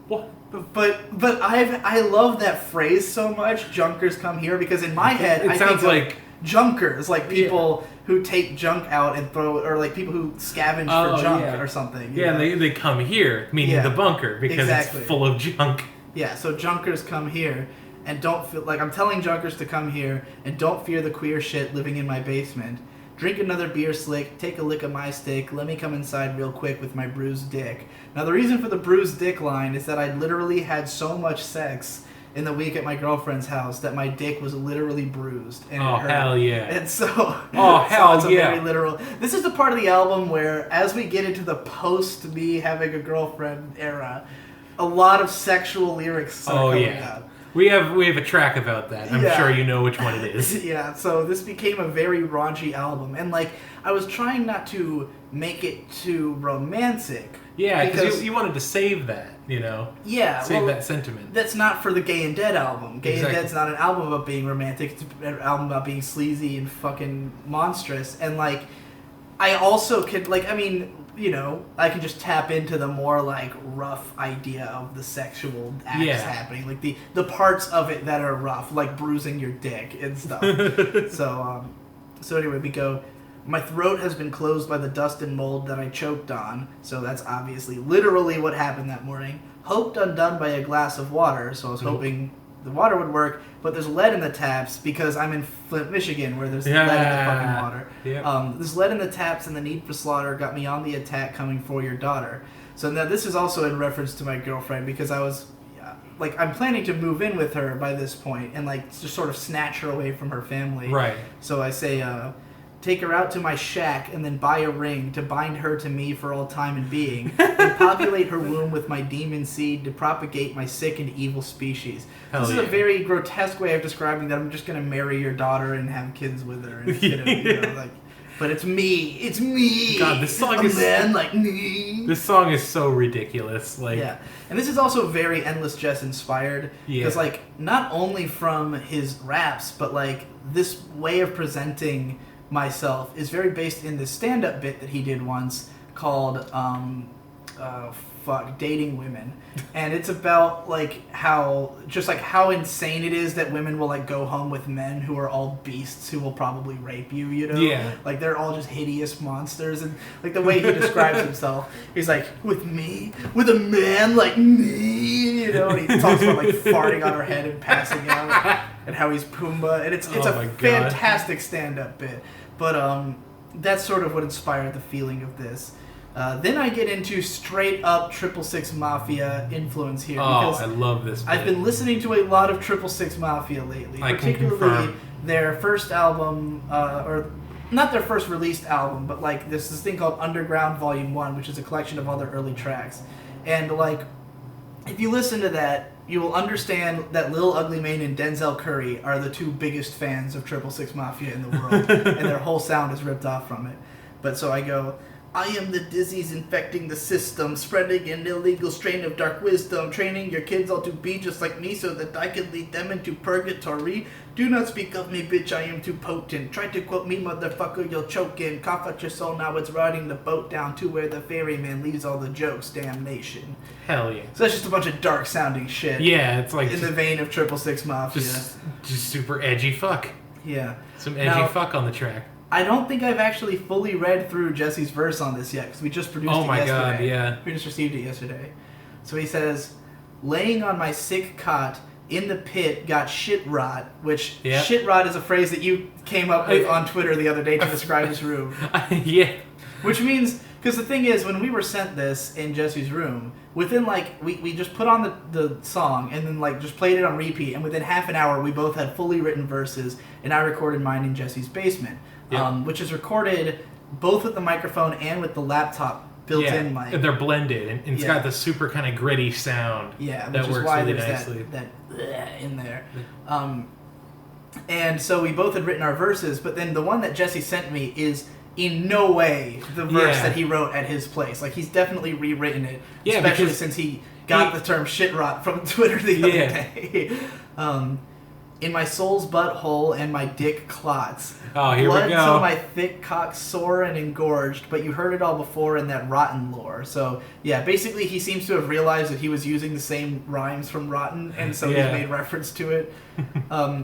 C: What?
A: But I love that phrase so much, Junkers Come Here, because in my head
C: it sounds like
A: junkers, like people who take junk out and throw it, or like people who scavenge for junk or something.
C: Yeah, and they come here, meaning the bunker, because it's full of junk.
A: Yeah, so junkers come here, and don't feel like I'm telling junkers to come here, and don't fear the queer shit living in my basement. Drink another beer slick, take a lick of my stick, let me come inside real quick with my bruised dick. Now the reason for the bruised dick line is that I literally had so much sex in the week at my girlfriend's house that my dick was literally bruised. And it hurt.
C: Hell yeah.
A: And so,
C: hell yeah.
A: Very literal. This is the part of the album where, as we get into the post me having a girlfriend era, a lot of sexual lyrics start coming out.
C: We have a track about that. I'm sure you know which one it is.
A: Yeah, so this became a very raunchy album. And, like, I was trying not to make it too romantic.
C: Yeah, because you wanted to save that, you know?
A: Yeah.
C: Save that sentiment.
A: That's not for the Gay and Dead album. Gay and Dead's not an album about being romantic. It's an album about being sleazy and fucking monstrous. And, like, I also could, like, I mean, you know, I could just tap into the more, like, rough idea of the sexual acts happening. Like, the parts of it that are rough, like bruising your dick and stuff. So anyway, we go, My throat has been closed by the dust and mold that I choked on, so that's obviously literally what happened that morning. Hoped undone by a glass of water, so I was hoping the water would work, but there's lead in the taps because I'm in Flint, Michigan, where there's lead in the fucking water.
C: Yeah.
A: There's lead in the taps and the need for slaughter got me on the attack coming for your daughter. So now this is also in reference to my girlfriend because I was, like, I'm planning to move in with her by this point and, like, just sort of snatch her away from her family.
C: Right.
A: So I say, take her out to my shack and then buy a ring to bind her to me for all time and being, and populate her womb with my demon seed to propagate my sick and evil species. This is a very grotesque way of describing that I'm just going to marry your daughter and have kids with her instead of, you know, like, but it's me. It's me.
C: God, this song
A: a
C: is
A: man like me.
C: This song is so ridiculous. Like,
A: yeah, and this is also very Endless Jess inspired because, like, not only from his raps, but like this way of presenting myself is very based in this stand-up bit that he did once called dating women, and it's about like how insane it is that women will like go home with men who are all beasts who will probably rape you, you know?
C: Yeah.
A: Like they're all just hideous monsters, and like the way he describes himself, he's like, with me, with a man like me, you know, and he talks about like farting on her head and passing out and how he's Pumbaa, and it's a fantastic stand-up bit. But that's sort of what inspired the feeling of this. Then I get into straight up 666 Mafia influence here. Because
C: I love this bit.
A: I've been listening to a lot of 666 Mafia lately.
C: I
A: particularly
C: can confirm.
A: their first album, or not their first released album, but like this thing called Underground Volume 1, which is a collection of all their early tracks. And like, if you listen to that, you will understand that Lil Ugly Mane and Denzel Curry are the two biggest fans of 666 Mafia in the world, and their whole sound is ripped off from it. But so I go, I am the disease infecting the system, spreading an illegal strain of dark wisdom, training your kids all to be just like me so that I can lead them into purgatory. Do not speak of me, bitch, I am too potent. Try to quote me, motherfucker, you'll choke in. Cough at your soul, now it's riding the boat down to where the ferryman leaves all the jokes, damnation.
C: Hell yeah.
A: So that's just a bunch of dark sounding shit.
C: Yeah, it's like
A: in the vein of 666 Mafia.
C: Just super edgy fuck.
A: Yeah.
C: Some edgy fuck on the track.
A: I don't think I've actually fully read through Jesse's verse on this yet, because we just produced it yesterday.
C: Oh my god, yeah.
A: We just received it yesterday. So he says, laying on my sick cot, in the pit, got shit rot, which shit rot is a phrase that you came up with on Twitter the other day to describe his room.
C: Yeah.
A: Which means, because the thing is, when we were sent this in Jesse's room, within like, we just put on the song and then like just played it on repeat, and within half an hour we both had fully written verses, and I recorded mine in Jesse's basement. Yep. Which is recorded both with the microphone and with the laptop built-in mic.
C: And they're blended, and it's got the super kind of gritty sound.
A: Yeah,
C: that
A: which is
C: works
A: why
C: really
A: there's
C: nicely.
A: that in there. And so we both had written our verses, but then the one that Jesse sent me is in no way the verse that he wrote at his place. Like, he's definitely rewritten it, especially since he got the term shit rot from Twitter the other day. In my soul's butthole and my dick clots.
B: Oh, here
A: Blood
B: we go.
A: till my thick cock sore and engorged, but you heard it all before in that Rotten lore. So, yeah, basically he seems to have realized that he was using the same rhymes from Rotten, and so he's made reference to it.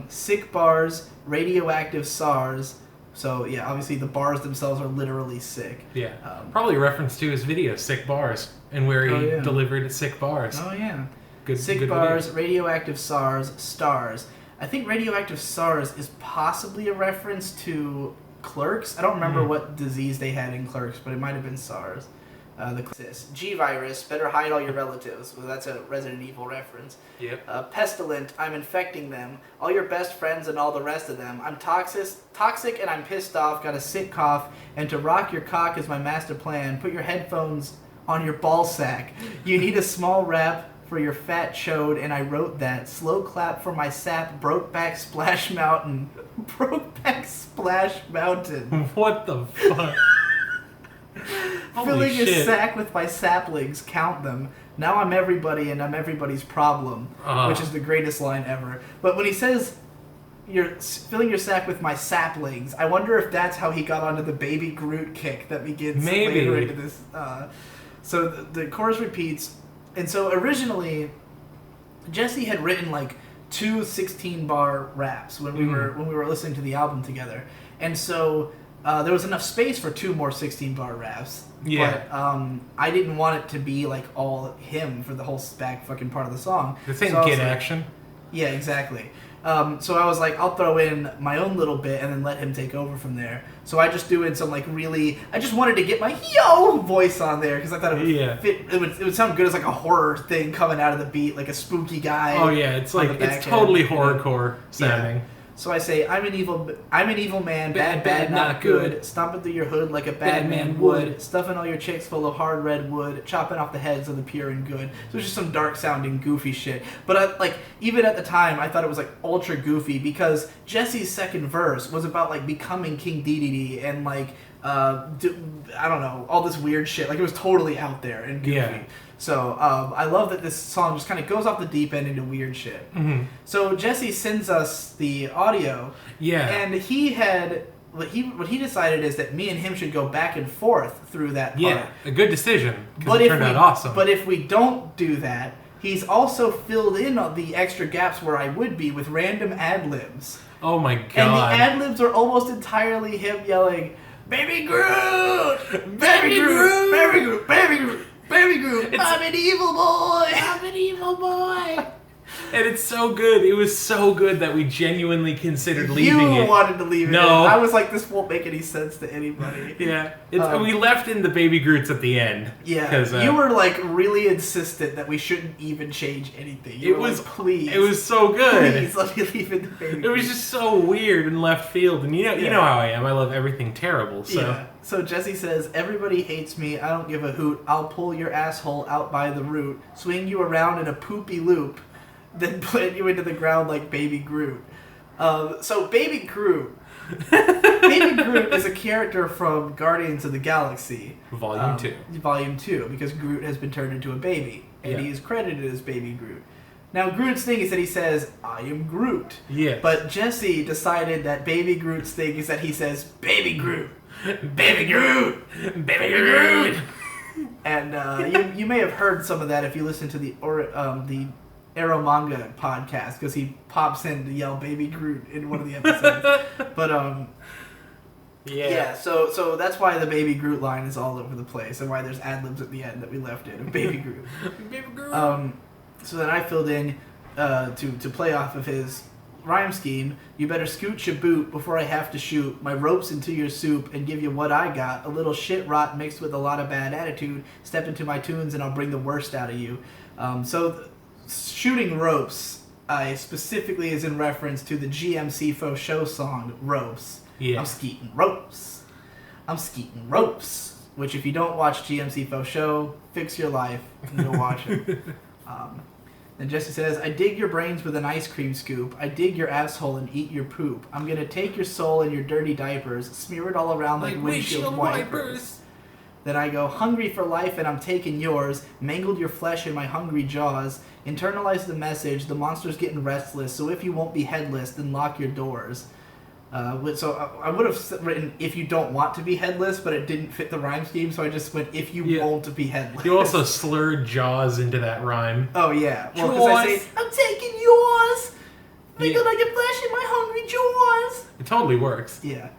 A: Sick bars, radioactive SARS. So, yeah, obviously the bars themselves are literally sick.
C: Yeah. Probably a reference to his video, Sick Bars, and where he delivered sick bars.
A: Oh, yeah.
C: Good
A: bars,
C: video.
A: radioactive SARS, stars. I think radioactive SARS is possibly a reference to Clerks. I don't remember what disease they had in Clerks, but it might have been SARS. G-virus, better hide all your relatives. Well, that's a Resident Evil reference.
C: Yep.
A: Pestilent, I'm infecting them. All your best friends and all the rest of them. I'm toxic and I'm pissed off, got a sick cough, and to rock your cock is my master plan. Put your headphones on your ball sack. You need a small rap for your fat chode, and I wrote that. Slow clap for my sap, broke back Splash Mountain. Broke back Splash Mountain.
C: What the fuck?
A: Filling his sack with my saplings, count them. Now I'm everybody and I'm everybody's problem, which is the greatest line ever. But when he says, you're filling your sack with my saplings, I wonder if that's how he got onto the Baby Groot kick that begins later into this. So the chorus repeats. And so originally, Jesse had written like 2 16-bar raps when we were listening to the album together. And so there was enough space for 2 more 16-bar raps.
C: Yeah.
A: But I didn't want it to be like all him for the whole back fucking part of the song.
C: The thing,
A: So I was
C: Get
A: like-
C: Action.
A: Yeah, exactly. So I was like, I'll throw in my own little bit and then let him take over from there. So I just do in some like really, I just wanted to get my yo voice on there because I thought it would
C: Yeah.
A: fit. It would sound good as like a horror thing coming out of the beat, like a spooky guy.
C: Oh yeah, it's
A: on
C: like
A: the
C: it's
A: back
C: totally
A: end, you know?
C: horrorcore sounding.
A: So I say, I'm an evil man, bad, not good. Stomping through your hood like a bad man would. Stuffing all your chicks full of hard red wood. Chopping off the heads of the pure and good. So it's just some dark sounding goofy shit. But even at the time, I thought it was like ultra goofy because Jesse's second verse was about like becoming King Dedede and like I don't know, all this weird shit. Like it was totally out there and goofy.
C: Yeah.
A: So I love that this song just kind of goes off the deep end into weird shit.
C: Mm-hmm.
A: So Jesse sends us the audio,
C: Yeah.
A: and he had what he decided is that me and him should go back and forth through that part.
C: Yeah, a good decision because it turned out awesome.
A: But if we don't do that, he's also filled in on the extra gaps where I would be with random ad libs.
C: Oh my god!
A: And the ad libs are almost entirely him yelling, "Baby Groot, Baby Groot, Baby Groot, Baby Groot." Baby Groot, I'm an evil boy! I'm an evil boy!
C: And it's so good. It was so good that we genuinely considered leaving
A: You
C: it.
A: wanted to leave it.
C: No.
A: I was like, this won't make any sense to anybody.
C: Yeah. We left in the Baby Groots at the end.
A: Yeah.
C: 'Cause,
A: You were like really insistent that we shouldn't even change anything. You were like, please.
C: It was so good.
A: Please let me leave in the Baby
C: It was just so weird in left field, and you know how I am. I love everything terrible. So
A: Yeah. So Jesse says, everybody hates me, I don't give a hoot, I'll pull your asshole out by the root, swing you around in a poopy loop, then put you into the ground like Baby Groot. So Baby Groot. Baby Groot is a character from Guardians of the Galaxy.
C: Volume 2.
A: Volume 2, because Groot has been turned into a baby, and
C: Yeah.
A: he is credited as Baby Groot. Now, Groot's thing is that he says, I am Groot.
C: Yes.
A: But Jesse decided that Baby Groot's thing is that he says, Baby Groot. Baby Groot!
C: Baby Groot!
A: And you may have heard some of that if you listen to the Arrow Manga podcast, because he pops in to yell Baby Groot in one of the episodes. But, yeah, so that's why the Baby Groot line is all over the place, and why there's ad-libs at the end that we left in of Baby Groot.
C: Baby Groot!
A: So then I filled in to play off of his rhyme scheme. You better scoot your boot before I have to shoot my ropes into your soup and give you what I got. A little shit rot mixed with a lot of bad attitude. Step into my tunes and I'll bring the worst out of you. Shooting ropes, I specifically is in reference to the GMC Faux Show song, Ropes.
C: Yeah.
A: I'm skeeting ropes. I'm skeeting ropes. Which if you don't watch GMC Faux Show, fix your life and go watch it. And Jesse says, I dig your brains with an ice cream scoop. I dig your asshole and eat your poop. I'm going to take your soul and your dirty diapers, smear it all around like windshield wipers. Then I go, hungry for life and I'm taking yours. Mangled your flesh in my hungry jaws. Internalize the message, the monster's getting restless. So if you won't be headless, then lock your doors. So I would have written, if you don't want to be headless, but it didn't fit the rhyme scheme, so I just went, if you won't be headless.
C: You also slurred Jaws into that rhyme.
A: Oh, yeah. Well, because I say, I'm taking yours. Mangled like your flesh in my hungry jaws.
C: It totally works.
A: Yeah.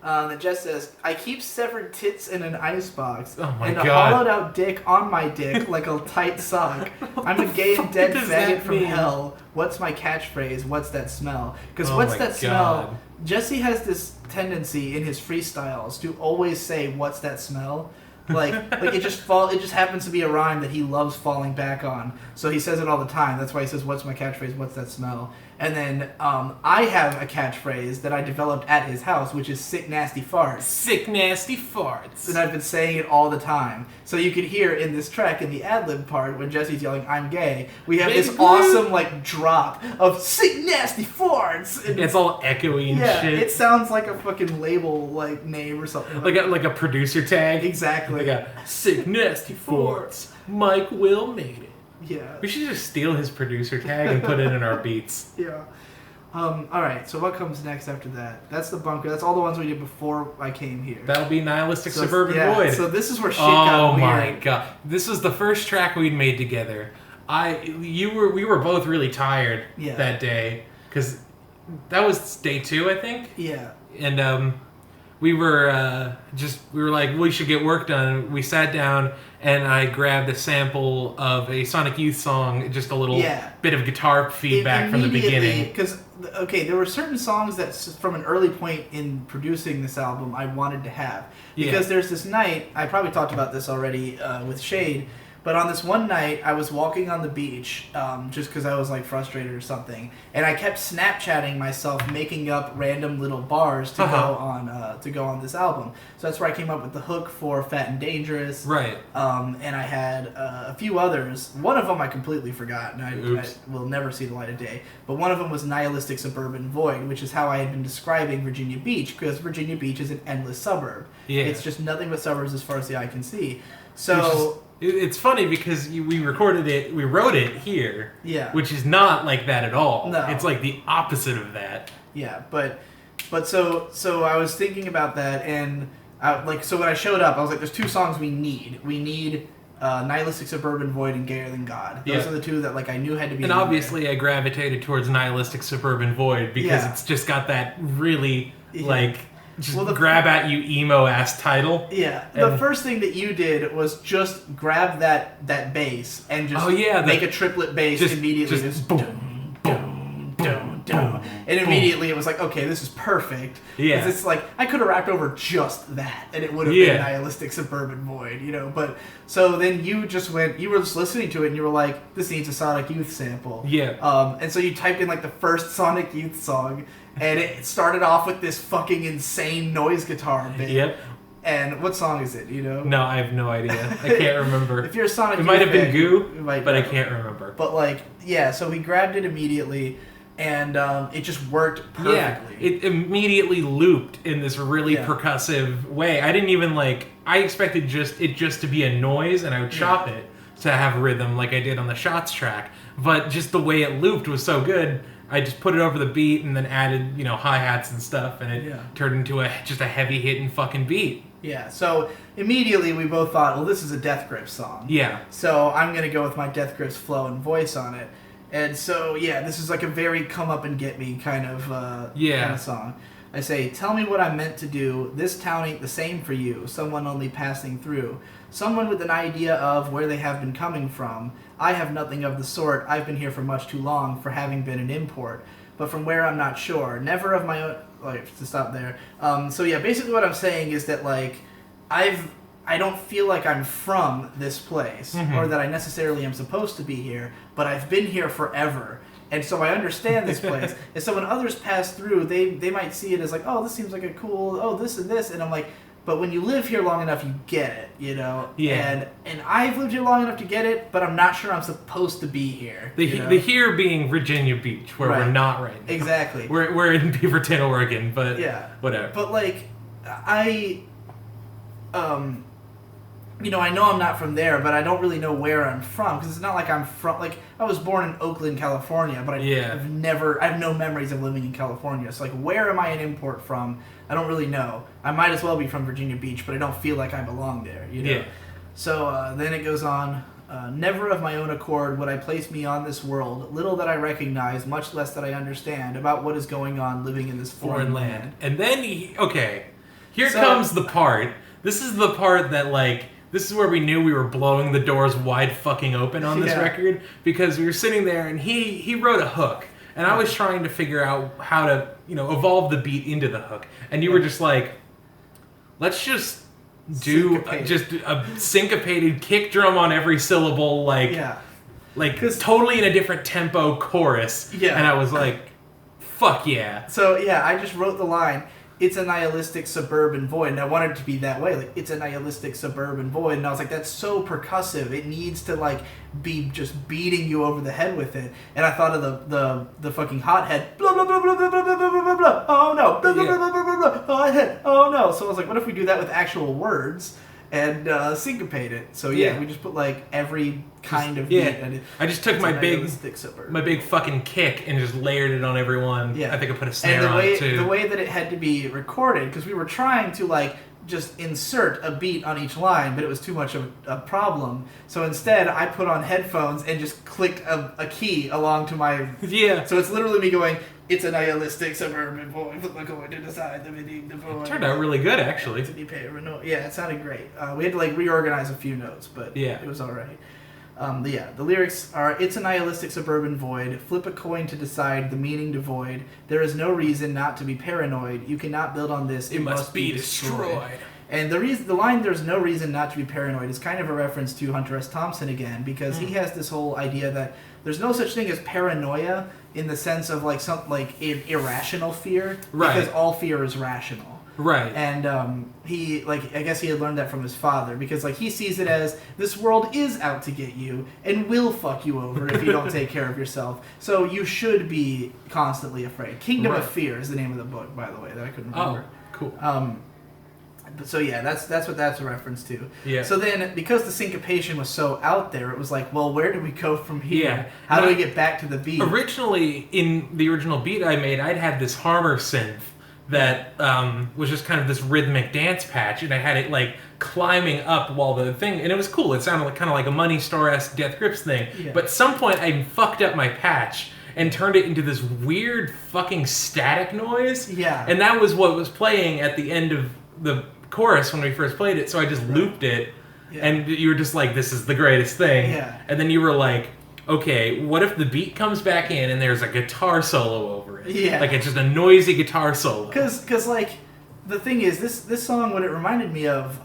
A: That just says, I keep severed tits in an icebox.
C: Oh my
A: and
C: God.
A: a hollowed out dick on my dick like a tight sock. I'm a gay and dead
C: does
A: faggot
C: that
A: from
C: mean?
A: hell. What's my catchphrase? What's that smell? Because
C: Oh
A: what's
C: my
A: that smell?
C: God.
A: Jesse has this tendency in his freestyles to always say, what's that smell? Like it just happens to be a rhyme that he loves falling back on. So he says it all the time. That's why he says, what's my catchphrase? What's that smell? And then I have a catchphrase that I developed at his house, which is sick nasty farts.
C: Sick nasty farts.
A: And I've been saying it all the time. So you can hear in this track, in the ad-lib part, when Jesse's yelling, I'm gay, we have this awesome, drop of sick nasty farts. And
C: It's all echoey and shit.
A: it sounds like a fucking label, name or something.
C: like a producer tag.
A: Exactly.
C: Like a sick nasty farts. Mike Will made it.
A: Yeah.
C: We should just steal his producer tag and put it in our beats.
A: Yeah. Alright, so what comes next after that? That's the bunker. That's all the ones we did before I came here.
C: That'll be Nihilistic
A: So,
C: Suburban
A: yeah,
C: Void.
A: So this is where shit got weird.
C: Oh my god. This was the first track we'd made together. We were both really tired that day. Because that was day 2, I think.
A: Yeah.
C: And we were like, we should get work done. We sat down and I grabbed a sample of a Sonic Youth song, just a little bit of guitar feedback from the beginning.
A: Because, okay, there were certain songs that from an early point in producing this album I wanted to have. Because there's this night, I probably talked about this already with Shade, but on this one night, I was walking on the beach, just because I was like frustrated or something, and I kept Snapchatting myself, making up random little bars to go on this album. So that's where I came up with the hook for "Fat and Dangerous."
C: Right.
A: And I had a few others. One of them I completely forgot, and I will never see the light of day. But one of them was "Nihilistic Suburban Void," which is how I had been describing Virginia Beach, because Virginia Beach is an endless suburb. Yeah. It's just nothing but suburbs as far as the eye can see. So.
C: It's funny because we wrote it here, which is not like that at all.
A: No.
C: It's like the opposite of that.
A: Yeah, but so I was thinking about that, and so when I showed up, I was like, there's two songs we need. We need Nihilistic Suburban Void and Gayer Than God. Those are the two that like I knew had to be.
C: And obviously there. I gravitated towards Nihilistic Suburban Void because it's just got that really like... Just grab at you emo ass title.
A: Yeah. The first thing that you did was just grab that bass and just make a triplet bass immediately. Just boom, boom, boom, boom. And immediately it was like, okay, this is perfect. Yeah. 'Cause it's like, I could have rapped over just that and it would have been Nihilistic Suburban Void, you know? But so then you were just listening to it and you were like, this needs a Sonic Youth sample.
C: Yeah.
A: And so you typed in like the first Sonic Youth song. And it started off with this fucking insane noise guitar bit.
C: Yep.
A: And what song is it, you know?
C: No, I have no idea. I can't remember.
A: If you're a Sonic Youth
C: fan... It might have been Goo, but
A: I
C: can't remember.
A: But, like, yeah, so we grabbed it immediately, and it just worked perfectly.
C: Yeah, it immediately looped in this really percussive way. I didn't even, like... I expected it just to be a noise, and I would chop it to have rhythm like I did on the Shots track. But just the way it looped was so good... I just put it over the beat and then added, hi-hats and stuff, and it turned into just a heavy-hitting fucking beat.
A: Yeah, so immediately we both thought, well, this is a Death Grips song.
C: Yeah.
A: So I'm going to go with my Death Grips flow and voice on it. And so, this is like a very come up and get me kind of song. I say, tell me what I'm meant to do. This town ain't the same for you. Someone only passing through. Someone with an idea of where they have been coming from. I have nothing of the sort. I've been here for much too long for having been an import. But from where I'm not sure. Never of my own... Like, to stop there. Basically what I'm saying is that, like, I don't feel like I'm from this place. Or that I necessarily am supposed to be here. But I've been here forever. And so I understand this place. And so when others pass through, they might see it as like, oh, this seems like a cool, this and this. And I'm like, but when you live here long enough, you get it, you know?
C: Yeah.
A: And I've lived here long enough to get it, but I'm not sure I'm supposed to be here.
C: The here being Virginia Beach, where we're not right now.
A: Exactly.
C: We're in Beaverton, Oregon, but whatever.
A: But, like, I know I'm not from there, but I don't really know where I'm from, because it's not like I'm from, like, I was born in Oakland, California, but I have no memories of living in California, so, like, where am I an import from? I don't really know. I might as well be from Virginia Beach, but I don't feel like I belong there, you know?
C: Yeah.
A: So, then it goes on, never of my own accord would I place me on this world, little that I recognize, much less that I understand, about what is going on living in this foreign land.
C: And then, here comes the part, this is the part that, like, this is where we knew we were blowing the doors wide fucking open on this record, because we were sitting there and he wrote a hook, and I was trying to figure out how to, evolve the beat into the hook. And you were just like, let's just do just a syncopated kick drum on every syllable, like totally in a different tempo chorus. Yeah. And I was like, fuck yeah.
A: So, I just wrote the line, it's a nihilistic suburban void, and I wanted it to be that way, like, it's a nihilistic suburban void, and I was like, that's so percussive, it needs to, like, be just beating you over the head with it, and I thought of the fucking hothead, blah, blah, blah, blah, blah, blah, blah, blah, blah, blah, oh no, blah, blah, blah, blah, blah, blah, blah, hothead, oh no, so I was like, what if we do that with actual words, and syncopate it, so we just put, like, every kind of beat, and
C: I just took my big fucking kick and just layered it on everyone. I think I put a snare on it too.
A: The way that it had to be recorded, because we were trying to, like, just insert a beat on each line, but it was too much of a problem. So instead, I put on headphones and just clicked a key along to my...
C: Yeah.
A: So it's literally me going... It's a nihilistic suburban boy, flip a coin to decide the meaning the void.
C: It turned out really good, actually.
A: Yeah, it sounded great. We had to like reorganize a few notes, but it was alright. The lyrics are, it's a nihilistic suburban void, flip a coin to decide the meaning devoid, there is no reason not to be paranoid, you cannot build on this, it must be destroyed. And the line, there's no reason not to be paranoid, is kind of a reference to Hunter S. Thompson again, because he has this whole idea that there's no such thing as paranoia in the sense of like some like irrational fear, because all fear is rational.
C: Right.
A: And he, like, I guess he had learned that from his father, because, like, he sees it as, this world is out to get you, and will fuck you over if you don't take care of yourself. So you should be constantly afraid. Kingdom of Fear is the name of the book, by the way, that I couldn't remember.
C: Oh, cool.
A: So yeah, that's what that's a reference to.
C: Yeah.
A: So then, because the syncopation was so out there, it was like, well, where do we go from here?
C: Yeah.
A: How do we get back to the beat?
C: Originally, in the original beat I made, I'd had this Harmer synth that was just kind of this rhythmic dance patch, and I had it like climbing up while the thing, and it was cool. It sounded like kind of like a Money Star-esque Death Grips thing. Yeah. But at some point, I fucked up my patch and turned it into this weird fucking static noise.
A: Yeah.
C: And that was what was playing at the end of the chorus when we first played it, so I just looped it, and you were just like, this is the greatest thing.
A: Yeah.
C: And then you were like, okay, what if the beat comes back in and there's a guitar solo over it?
A: Yeah.
C: Like, it's just a noisy guitar solo.
A: Because like, the thing is, this song, what it reminded me of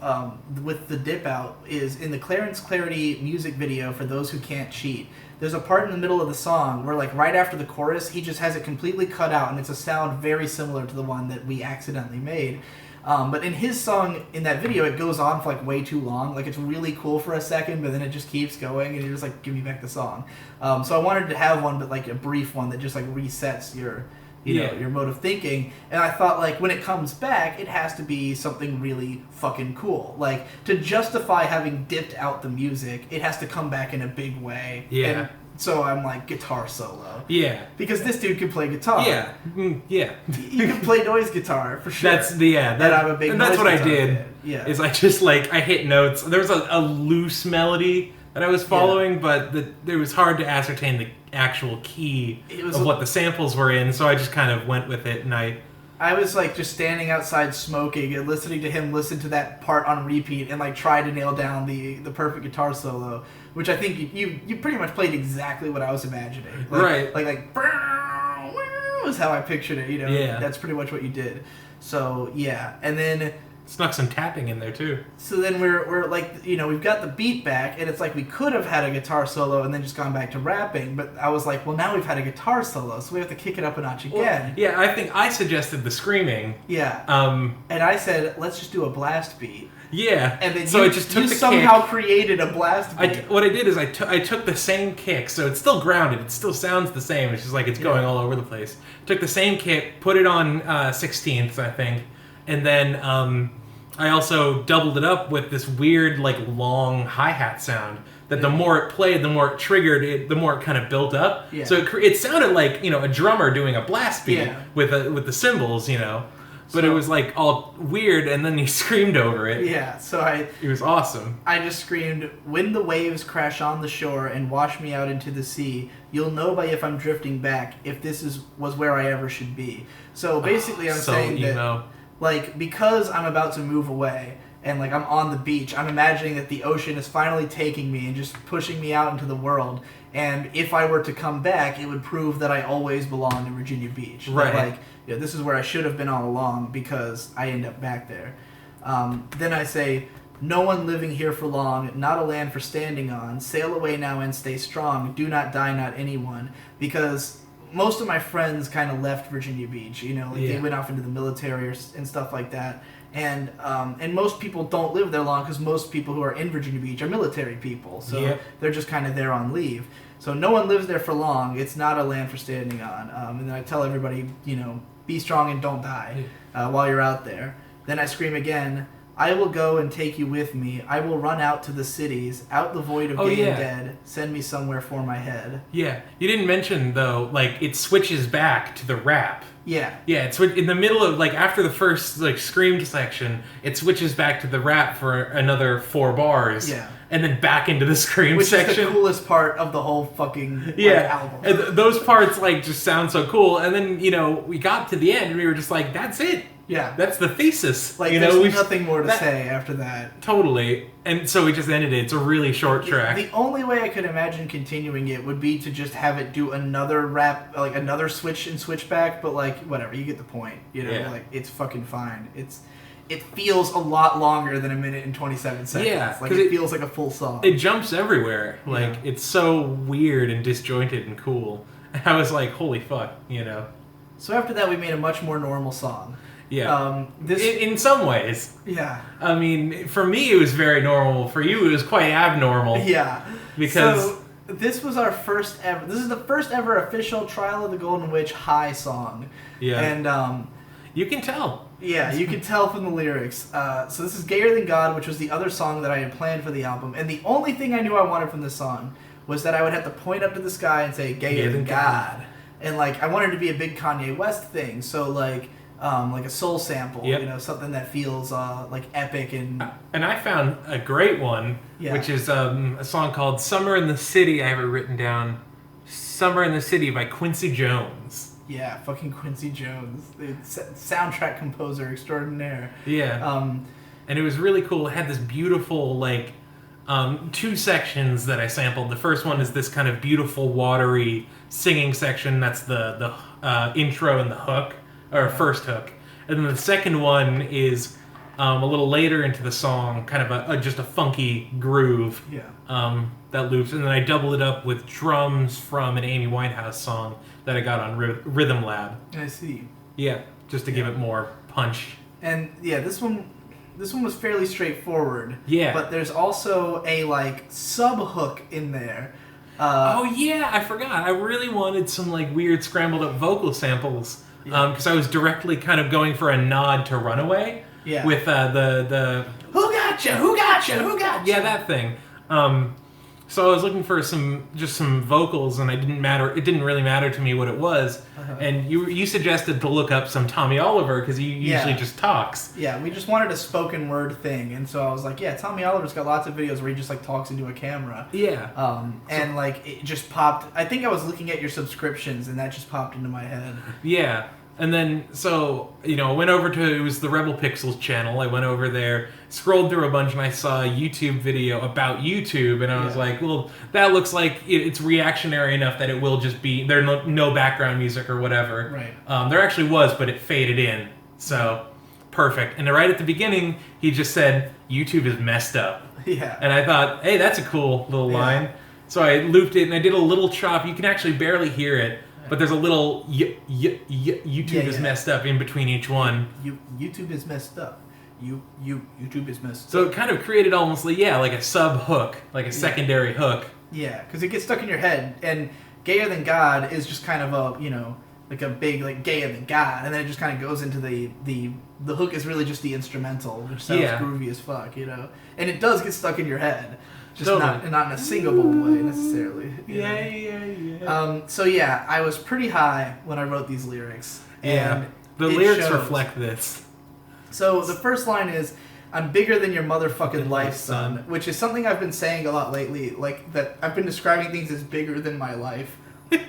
A: with the dip out is in the Clarence Clarity music video for Those Who Can't Cheat. There's a part in the middle of the song where, like, right after the chorus, he just has it completely cut out, and it's a sound very similar to the one that we accidentally made. But in his song, in that video, it goes on for like way too long. Like, it's really cool for a second, but then it just keeps going, and you're just like, give me back the song. So I wanted to have one, but like a brief one that just like resets your, you know, your mode of thinking. And I thought, like, when it comes back, it has to be something really fucking cool. Like, to justify having dipped out the music, it has to come back in a big way.
C: Yeah.
A: And so I'm like, guitar solo.
C: Yeah.
A: Because this dude can play guitar.
C: Yeah. Yeah.
A: You can play noise guitar, for sure.
C: That's I'm a big. And that's what I did.
A: Fan. Yeah.
C: Is I just like, I hit notes. There was a loose melody that I was following, but it was hard to ascertain the actual key of what the samples were in, so I just kind of went with it, and
A: I was like just standing outside smoking and listening to him listen to that part on repeat and like try to nail down the perfect guitar solo, which I think you pretty much played exactly what I was imagining. Like,
C: right.
A: Like was how I pictured it, you know.
C: Yeah.
A: That's pretty much what you did. So yeah, and then
C: snuck some tapping in there too.
A: So then we're like, you know, we've got the beat back, and it's like we could have had a guitar solo and then just gone back to rapping, but I was like, well, now we've had a guitar solo, so we have to kick it up a notch again.
C: Well, yeah, I think I suggested the screaming.
A: Yeah. And I said, let's just do a blast beat.
C: Yeah.
A: And then
C: so I just took the
A: somehow
C: kick.
A: Created a blast beat.
C: What I did is I took the same kick, so it's still grounded. It still sounds the same. It's just like it's going all over the place. Took the same kick, put it on 16ths, I think, and then I also doubled it up with this weird, like, long hi-hat sound that the more it played, the more it triggered it, the more it kind of built up. Yeah. So it sounded like, you know, a drummer doing a blast beat with the cymbals, you know. But it was like all weird, and then he screamed over it.
A: Yeah, so
C: it was awesome.
A: I just screamed, "When the waves crash on the shore and wash me out into the sea, you'll know by if I'm drifting back if this was where I ever should be." So basically, I'm saying that, like, because I'm about to move away and like I'm on the beach, I'm imagining that the ocean is finally taking me and just pushing me out into the world. And if I were to come back, it would prove that I always belonged in Virginia Beach.
C: Right.
A: That, like, you know, this is where I should have been all along because I end up back there. Then I say, "No one living here for long, not a land for standing on. Sail away now and stay strong. Do not die, not anyone." Because most of my friends kind of left Virginia Beach. You know, like they went off into the military and stuff like that. And most people don't live there long because most people who are in Virginia Beach are military people. So they're just kind of there on leave. So no one lives there for long. It's not a land for standing on. And then I tell everybody, you know, be strong and don't die while you're out there. Then I scream again, "I will go and take you with me. I will run out to the cities, out the void of gay and dead. Send me somewhere for my head." Yeah.
C: You didn't mention, though, like, it switches back to the rap.
A: Yeah.
C: Yeah, it's in the middle of, like, after the first, like, screamed section, it switches back to the rap for another 4 bars.
A: Yeah.
C: and then back into the scream
A: Which
C: section.
A: is the coolest part of the whole fucking album.
C: And those parts like just sound so cool. And then we got to the end and we were just like, that's it.
A: Yeah,
C: that's the thesis.
A: Like there's nothing more to say after that.
C: Totally. And so we just ended it. It's a really short track.
A: The only way I could imagine continuing it would be to just have it do another rap, like another switch and switch back. But like whatever, you get the point. Like it's fucking fine. It feels a lot longer than 1 minute and 27 seconds.
C: Yeah,
A: like it feels like a full song.
C: It jumps everywhere. Like it's so weird and disjointed and cool. I was like, holy fuck,
A: So after that, we made a much more normal song.
C: Yeah. In some ways.
A: Yeah.
C: I mean, for me, it was very normal. For you, it was quite abnormal.
A: Yeah.
C: Because
A: so, this was our first ever. This is the first ever official Trial of the Golden Witch high song.
C: Yeah.
A: And
C: you can tell.
A: Yeah, you can tell from the lyrics. So this is Gayer Than God, which was the other song that I had planned for the album. And the only thing I knew I wanted from this song was that I would have to point up to the sky and say, Gayer Than God. And, like, I wanted it to be a big Kanye West thing. So, like a soul sample, something that feels, like, epic and...
C: And I found a great one, which is a song called Summer in the City. I have it written down. Summer in the City by Quincy Jones.
A: Yeah, fucking Quincy Jones, the soundtrack composer extraordinaire.
C: Yeah. And it was really cool. It had this beautiful, like, 2 sections that I sampled. The first one is this kind of beautiful, watery singing section. That's the intro and the hook, or first hook. And then the second one is a little later into the song, kind of just a funky groove.
A: Yeah.
C: That loops. And then I doubled it up with drums from an Amy Winehouse song that I got on Rhythm Lab.
A: I see.
C: Yeah, just to give it more punch.
A: And yeah, this one was fairly straightforward.
C: Yeah.
A: But there's also a like sub hook in there.
C: Oh yeah, I forgot. I really wanted some like weird scrambled up vocal samples because I was directly kind of going for a nod to Runaway.
A: Yeah.
C: With the
A: Who Gotcha? Who Gotcha? Who Gotcha?
C: Yeah, that thing. So I was looking for some vocals, and it didn't really matter to me what it was. Uh-huh. And you suggested to look up some Tommy Oliver because he usually just talks.
A: Yeah, we just wanted a spoken word thing, and so I was like, yeah, Tommy Oliver's got lots of videos where he just like talks into a camera.
C: Yeah.
A: And like it just popped. I think I was looking at your subscriptions, and that just popped into my head.
C: Yeah. And then, so, I went over to, it was the Rebel Pixels channel. I went over there, scrolled through a bunch, and I saw a YouTube video about YouTube, and I was like, well, that looks like it's reactionary enough that it will just be, there's no background music or whatever.
A: Right.
C: There actually was, but it faded in. So, perfect. And right at the beginning, he just said, YouTube is messed up.
A: Yeah.
C: And I thought, hey, that's a cool little line. So I looped it, and I did a little chop. You can actually barely hear it. But there's a little YouTube is messed up in between each one.
A: YouTube is messed up. YouTube is messed up.
C: So it kind of created almost like a sub hook, like a secondary hook.
A: Yeah, because it gets stuck in your head, and Gayer Than God is just kind of a like a big like Gayer Than God, and then it just kind of goes into the hook is really just the instrumental, which sounds groovy as fuck, and it does get stuck in your head. Just not in a singable way necessarily.
C: Yeah.
A: So yeah, I was pretty high when I wrote these lyrics. And
C: the lyrics reflect this.
A: So the first line is, "I'm bigger than your motherfucking life, son," which is something I've been saying a lot lately. Like that, I've been describing things as bigger than my life.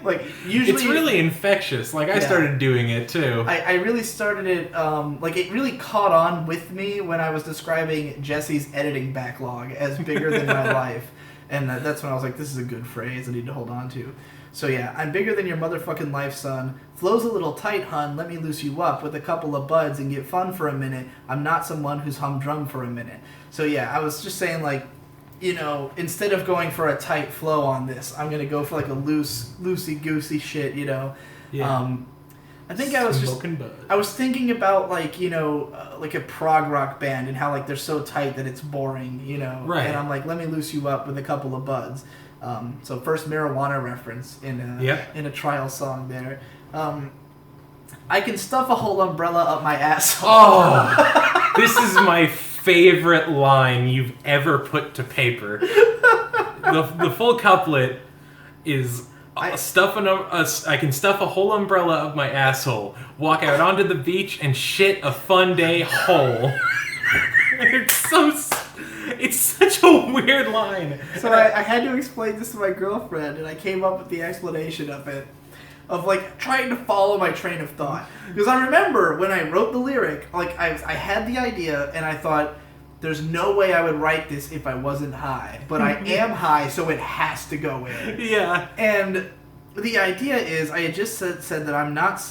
A: Like usually,
C: it's really infectious. Like I started doing it too.
A: I really started it. Like it really caught on with me when I was describing Jesse's editing backlog as bigger than my life, and that's when I was like, "This is a good phrase. I need to hold on to." So yeah, "I'm bigger than your motherfucking life, son. Flow's a little tight, hun. Let me loose you up with a couple of buds and get fun for a minute. I'm not someone who's humdrum for a minute." So yeah, I was just saying like, instead of going for a tight flow on this, I'm gonna go for like a loosey-goosey shit, Yeah. I think I was thinking about like, like a prog rock band and how like they're so tight that it's boring,
C: Right.
A: And I'm like, let me loose you up with a couple of buds. So first marijuana reference in a trial song there. I can stuff a whole umbrella up my asshole.
C: Oh, this is my favorite line you've ever put to paper. The full couplet is I can stuff a whole umbrella up my asshole, walk out onto the beach and shit a fun day whole. It's such a weird line.
A: So I had to explain this to my girlfriend, and I came up with the explanation of it. Of, like, trying to follow my train of thought. Because I remember when I wrote the lyric, like, I had the idea, and I thought, there's no way I would write this if I wasn't high. But I am high, so it has to go in.
C: Yeah.
A: And the idea is, I had just said that I'm not,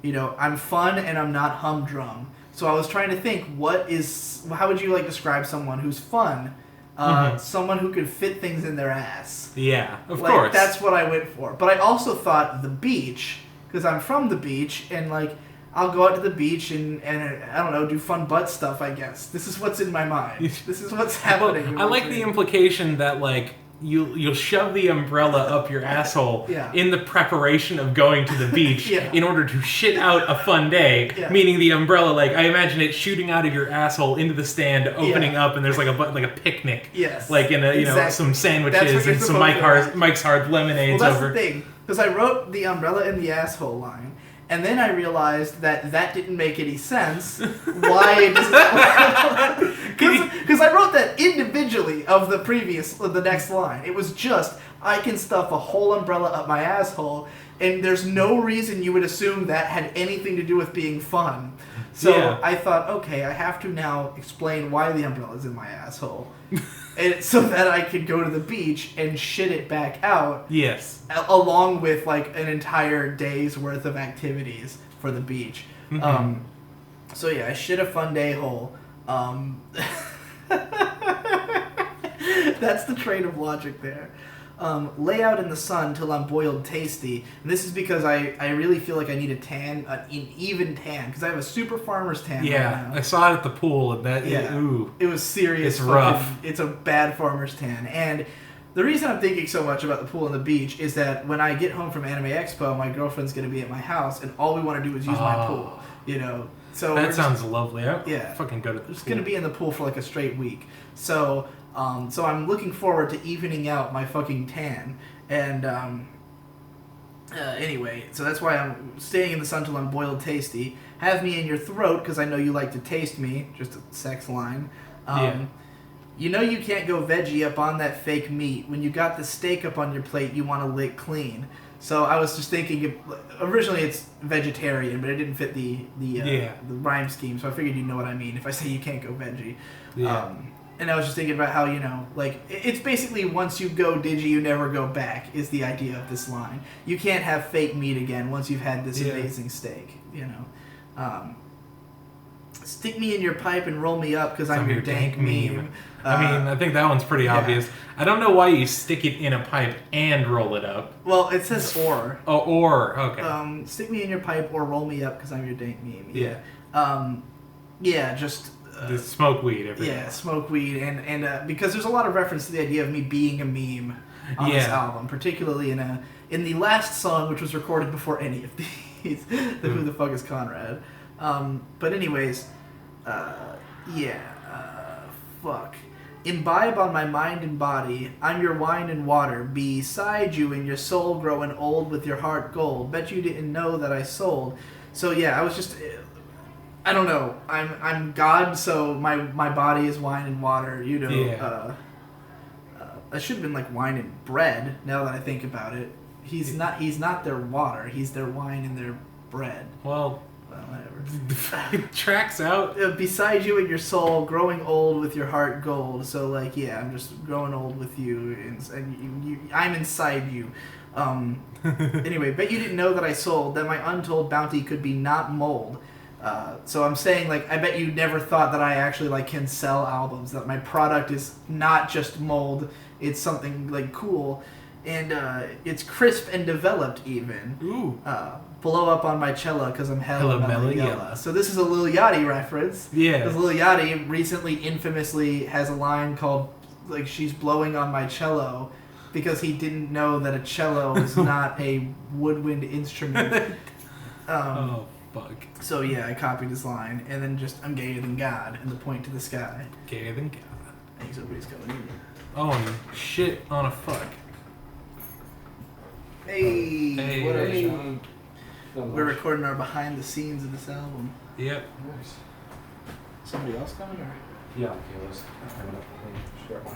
A: I'm fun and I'm not humdrum. So I was trying to think, how would you, like, describe someone who's fun? Someone who could fit things in their ass.
C: Yeah, of course.
A: That's what I went for. But I also thought the beach, because I'm from the beach, and, like, I'll go out to the beach and I don't know, do fun butt stuff, I guess. This is what's in my mind. This is what's happening.
C: Well, I like the implication that, like, you'll shove the umbrella up your asshole in the preparation of going to the beach in order to shit out a fun day. Yeah. Meaning the umbrella, like, I imagine it shooting out of your asshole into the stand, opening up, and there's like a picnic.
A: Yes.
C: Like in a some sandwiches and some Mike's Hard lemonades.
A: Well, that's the thing, because I wrote the umbrella in the asshole line. And then I realized that didn't make any sense. Why does because I wrote that individually of the next line. It was just, I can stuff a whole umbrella up my asshole, and there's no reason you would assume that had anything to do with being fun. So I thought, okay, I have to now explain why the umbrella's in my asshole. And so that I could go to the beach and shit it back out.
C: Yes.
A: Along with, like, an entire day's worth of activities for the beach. Mm-hmm. So yeah, I shit a fun day hole. That's the train of logic there. Lay out in the sun till I'm boiled tasty. And this is because I really feel like I need a tan, an even tan, because I have a super farmer's tan right now.
C: I saw it at the pool, and that,
A: it was serious.
C: It's rough.
A: It's a bad farmer's tan. And the reason I'm thinking so much about the pool and the beach is that when I get home from Anime Expo, my girlfriend's going to be at my house, and all we want to do is use my pool, So
C: that sounds lovely. Fucking go to the pool.
A: Just going to be in the pool for like a straight week. So I'm looking forward to evening out my fucking tan. And anyway, so that's why I'm staying in the sun till I'm boiled tasty. Have me in your throat, because I know you like to taste me. Just a sex line. You know you can't go veggie up on that fake meat. When you got the steak up on your plate, you want to lick clean. So I was just thinking, originally it's vegetarian, but it didn't fit the rhyme scheme, so I figured you know what I mean if I say you can't go veggie. Yeah. And I was just thinking about how, it's basically once you go digi, you never go back, is the idea of this line. You can't have fake meat again once you've had this amazing steak, Stick me in your pipe and roll me up because I'm your dank meme.
C: I think that one's pretty obvious. I don't know why you stick it in a pipe and roll it up.
A: Well, it says or.
C: Oh, or. Okay.
A: Stick me in your pipe or roll me up because I'm your dank meme. Just...
C: the smoke weed.
A: Smoke weed. And because there's a lot of reference to the idea of me being a meme on this album, particularly in the last song, which was recorded before any of these. Who the fuck is Conrad? But anyways, fuck. Imbibe on my mind and body, I'm your wine and water, beside you in your soul growing old with your heart gold, bet you didn't know that I sold. So I was just, I don't know, I'm God, so my body is wine and water, I should have been like wine and bread, now that I think about it. He's not their water, he's their wine and their bread.
C: Well,
A: whatever.
C: It tracks out.
A: Beside you in your soul, growing old with your heart gold. So, I'm just growing old with you, and I'm inside you. Anyway, bet you didn't know that I sold, that my untold bounty could be not mold. So I'm saying, I bet you never thought that I actually, can sell albums, that my product is not just mold, it's something, cool. And it's crisp and developed, even.
C: Ooh.
A: Blow up on my cello because I'm hella mellow yella. So this is a Lil Yachty reference.
C: Yeah.
A: Because Lil Yachty recently infamously has a line called, she's blowing on my cello because he didn't know that a cello is not a woodwind instrument.
C: Oh, fuck.
A: So I copied his line, and then I'm gayer than God, and the point to the sky.
C: Gayer than God.
A: I think somebody's coming in.
C: Oh, and shit on a fuck.
A: Hey. What up, Sean? We're recording our behind the scenes of this album.
C: Yep.
A: Nice. Somebody else coming, or?
D: Yeah, okay, let's bring it up. Share one.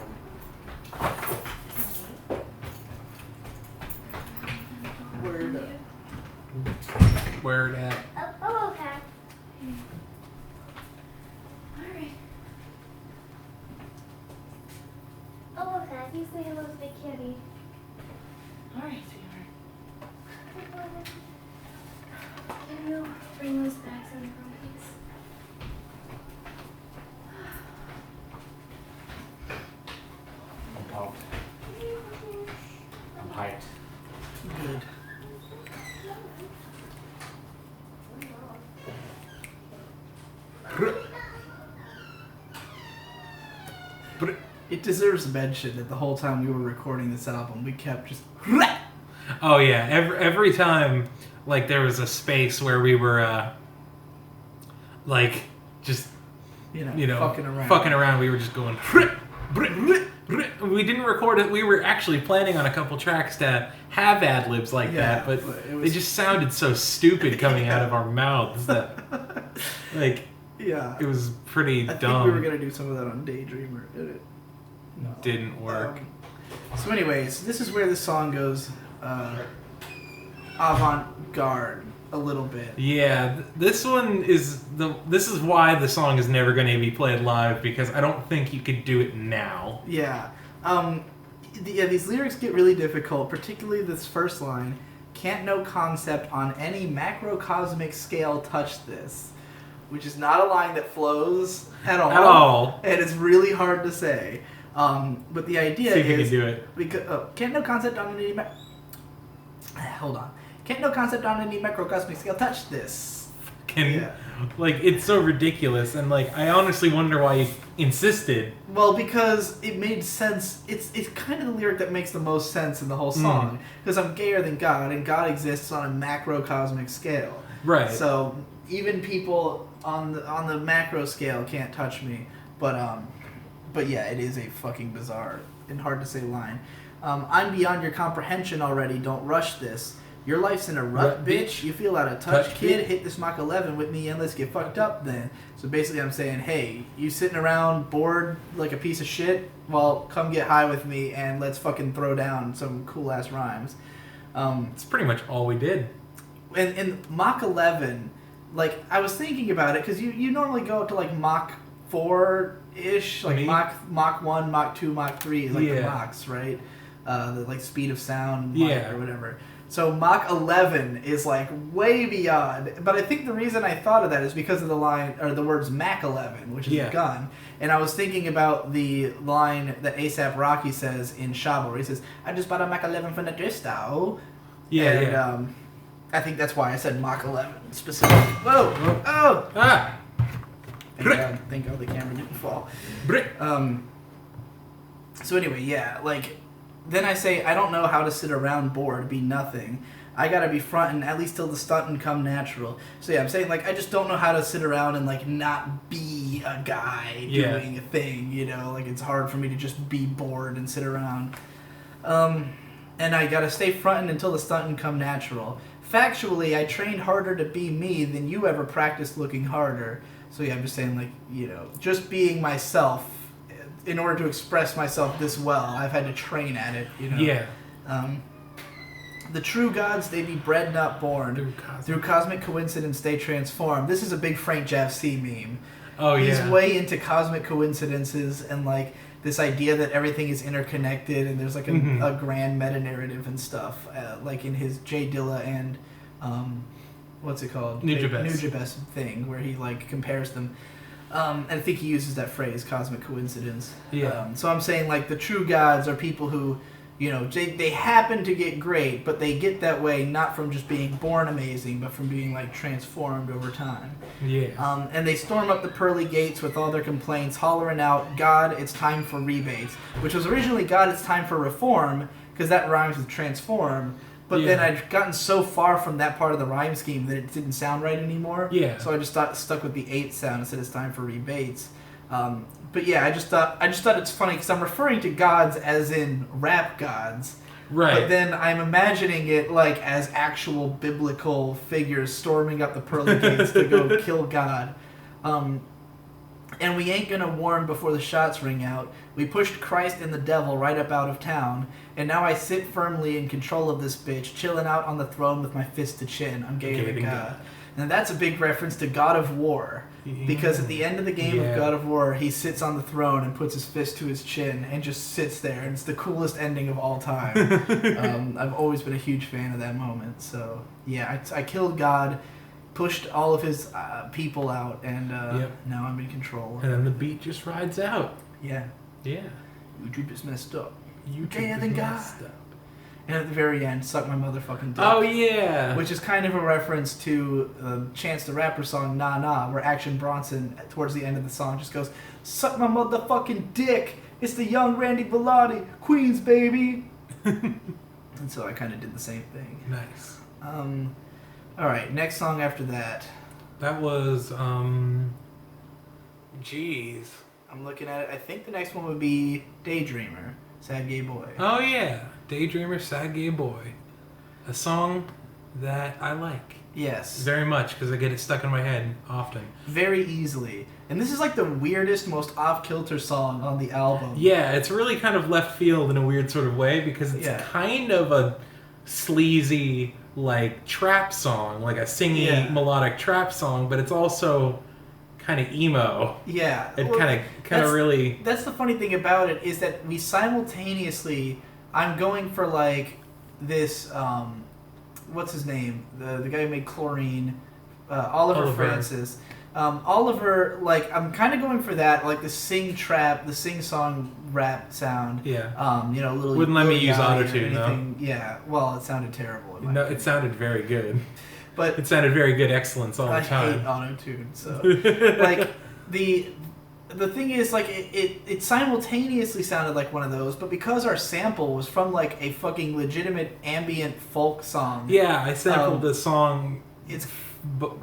C: Word at.
E: Oh, okay. Alright. Oh, okay. You say hello to the kitty. Alright, sweetheart. Can you bring those bags in front, please?
D: I'm pumped. I'm hyped.
A: Good. It deserves mention that the whole time we were recording this album, we kept just.
C: Oh yeah, every time, like there was a space where we were, like just
A: fucking around.
C: We were just going. We didn't record it. We were actually planning on a couple tracks to have ad libs like that, but they just sounded so stupid coming out of our mouths that, like, it was pretty dumb.
A: I think we were gonna do some of that on Daydreamer. No.
C: Didn't work.
A: So anyways, this is where the song goes avant-garde a little bit.
C: Yeah, this one is this is why the song is never going to be played live, because I don't think you could do it now.
A: Yeah. These lyrics get really difficult, particularly this first line. Can't no concept on any macrocosmic scale touch this. Which is not a line that flows at all. And it's really hard to say. But the idea
C: See if
A: is...
C: you can do it.
A: Can't no concept on any... Hold on. Can't no concept on any macrocosmic scale touch this.
C: Like, it's so ridiculous, and, like, I honestly wonder why you insisted.
A: Well, because it made sense. It's kind of the lyric that makes the most sense in the whole song. Because I'm gayer than God, and God exists on a macrocosmic scale.
C: Right.
A: So, even people on the macro scale can't touch me. But yeah, it is a fucking bizarre and hard to say line. I'm beyond your comprehension already, don't rush this. Your life's in a rut, bitch. You feel out of touch, kid. Hit this Mach 11 with me and let's get fucked up then. So basically I'm saying, hey, you sitting around bored like a piece of shit? Well, come get high with me and let's fucking throw down some cool-ass rhymes.
C: It's pretty much all we did.
A: And Mach 11, like, I was thinking about it, because you normally go up to, like, Mach 4-ish, like Mach 1, Mach 2, Mach 3 is like the Machs, right? The, like, speed of sound, or whatever. So Mach 11 is like way beyond, but I think the reason I thought of that is because of the line, or the words Mach 11, which is a gun. And I was thinking about the line that A$AP Rocky says in Shabo, where he says, I just bought a Mach 11 from the Dristo. I think that's why I said Mach 11 specifically. Whoa! Oh!
C: Ah!
A: Thank God the camera didn't fall. So anyway, like... Then I say, I don't know how to sit around bored, be nothing. I gotta be frontin', at least till the stuntin' come natural. So yeah, I'm saying, like, I just don't know how to sit around and, like, not be a guy doing a thing, you know? Like, it's hard for me to just be bored and sit around. And I gotta stay frontin' until the stuntin' come natural. Factually, I trained harder to be me than you ever practiced looking harder. So yeah, I'm just saying, like, you know, just being myself. In order to express myself this well, I've had to train at it, you know?
C: Yeah.
A: The true gods, they be bred, not born. Through cosmic coincidence, they transform. This is a big Frank Jaffe meme.
C: Oh, yeah.
A: He's way into cosmic coincidences and, like, this idea that everything is interconnected and there's, like, a grand meta-narrative and stuff. Like in his J Dilla and, what's it called? Nujabes thing, where he, like, compares them. And I think he uses that phrase, cosmic coincidence.
C: Yeah.
A: So I'm saying, like, the true gods are people who, you know, they happen to get great, but they get that way not from just being born amazing, but from being, like, transformed over time.
C: Yeah.
A: And they storm up the pearly gates with all their complaints, hollering out, God, it's time for rebates, which was originally God, it's time for reform, because that rhymes with transform. But then I'd gotten so far from that part of the rhyme scheme that it didn't sound right anymore. Yeah. So I just stuck with the 8th sound and said it's time for rebates. But yeah, I just thought it's funny because I'm referring to gods as in rap gods. Right. But then I'm imagining it like as actual biblical figures storming up the pearly gates to go kill God. And we ain't gonna warn before the shots ring out. We pushed Christ and the devil right up out of town. And now I sit firmly in control of this bitch, chilling out on the throne with my fist to chin. I'm gayer than God. And that's a big reference to God of War. Because at the end of the game of God of War, he sits on the throne and puts his fist to his chin and just sits there. And it's the coolest ending of all time. I've always been a huge fan of that moment. So, yeah, I killed God, pushed all of his people out, and now I'm in control.
C: And then the beat just rides out.
A: Yeah.
C: Yeah.
A: YouTube is messed up.
C: You
A: Gayer than God. And at the very end, suck my motherfucking dick.
C: Oh, yeah.
A: Which is kind of a reference to Chance the Rapper song, Nah Nah, where Action Bronson, towards the end of the song, just goes, suck my motherfucking dick. It's the young Randy Velotti. Queens, baby. And so I kind of did the same thing.
C: Nice.
A: Alright, next song after that.
C: That was, Jeez.
A: I'm looking at it. I think the next one would be Daydreamer, Sad Gay Boy.
C: Oh, yeah. Daydreamer, Sad Gay Boy. A song that I like.
A: Yes.
C: Very much, because I get it stuck in my head often.
A: Very easily. And this is like the weirdest, most off-kilter song on the album.
C: Yeah, it's really kind of left field in a weird sort of way, because it's kind of a sleazy, like, trap song, like a singy, melodic trap song, but it's also kind of emo.
A: Yeah.
C: It kind of really...
A: That's the funny thing about it, is that we simultaneously... I'm going for, like, this... what's his name? The guy who made Chlorine, Oliver Francis. Oliver, like, I'm kind of going for that, like the sing-song rap sound.
C: Yeah.
A: You know, little.
C: Wouldn't let me use autotune, though.
A: Yeah. Well, it sounded terrible.
C: No, it sounded very good.
A: But
C: it sounded very good excellence all the time.
A: I hate autotune, so like the thing is, like, it simultaneously sounded like one of those, but because our sample was from, like, a fucking legitimate ambient folk song.
C: Yeah, I sampled the song.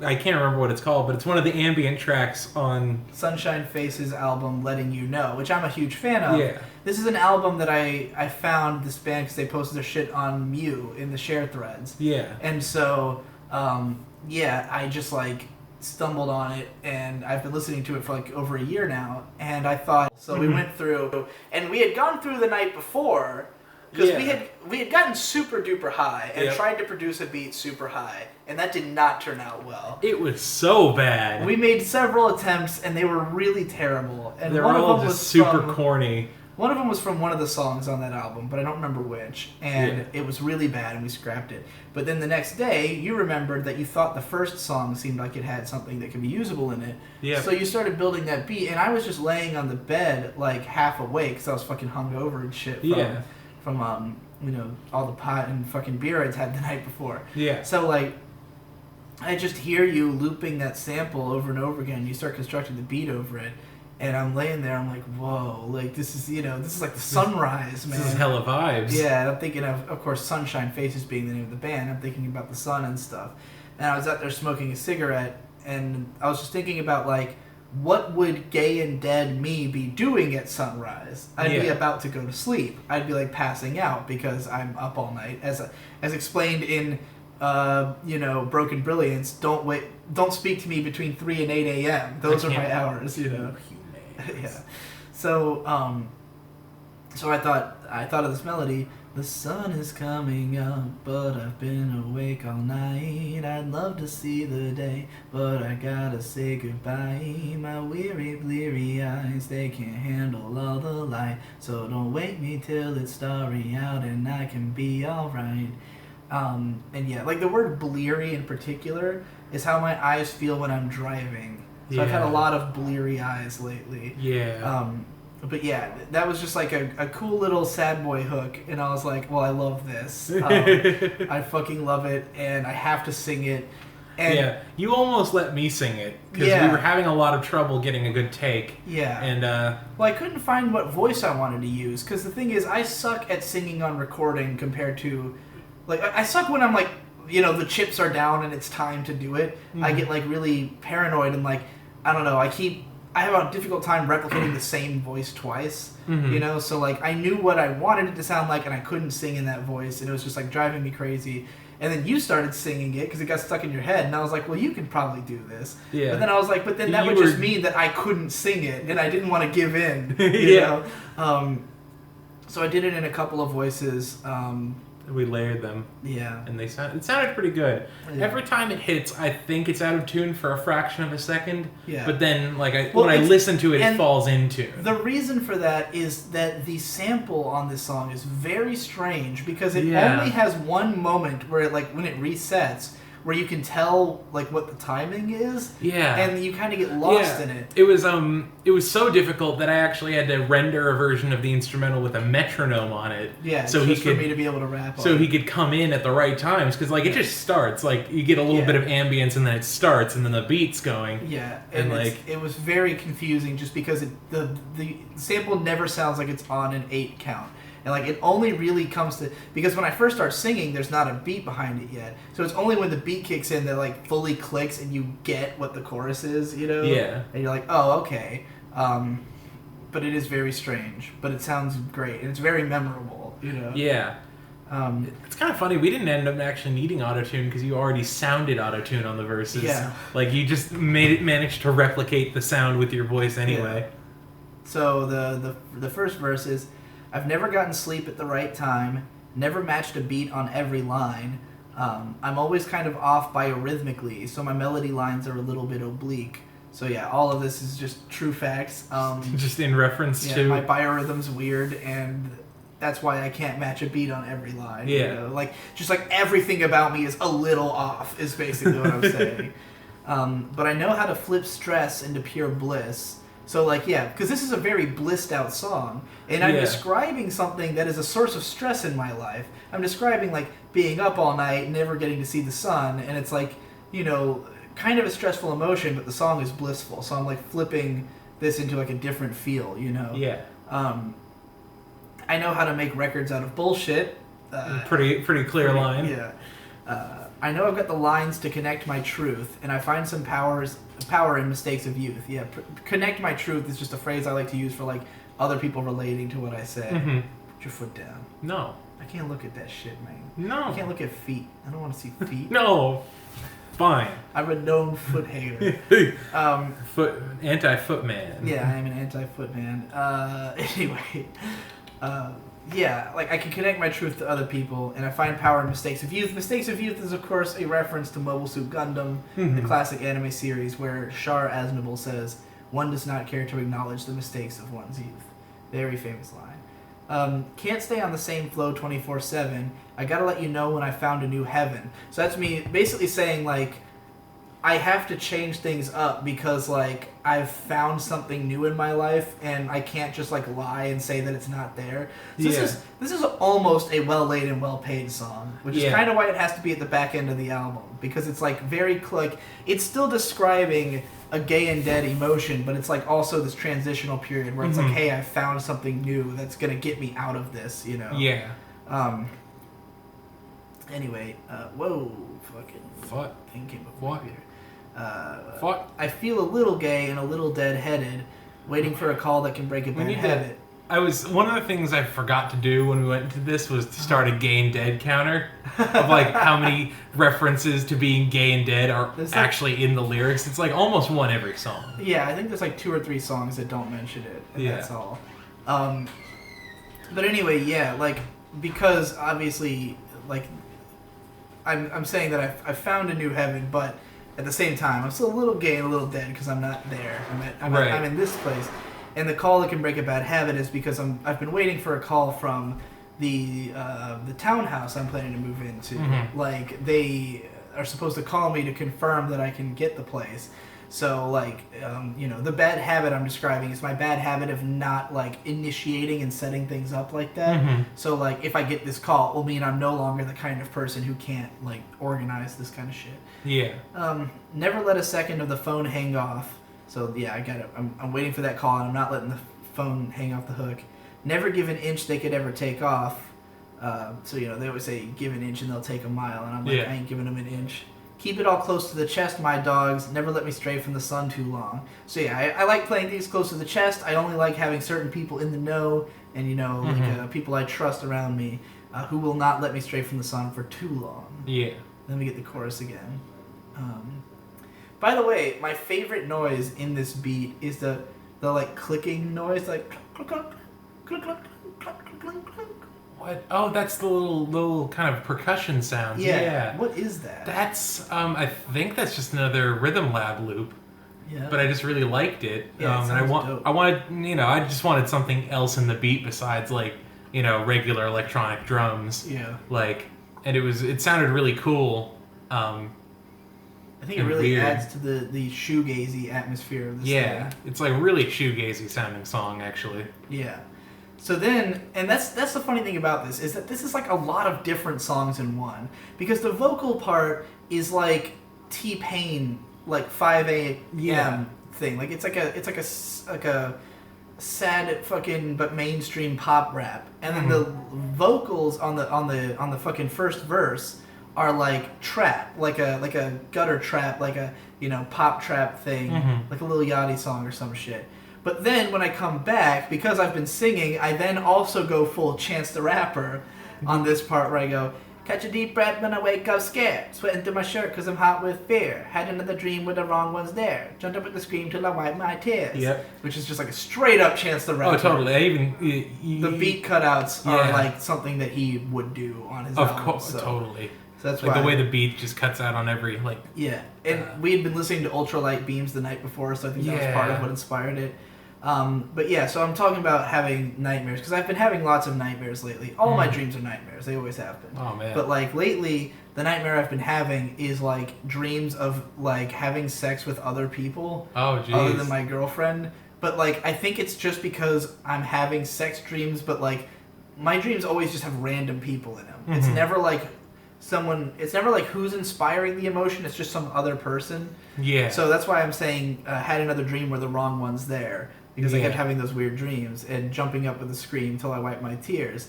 C: I can't remember what it's called, but it's one of the ambient tracks on
A: Sunshine Faces' album, Letting You Know, which I'm a huge fan of.
C: Yeah.
A: This is an album that I found this band because they posted their shit on Mew in the share threads.
C: Yeah.
A: And so, I just, like, stumbled on it, and I've been listening to it for, like, over a year now, and I thought, so we went through, and we had gone through the night before, because we had gotten super duper high, and tried to produce a beat super high, and that did not turn out well.
C: It was so bad.
A: We made several attempts, and they were really terrible. And
C: they were
A: one of
C: all
A: them
C: just
A: was
C: super
A: from,
C: corny.
A: One of them was from one of the songs on that album, but I don't remember which. And it was really bad, and we scrapped it. But then the next day, you remembered that you thought the first song seemed like it had something that could be usable in it.
C: Yeah.
A: So you started building that beat, and I was just laying on the bed, like, half awake, because I was fucking hungover and shit from you know, all the pot and fucking beer I'd had the night before.
C: Yeah.
A: So, like, I just hear you looping that sample over and over again. You start constructing the beat over it. And I'm laying there, I'm like, whoa, like, this is, you know, this is like the sunrise, man.
C: This is hella vibes.
A: Yeah, and I'm thinking of course, Sunshine Faces being the name of the band. I'm thinking about the sun and stuff. And I was out there smoking a cigarette, and I was just thinking about, like, what would gay and dead me be doing at sunrise? I'd be about to go to sleep. I'd be, like, passing out because I'm up all night. As explained in, you know, Broken Brilliance, don't speak to me between 3 and 8 a.m. Those are my hours, you know. Yeah. So I thought of this melody. The sun is coming up, but I've been awake all night. I'd love to see the day, but I gotta say goodbye. My weary, bleary eyes, they can't handle all the light. So don't wake me till it's starry out and I can be alright. And yeah, like, the word bleary in particular is how my eyes feel when I'm driving. So I've had a lot of bleary eyes lately.
C: Yeah.
A: But yeah, that was just like a cool little sad boy hook, and I was like, well, I love this. I fucking love it, and I have to sing it. And
C: you almost let me sing it, because we were having a lot of trouble getting a good take.
A: Yeah.
C: And,
A: well, I couldn't find what voice I wanted to use, because the thing is, I suck at singing on recording compared to, like, I suck when I'm, like, you know, the chips are down and it's time to do it. Mm-hmm. I get, like, really paranoid and, like, I don't know, I have a difficult time replicating the same voice twice, you know? So, like, I knew what I wanted it to sound like, and I couldn't sing in that voice, and it was just, like, driving me crazy. And then you started singing it because it got stuck in your head, and I was like, well, you could probably do this.
C: Yeah.
A: But then I was like, but then that
C: You
A: would
C: were-
A: just mean that I couldn't sing it, and I didn't want to give in. You
C: Yeah.
A: know? So I did it in a couple of voices.
C: We layered them,
A: Yeah.
C: and it sounded pretty good.
A: Yeah.
C: Every time it hits, I think it's out of tune for a fraction of a second.
A: Yeah.
C: But then, like,
A: Well,
C: when I
A: it's-
C: listen to it, it
A: and
C: falls in tune.
A: The reason for that is that the sample on this song is very strange because it
C: Yeah.
A: only has one moment where it, like, when it resets, where you can tell, like, what the timing is.
C: Yeah.
A: And you kind of get lost in it.
C: It was so difficult that I actually had to render a version of the instrumental with a metronome on it.
A: Yeah,
C: so
A: just
C: he could
A: for me to be able to rap on
C: so
A: it.
C: he could come in at the right times because like it just starts like you get a little
A: Yeah.
C: bit of ambience and then it starts and then the beat's going.
A: Yeah,
C: And,
A: and
C: like-
A: it was very confusing just because the sample never sounds like it's on an 8 count. And like it only really comes to because when I first start singing, there's not a beat behind it yet. So it's only when the beat kicks in that like fully clicks and you get what the chorus is, you know?
C: Yeah.
A: And you're like, oh, okay. But it is very strange. But it sounds great and it's very memorable, you know?
C: Yeah. It's kind of funny. We didn't end up actually needing autotune because you already sounded autotune on the verses.
A: Yeah.
C: Like you just managed to replicate the sound with your voice anyway.
A: So the first verse is, I've never gotten sleep at the right time, never matched a beat on every line. I'm always kind of off biorhythmically, so my melody lines are a little bit oblique. So yeah, all of this is just true facts.
C: Just in reference
A: Yeah,
C: to
A: my biorhythm's weird, and that's why I can't match a beat on every line.
C: Yeah.
A: You know? Like, just like everything about me is a little off, is basically what I'm saying. But I know how to flip stress into pure bliss. So, like, yeah, because this is a very blissed out song, and I'm
C: Yeah.
A: describing something that is a source of stress in my life. I'm describing, like, being up all night, never getting to see the sun, and it's like, you know, kind of a stressful emotion, but the song is blissful. So I'm, like, flipping this into, like, a different feel, you know?
C: yeah.
A: I know how to make records out of bullshit.
C: Pretty clear line.
A: Yeah. I know I've got the lines to connect my truth, and I find some power in mistakes of youth. Yeah, connect my truth is just a phrase I like to use for like other people relating to what I say.
C: Mhm.
A: Put your foot down.
C: No.
A: I can't look at that shit, man.
C: No.
A: I can't look at feet. I don't want to see feet.
C: No. Fine.
A: I'm a known foot hater.
C: Anti-foot man.
A: Yeah, I am an anti-foot man. Anyway, yeah, like I can connect my truth to other people, and I find power in mistakes of youth. Mistakes of Youth is, of course, a reference to Mobile Suit Gundam, the
C: Mhm.
A: classic anime series where Char Aznable says, "One does not care to acknowledge the mistakes of one's youth." Very famous line. Can't stay on the same flow 24/7. I gotta let you know when I found a new heaven. So that's me basically saying, like, I have to change things up because, like, I've found something new in my life, and I can't just, like, lie and say that it's not there. So
C: Yeah.
A: this is almost a well-laid and well-paid song, which is
C: Yeah.
A: kind of why it has to be at the back end of the album, because it's, like, very, like, it's still describing a gay and dead emotion, but it's, like, also this transitional period where it's
C: Mhm.
A: like, hey, I found something new that's gonna get me out of this, you know?
C: Yeah.
A: Anyway, whoa, fucking
C: What?
A: thing came up my
C: What?
A: computer.
C: What?
A: I feel a little gay and a little dead-headed, waiting for a call that can break a
C: We
A: bad
C: need to-
A: habit.
C: One of the things I forgot to do when we went into this was to start a gay and dead counter of like how many references to being gay and dead are
A: There's like-
C: actually in the lyrics. It's like almost one every song.
A: Yeah, I think there's like 2 or 3 songs that don't mention it, and
C: Yeah.
A: that's all. But anyway, yeah, like, because obviously, like, I'm saying that I found a new heaven, but at the same time, I'm still a little gay and a little dead because I'm not there.
C: Right.
A: I'm in this place. And the call that can break a bad habit is because I've been waiting for a call from the townhouse I'm planning to move into.
C: Mhm.
A: Like, they are supposed to call me to confirm that I can get the place. So, like, you know, the bad habit I'm describing is my bad habit of not, like, initiating and setting things up like that.
C: Mhm.
A: So, like, if I get this call, it will mean I'm no longer the kind of person who can't, like, organize this kind of shit.
C: Yeah.
A: Never let a second of the phone hang off. So, yeah, I got it. I'm waiting for that call, and I'm not letting the phone hang off the hook. Never give an inch they could ever take off. So, you know, they always say, give an inch and they'll take a mile. And I'm like,
C: Yeah.
A: I ain't giving them an inch. Keep it all close to the chest, my dogs. Never let me stray from the sun too long. So, yeah, I like playing things close to the chest. I only like having certain people in the know and, you know, like people I trust around me. who will not let me stray from the sun for too long.
C: Yeah.
A: Then we get the chorus again. By the way, my favorite noise in this beat is the like clicking noise, like click, click, click, click, click, click, click, click.
C: What? Oh, that's the little kind of percussion sounds. Yeah.
A: What is that?
C: That's I think that's just another Rhythm Lab loop.
A: Yeah.
C: But I just really liked it.
A: Yeah, it
C: And
A: sounds dope.
C: I wanted, I just wanted something else in the beat besides like, regular electronic drums.
A: Yeah.
C: Like, and it sounded really cool.
A: I think it
C: and
A: really
C: weird.
A: adds to the shoegazy atmosphere of this
C: Yeah,
A: thing.
C: it's like really shoegazy sounding song actually.
A: Yeah. So then, and that's the funny thing about this, is that this is like a lot of different songs in one. Because the vocal part is like T-Pain, like 5 a.m.
C: Yeah.
A: thing. Like it's like a sad fucking but mainstream pop rap. And then the vocals on the fucking first verse are like trap, like a gutter trap, like a pop trap thing, like a Lil Yachty song or some shit. But then when I come back, because I've been singing, I then also go full Chance the Rapper on this part where I go, catch a deep breath when I wake up scared, sweating through my shirt cause I'm hot with fear, had another dream with the wrong ones there, jumped up with the scream till I wipe my tears.
C: Yep.
A: Which is just like a straight up Chance the Rapper.
C: Oh, totally. I even
A: The beat cutouts are
C: Yeah.
A: like something that he would do on his
C: Of
A: album.
C: course,
A: So
C: totally.
A: that's
C: Like
A: why
C: the way the beat just cuts out on every like.
A: Yeah, and we had been listening to Ultralight Beams the night before, so I think that was part of
C: Yeah.
A: what inspired it. But yeah, so I'm talking about having nightmares, because I've been having lots of nightmares lately. All my dreams are nightmares, they always have been.
C: Oh man.
A: But like lately, the nightmare I've been having is like dreams of like having sex with other people
C: Oh jeez.
A: other than my girlfriend. But like I think it's just because I'm having sex dreams, but like my dreams always just have random people in them. It's never like it's never like who's inspiring the emotion, it's just some other person.
C: Yeah.
A: So that's why I'm saying had another dream where the wrong one's there, because I kept
C: Yeah.
A: having those weird dreams and jumping up with a scream till I wipe my tears.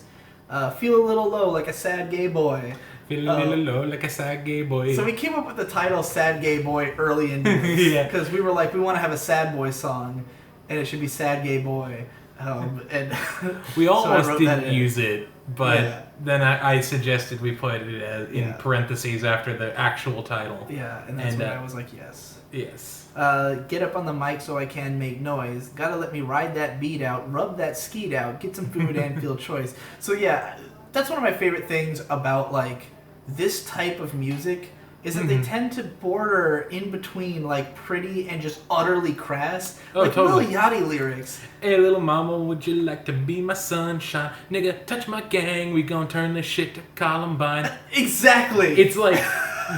A: Feel a little low like a sad gay boy.
C: Feel a little low like a sad gay boy.
A: So we came up with the title "Sad Gay Boy" early in this,
C: Yeah.
A: because we were like, we want to have a sad boy song, and it should be "Sad Gay Boy." And
C: We
A: so I
C: almost
A: wrote that
C: didn't
A: in.
C: use it, but
A: Yeah.
C: then I suggested we put it in
A: Yeah.
C: parentheses after the actual title.
A: Yeah, and that's
C: And,
A: when
C: uh,
A: I was like, yes.
C: Yes.
A: Get up on the mic so I can make noise. Gotta let me ride that beat out, rub that skeet out, get some food and feel choice. So yeah, that's one of my favorite things about like this type of music is that they tend to border in between like pretty and just utterly crass.
C: Oh,
A: like
C: totally.
A: Lil Yachty lyrics.
C: Hey little mama, would you like to be my sunshine? Nigga, touch my gang, we gon' turn this shit to Columbine.
A: Exactly.
C: It's like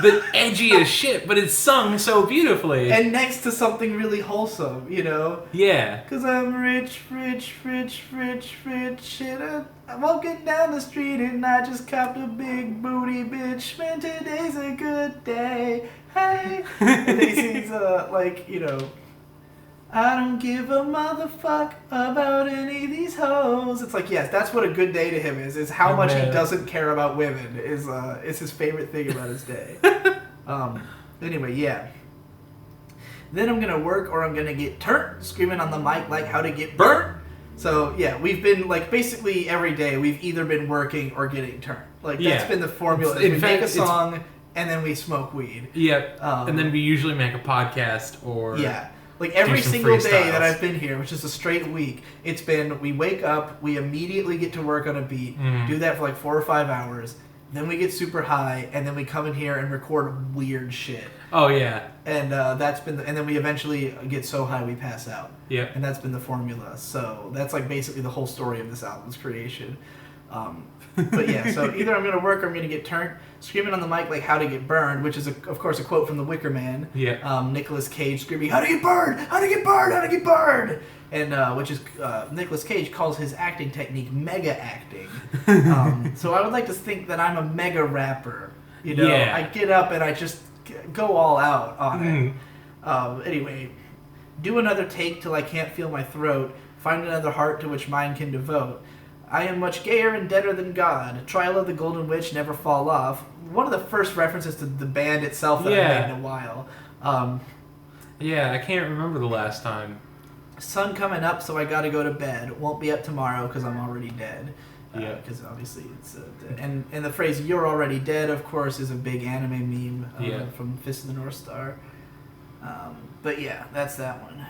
C: the edgiest shit, but it's sung so beautifully.
A: and next to something really wholesome, you know?
C: Yeah.
A: Cause I'm rich, rich, rich, rich, rich, and I'm walking down the street and I just copped a big booty bitch. Man, today's a good day. Hey. And then he sings, I don't give a motherfuck about any of these hoes. It's like, yes, that's what a good day to him is how
C: Oh,
A: much he
C: man.
A: doesn't care about women is his favorite thing about his day. Anyway, yeah. Then I'm gonna work or I'm gonna get turned, screaming on the mic like how to get burnt. So yeah, we've been like basically every day we've either been working or getting turned. Like that's
C: Yeah.
A: been the formula.
C: In
A: We
C: fact,
A: make a
C: it's-
A: song and then we smoke weed.
C: Yep.
A: Um,
C: And then we usually make a podcast or
A: Yeah. Like every
C: some
A: single day that
C: freestyles.
A: I've been here, which is a straight week, it's been we wake up, we immediately get to work on a beat, do that for like 4 or 5 hours, then we get super high, and then we come in here and record weird shit.
C: Oh yeah.
A: And that's been, and then we eventually get so high we pass out.
C: Yep.
A: And that's been the formula. So that's like basically the whole story of this album's creation. But yeah, so either I'm gonna work or I'm gonna get turned, screaming on the mic like how to get burned, which is of course a quote from The Wicker Man.
C: Yeah.
A: Nicolas Cage screaming how to get burned, how to get burned, how to get burned, and which is Nicolas Cage calls his acting technique mega acting. So I would like to think that I'm a mega rapper. You know,
C: Yeah.
A: I get up and I just go all out on it. Anyway, do another take till I can't feel my throat. Find another heart to which mine can devote. I am much gayer and deader than God. Trial of the Golden Witch, never fall off. One of the first references to the band itself that I've
C: Yeah.
A: made in a while.
C: Yeah, I can't remember the last time.
A: Sun coming up, so I gotta go to bed. Won't be up tomorrow because I'm already dead.
C: Yeah.
A: Because obviously it's and the phrase "You're already dead," of course, is a big anime meme from Fist of the North Star. But yeah, that's that one.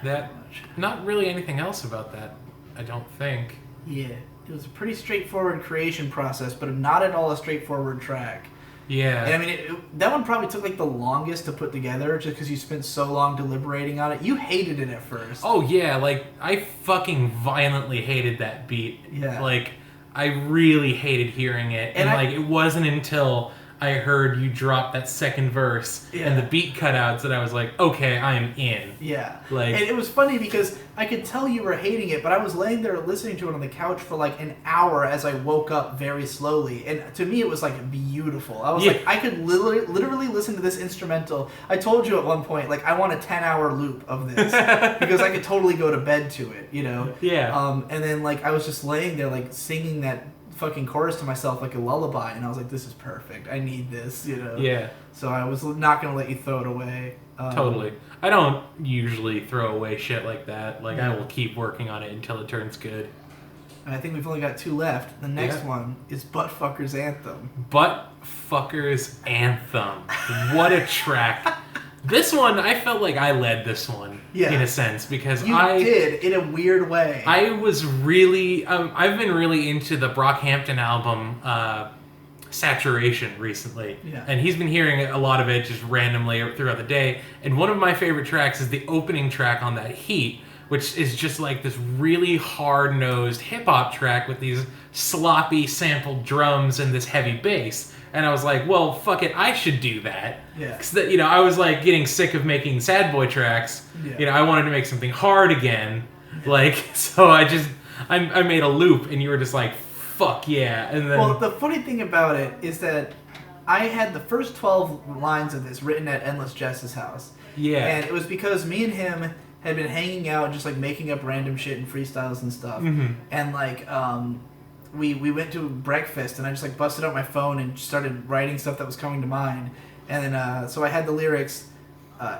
C: Not really anything else about that, I don't think.
A: Yeah, it was a pretty straightforward creation process, but not at all a straightforward track.
C: Yeah.
A: And I mean, that one probably took like the longest to put together just because you spent so long deliberating on it. You hated it at first.
C: Oh, yeah, like, I fucking violently hated that beat.
A: Yeah.
C: Like, I really hated hearing it. And like, it wasn't until I heard you drop that second verse and the beat cutouts that I was like, okay, I am in.
A: Yeah.
C: Like,
A: and it was funny because I could tell you were hating it, but I was laying there listening to it on the couch for like an hour as I woke up very slowly. And to me, it was like beautiful. I was like, I could literally listen to this instrumental. I told you at one point, like, I want a 10-hour loop of this because I could totally go to bed to it, you know?
C: Yeah.
A: And then, like, I was just laying there, like, singing that fucking chorus to myself like a lullaby, and I was like, this is perfect. I need this, you know?
C: Yeah.
A: So I was not going to let you throw it away.
C: Totally. I don't usually throw away shit like that. Like, I will keep working on it until it turns good.
A: And I think we've only got 2 left. The next one is Buttfucker's Anthem.
C: Buttfucker's Anthem. What a track. This one, I felt like I led this one, in a sense, because
A: you did, in a weird way.
C: I was really... I've been really into the Brockhampton album, Saturation, recently.
A: Yeah.
C: And he's been hearing a lot of it just randomly throughout the day. And one of my favorite tracks is the opening track on that, Heat, which is just like this really hard-nosed hip-hop track with these sloppy sampled drums and this heavy bass. And I was like, well, fuck it, I should do that.
A: Yeah.
C: Because, you know, I was like getting sick of making sad boy tracks.
A: Yeah.
C: You know, I wanted to make something hard again. Yeah. Like, so I made a loop, and you were just like, fuck yeah. And then...
A: Well, the funny thing about it is that I had the first 12 lines of this written at Endless Jess's house.
C: Yeah.
A: And it was because me and him had been hanging out, just like making up random shit and freestyles and stuff. Mm-hmm. And like, we went to breakfast, and I just like busted out my phone and started writing stuff that was coming to mind. And then, so I had the lyrics,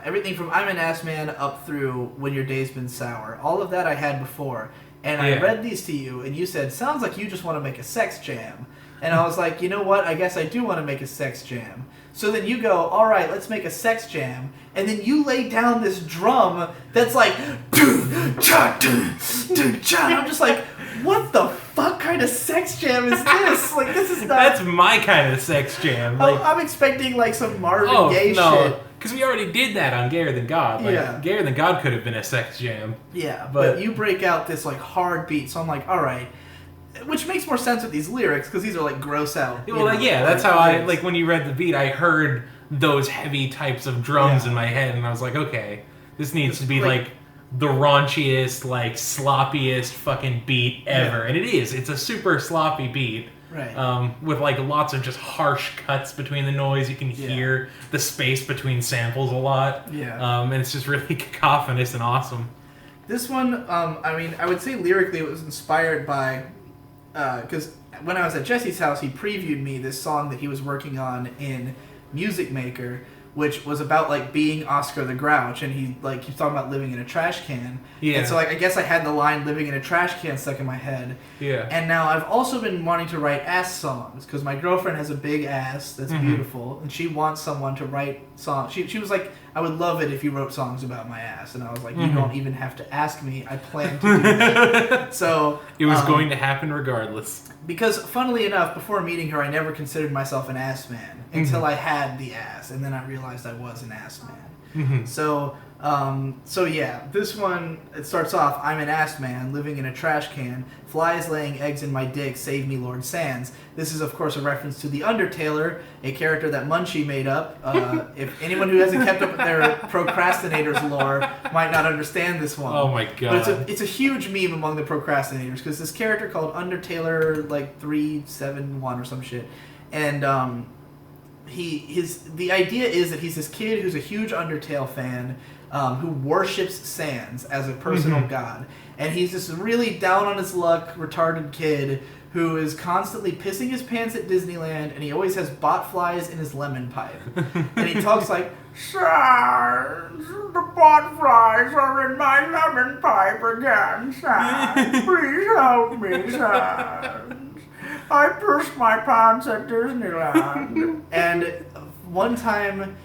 A: everything from I'm an ass man up through When Your Day's Been Sour. All of that I had before. And I read these to you, and you said, sounds like you just want to make a sex jam. And I was like, you know what? I guess I do want to make a sex jam. So then you go, all right, let's make a sex jam. And then you lay down this drum that's like, and I'm just like, what the fuck kind of sex jam is this? Like, this is not...
C: That's my kind of sex jam. Like,
A: I'm expecting like some Marvin Gaye shit.
C: Because we already did that on Gayer Than God. Like, Gayer Than God could have been a sex jam.
A: Yeah, but you break out this like hard beat, so I'm like, all right. Which makes more sense with these lyrics, because these are like gross out.
C: Well, that's how I, like, when you read the beat, I heard those heavy types of drums in my head, and I was like, okay, this needs to be like the raunchiest, like sloppiest fucking beat ever. And it is. It's a super sloppy beat.
A: Right.
C: With like lots of just harsh cuts between the noise. You can hear the space between samples a lot.
A: Yeah.
C: And it's just really cacophonous and awesome.
A: This one, I mean, I would say lyrically it was inspired by, because when I was at Jesse's house, he previewed me this song that he was working on in Music Maker, which was about like being Oscar the Grouch, and he's talking about living in a trash can.
C: Yeah.
A: And so like I guess I had the line "living in a trash can" stuck in my head.
C: Yeah.
A: And now I've also been wanting to write ass songs because my girlfriend has a big ass that's beautiful, and she wants someone to write songs. She was like, I would love it if you wrote songs about my ass, and I was like, you don't even have to ask me. I plan to do that. So
C: it was going to happen regardless.
A: Because, funnily enough, before meeting her, I never considered myself an ass man until I had the ass, and then I realized I was an ass man. So yeah, this one, it starts off, I'm an ass man, living in a trash can, flies laying eggs in my dick, save me Lord Sands. This is, of course, a reference to The Undertaler, a character that Munchie made up. If anyone who hasn't kept up with their procrastinators lore might not understand this one.
C: Oh my god.
A: But it's a huge meme among the procrastinators, because this character called Undertaler, like 371 or some shit, and the idea is that he's this kid who's a huge Undertale fan, who worships Sans as a personal god. And he's this really down on his luck, retarded kid who is constantly pissing his pants at Disneyland, and he always has botflies in his lemon pipe. And he talks like, Sans, the botflies are in my lemon pipe again, Sans. Please help me, Sans. I pushed my pants at Disneyland. And one time,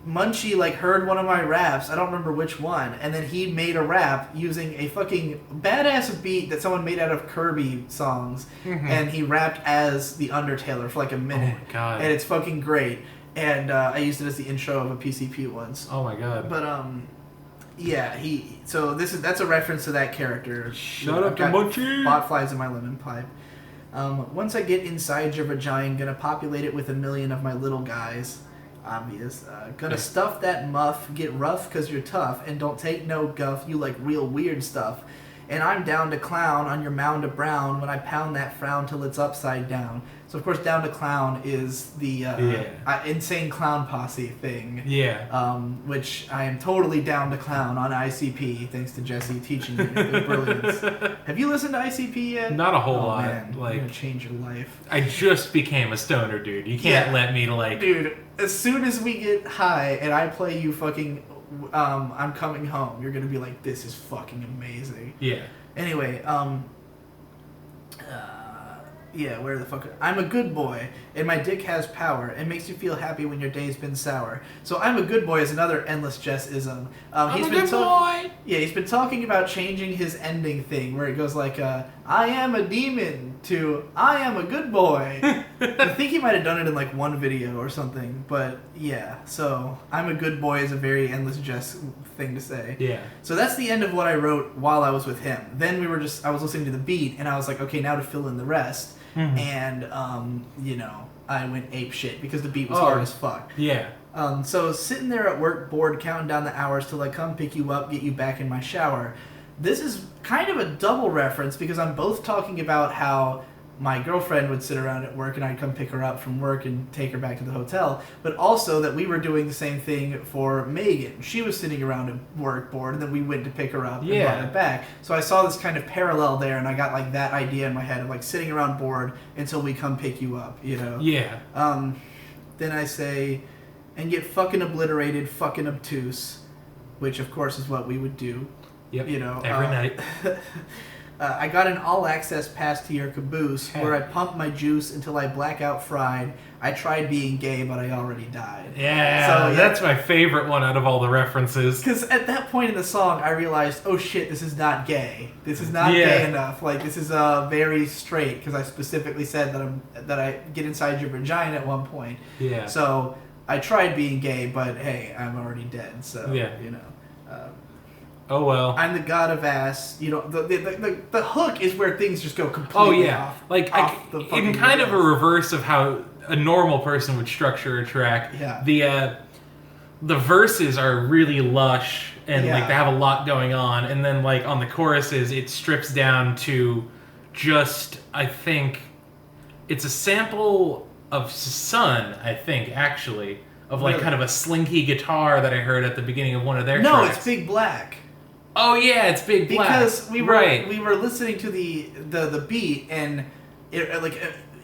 A: Munchie like heard one of my raps. I don't remember which one. And then he made a rap using a fucking badass beat that someone made out of Kirby songs. And he rapped as the Undertaler for like a minute.
C: Oh my god.
A: And it's fucking great. And I used it as the intro of a PCP once.
C: Oh my god.
A: But yeah, that's a reference to that character.
C: Shut up to Munchie!
A: Botflies in my lemon pipe. Once I get inside your vagina, gonna populate it with 1 million of my little guys. Obvious. Gonna stuff that muff, get rough cause you're tough, and don't take no guff, you like real weird stuff. And I'm down to clown on your mound of brown when I pound that frown till it's upside down. So of course down to clown is the insane clown posse thing.
C: Yeah.
A: Which I am totally down to clown on ICP, thanks to Jesse teaching me the brilliance. Have you listened to ICP yet?
C: Not a whole lot.
A: Man,
C: like,
A: you're gonna change your life.
C: I just became a stoner, dude. You can't let me like.
A: Dude, as soon as we get high and I play you fucking I'm Coming Home, you're gonna be like, this is fucking amazing.
C: Yeah.
A: Anyway, yeah, where the fuck... I'm a good boy, and my dick has power. It makes you feel happy when your day's been sour. So I'm a good boy is another Endless Jess-ism.
C: I'm a good boy!
A: Yeah, he's been talking about changing his ending thing, where it goes like, I am a demon, to, I am a good boy. I think he might have done it in like one video or something, but yeah. So, I'm a good boy is a very Endless Jess thing to say.
C: Yeah.
A: So that's the end of what I wrote while I was with him. Then I was listening to the beat, and I was like, okay, now to fill in the rest. And, I went ape shit because the beat was hard as fuck.
C: Yeah.
A: So sitting there at work bored, counting down the hours till I come pick you up, get you back in my shower. This is kind of a double reference because I'm both talking about how my girlfriend would sit around at work and I'd come pick her up from work and take her back to the hotel, but also that we were doing the same thing for Megan. She was sitting around at work bored, and then we went to pick her up and brought her back. So I saw this kind of parallel there, and I got like that idea in my head of like sitting around bored until we come pick you up, you know?
C: Yeah.
A: Then I say, and get fucking obliterated, fucking obtuse, which of course is what we would do.
C: Yep.
A: You know,
C: every night.
A: I got an all-access pass to your caboose where I pumped my juice until I blackout fried. I tried being gay, but I already died.
C: Yeah,
A: so,
C: that's my favorite one out of all the references.
A: Because at that point in the song, I realized, oh shit, this is not gay. This is not gay enough. Like, this is very straight, because I specifically said that I get inside your vagina at one point.
C: Yeah.
A: So I tried being gay, but hey, I'm already dead. So, you know.
C: Oh well.
A: I'm the god of ass. You know, the hook is where things just go completely off.
C: Like
A: off the
C: in kind of a reverse of how a normal person would structure a track.
A: Yeah.
C: The verses are really lush and like they have a lot going on, and then like on the choruses it strips down to just, I think it's a sample of Sun, I think, actually, of like kind of a slinky guitar that I heard at the beginning of one of their tracks.
A: No, it's Big Black.
C: Oh yeah, it's Big Black.
A: Because we were listening to the beat, and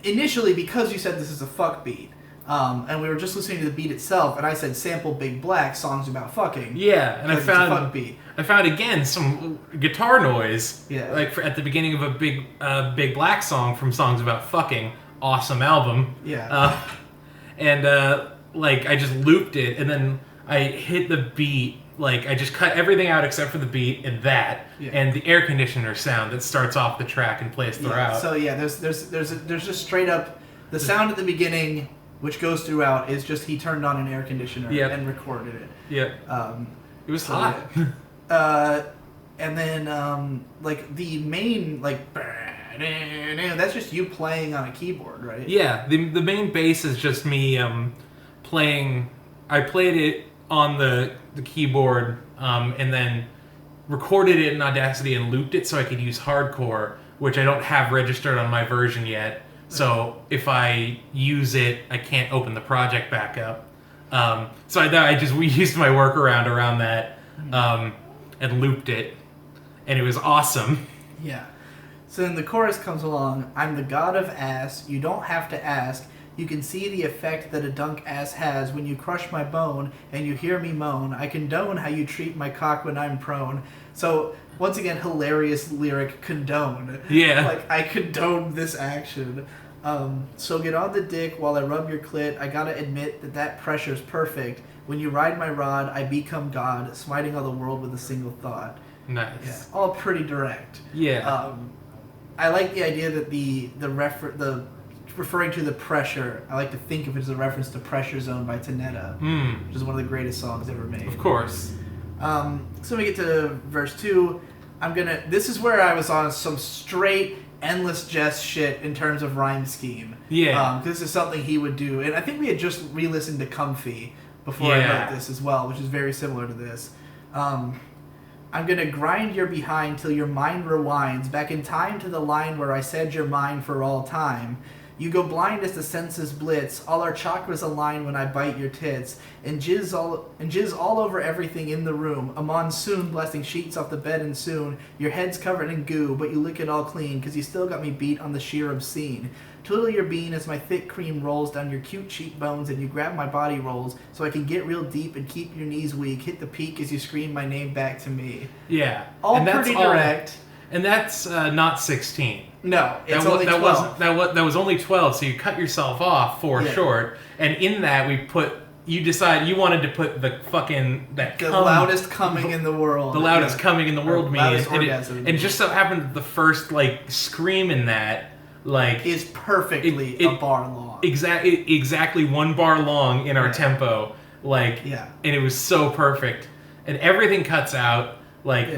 A: initially because you said this is a fuck beat, and we were just listening to the beat itself, and I said sample Big Black songs about fucking.
C: Yeah, and I found
A: it's a fuck beat.
C: I found again some guitar noise.
A: Yeah.
C: Like at the beginning of a Big Black song from Songs About Fucking. Awesome album.
A: Yeah.
C: Like I just looped it, and then I hit the beat. Like I just cut everything out except for the beat and and the air conditioner sound that starts off the track and plays throughout.
A: So yeah, there's just straight up the sound at the beginning, which goes throughout, is just he turned on an air conditioner and recorded it.
C: Yep. It was hot.
A: And then like the main like that's just you playing on a keyboard, right?
C: Yeah. The main bass is just me playing. I played it on the keyboard, and then recorded it in Audacity and looped it so I could use hardcore, which I don't have registered on my version yet. So if I use it, I can't open the project back up. So we used my workaround around that, and looped it, and it was awesome.
A: Yeah. So then the chorus comes along. I'm the god of ass. You don't have to ask. You can see the effect that a dunk ass has when you crush my bone and you hear me moan. I condone how you treat my cock when I'm prone. So, once again, hilarious lyric, condone.
C: Yeah.
A: Like, I condone this action. So get on the dick while I rub your clit. I gotta admit that pressure's perfect. When you ride my rod, I become God, smiting all the world with a single thought.
C: Nice.
A: Yeah, all pretty direct.
C: Yeah.
A: I like the idea that the referring to the pressure, I like to think of it as a reference to Pressure Zone by Tanetta, which is one of the greatest songs ever made.
C: Of course.
A: So we get to verse 2. This is where I was on some straight, endless jest shit in terms of rhyme scheme.
C: Yeah.
A: Because this is something he would do. And I think we had just re-listened to Comfy before I wrote this as well, which is very similar to this. I'm gonna grind your behind till your mind rewinds back in time to the line where I said you're mine for all time. You go blind as the senses blitz. All our chakras align when I bite your tits, and jizz all over everything in the room. A monsoon blasting sheets off the bed, and soon your head's covered in goo, but you lick it all clean, 'cause you still got me beat on the sheer obscene. Twiddle your bean as my thick cream rolls down your cute cheekbones, and you grab my body rolls, so I can get real deep and keep your knees weak. Hit the peak as you scream my name back to me.
C: Yeah.
A: All
C: and
A: pretty direct.
C: And that's not 16.
A: No, it's
C: that
A: only 12.
C: That was only 12, so you cut yourself off short. And in that, you decided you wanted to put the fucking
A: loudest coming in the world.
C: The loudest coming in the world means.
A: And
C: just so happened that the first scream in that
A: is perfectly a bar long.
C: Exactly 1 bar long in our tempo. And it was so perfect. And everything cuts out.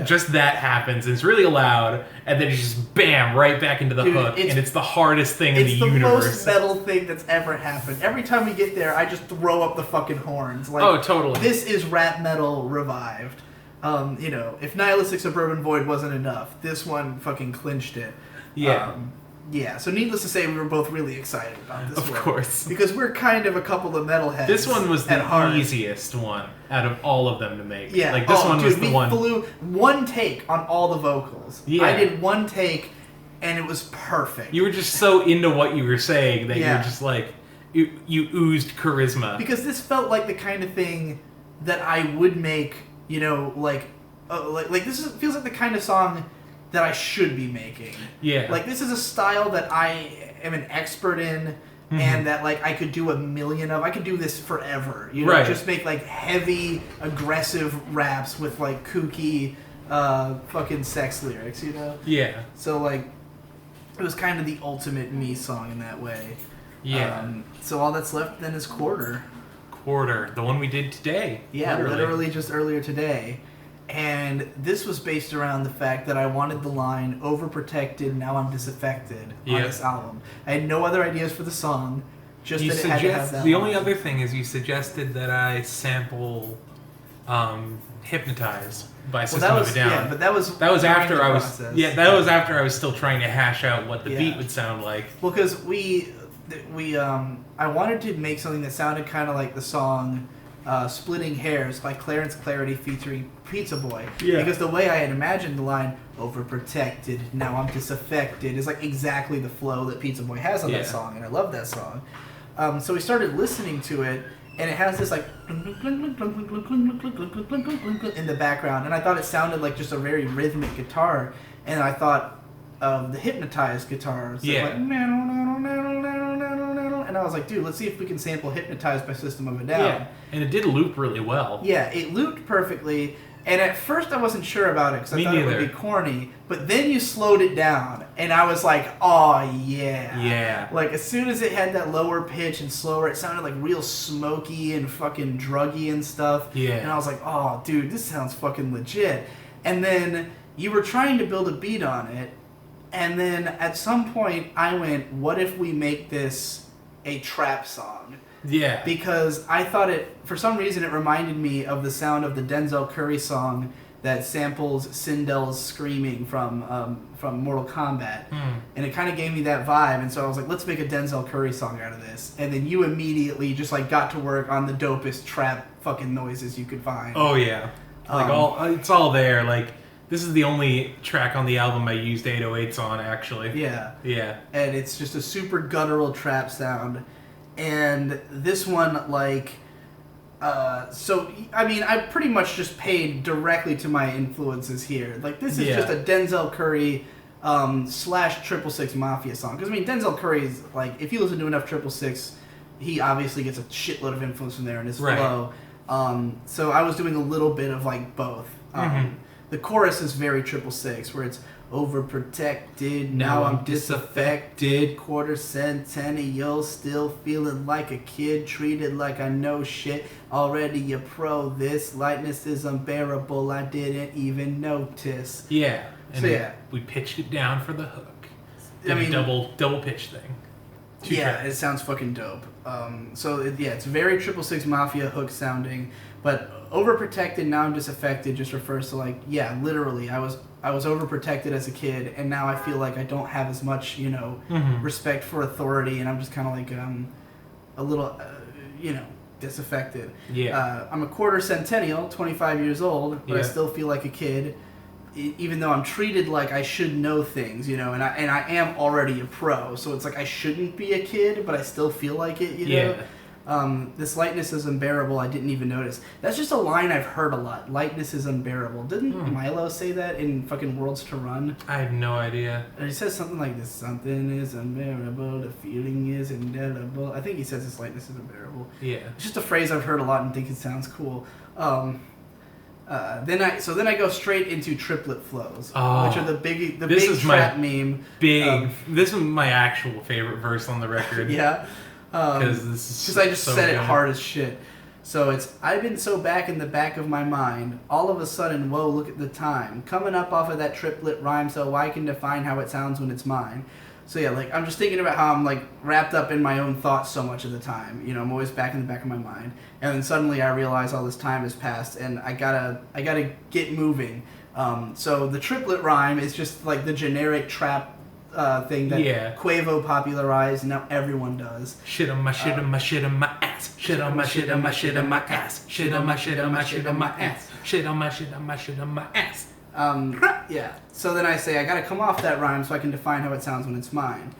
C: Just that happens. It's really loud, and then it's just bam, right back into the hook, and it's the hardest thing in the universe.
A: It's the most metal thing that's ever happened. Every time we get there, I just throw up the fucking horns.
C: Oh, totally.
A: This is rap metal revived. If Nihilistic Suburban Void wasn't enough, this one fucking clinched it.
C: Yeah.
A: So needless to say, we were both really excited about this one.
C: Of course.
A: Because we're kind of a couple of metalheads.
C: This one was the easiest one out of all of them to make.
A: Yeah.
C: This one was the one.
A: We flew one take on all the vocals.
C: Yeah.
A: I did one take, and it was perfect.
C: You were just so into what you were saying that you were just you oozed charisma.
A: Because this felt like the kind of thing that I would make, feels like the kind of song that I should be making.
C: Yeah.
A: This is a style that I am an expert in, and that I could do a million of. I could do this forever. Just make heavy, aggressive raps with kooky, fucking sex lyrics.
C: Yeah.
A: So it was kind of the ultimate me song in that way.
C: Yeah.
A: So all that's left then is Quarter.
C: Quarter, the one we did today.
A: Yeah, literally just earlier today. And this was based around the fact that I wanted the line "overprotected, now I'm disaffected" on this album. I had no other ideas for the song, just that it had to have that
C: The
A: line.
C: only other thing is you suggested that I sample "Hypnotize" by System of a Down.
A: Yeah, but that was
C: after I was
A: process.
C: that was after I was still trying to hash out what the beat would sound like.
A: Well, because I wanted to make something that sounded kind of like the song Splitting Hairs by Clarence Clarity featuring Pizza Boy.
C: Yeah.
A: Because the way I had imagined the line, "overprotected, now I'm disaffected," is exactly the flow that Pizza Boy has on that song, and I love that song. So we started listening to it, and it has this in the background, and I thought it sounded like just a very rhythmic guitar, and I thought of the Hypnotized guitar. So and I was like, dude, let's see if we can sample "Hypnotized" by System of a Down.
C: Yeah, and it did loop really well.
A: Yeah, it looped perfectly, and at first I wasn't sure about it because I thought it would be corny, but then you slowed it down, and I was like, oh yeah.
C: Yeah.
A: As soon as it had that lower pitch and slower, it sounded real smoky and fucking druggy and stuff.
C: Yeah.
A: And I was like, oh dude, this sounds fucking legit. And then you were trying to build a beat on it, and then at some point I went, what if we make this a trap song?
C: Yeah.
A: Because I thought for some reason it reminded me of the sound of the Denzel Curry song that samples Sindel's screaming from Mortal Kombat. And it kind of gave me that vibe, and so I was like, let's make a Denzel Curry song out of this. And then you immediately just got to work on the dopest trap fucking noises you could find.
C: Oh yeah. It's all there. This is the only track on the album I used 808s on, actually.
A: Yeah.
C: Yeah.
A: And it's just a super guttural trap sound. And this one, I pretty much just paid directly to my influences here. This is just a Denzel Curry slash 666 Mafia song. Because, I mean, Denzel Curry's, like, if you listen to enough 666, he obviously gets a shitload of influence from there in his flow. So I was doing a little bit of, like, both. The chorus is very 666, where it's overprotected, now I'm disaffected, quarter centennial, still feeling like a kid, treated like I know shit, already a pro, this lightness is unbearable, I didn't even notice.
C: Yeah. And
A: so
C: we pitched it down for the hook.
A: I mean,
C: double pitch thing. Two tracks.
A: It sounds fucking dope. It's very 666 Mafia hook sounding, but overprotected, now I'm disaffected just refers to, like, literally, I was overprotected as a kid, and now I feel like I don't have as much, respect for authority, and I'm just kind of like a little, disaffected.
C: Yeah.
A: I'm a quarter centennial, 25 years old, but I still feel like a kid, even though I'm treated like I should know things, and I am already a pro, so it's like I shouldn't be a kid, but I still feel like it, know? This lightness is unbearable, I didn't even notice. That's just a line I've heard a lot. Lightness is unbearable. Didn't Milo say that in fucking Worlds to Run?
C: I have no idea.
A: He says something like this, something is unbearable, the feeling is indelible. I think he says this lightness is unbearable.
C: Yeah.
A: It's just a phrase I've heard a lot and think it sounds cool. Then I go straight into triplet flows, which are the big trap meme.
C: This is my actual favorite verse on the record.
A: Yeah. Because I just said it hard as shit. So it's, I've been so back in the back of my mind, all of a sudden, whoa, look at the time. Coming up off of that triplet rhyme, so I can define how it sounds when it's mine. So yeah, like, I'm just thinking about how I'm, like, wrapped up in my own thoughts so much of the time. I'm always back in the back of my mind. And then suddenly I realize all this time has passed, and I gotta get moving. So the triplet rhyme is just, like, the generic trap thing that Quavo popularized, and now everyone does.
C: Shit on my shit on my shit on my ass. Shit on my shit on my shit on my ass. Shit on my shit on my shit on my ass. Shit on my shit on my shit on my ass.
A: So then I say, I gotta come off that rhyme so I can define how it sounds when it's mine.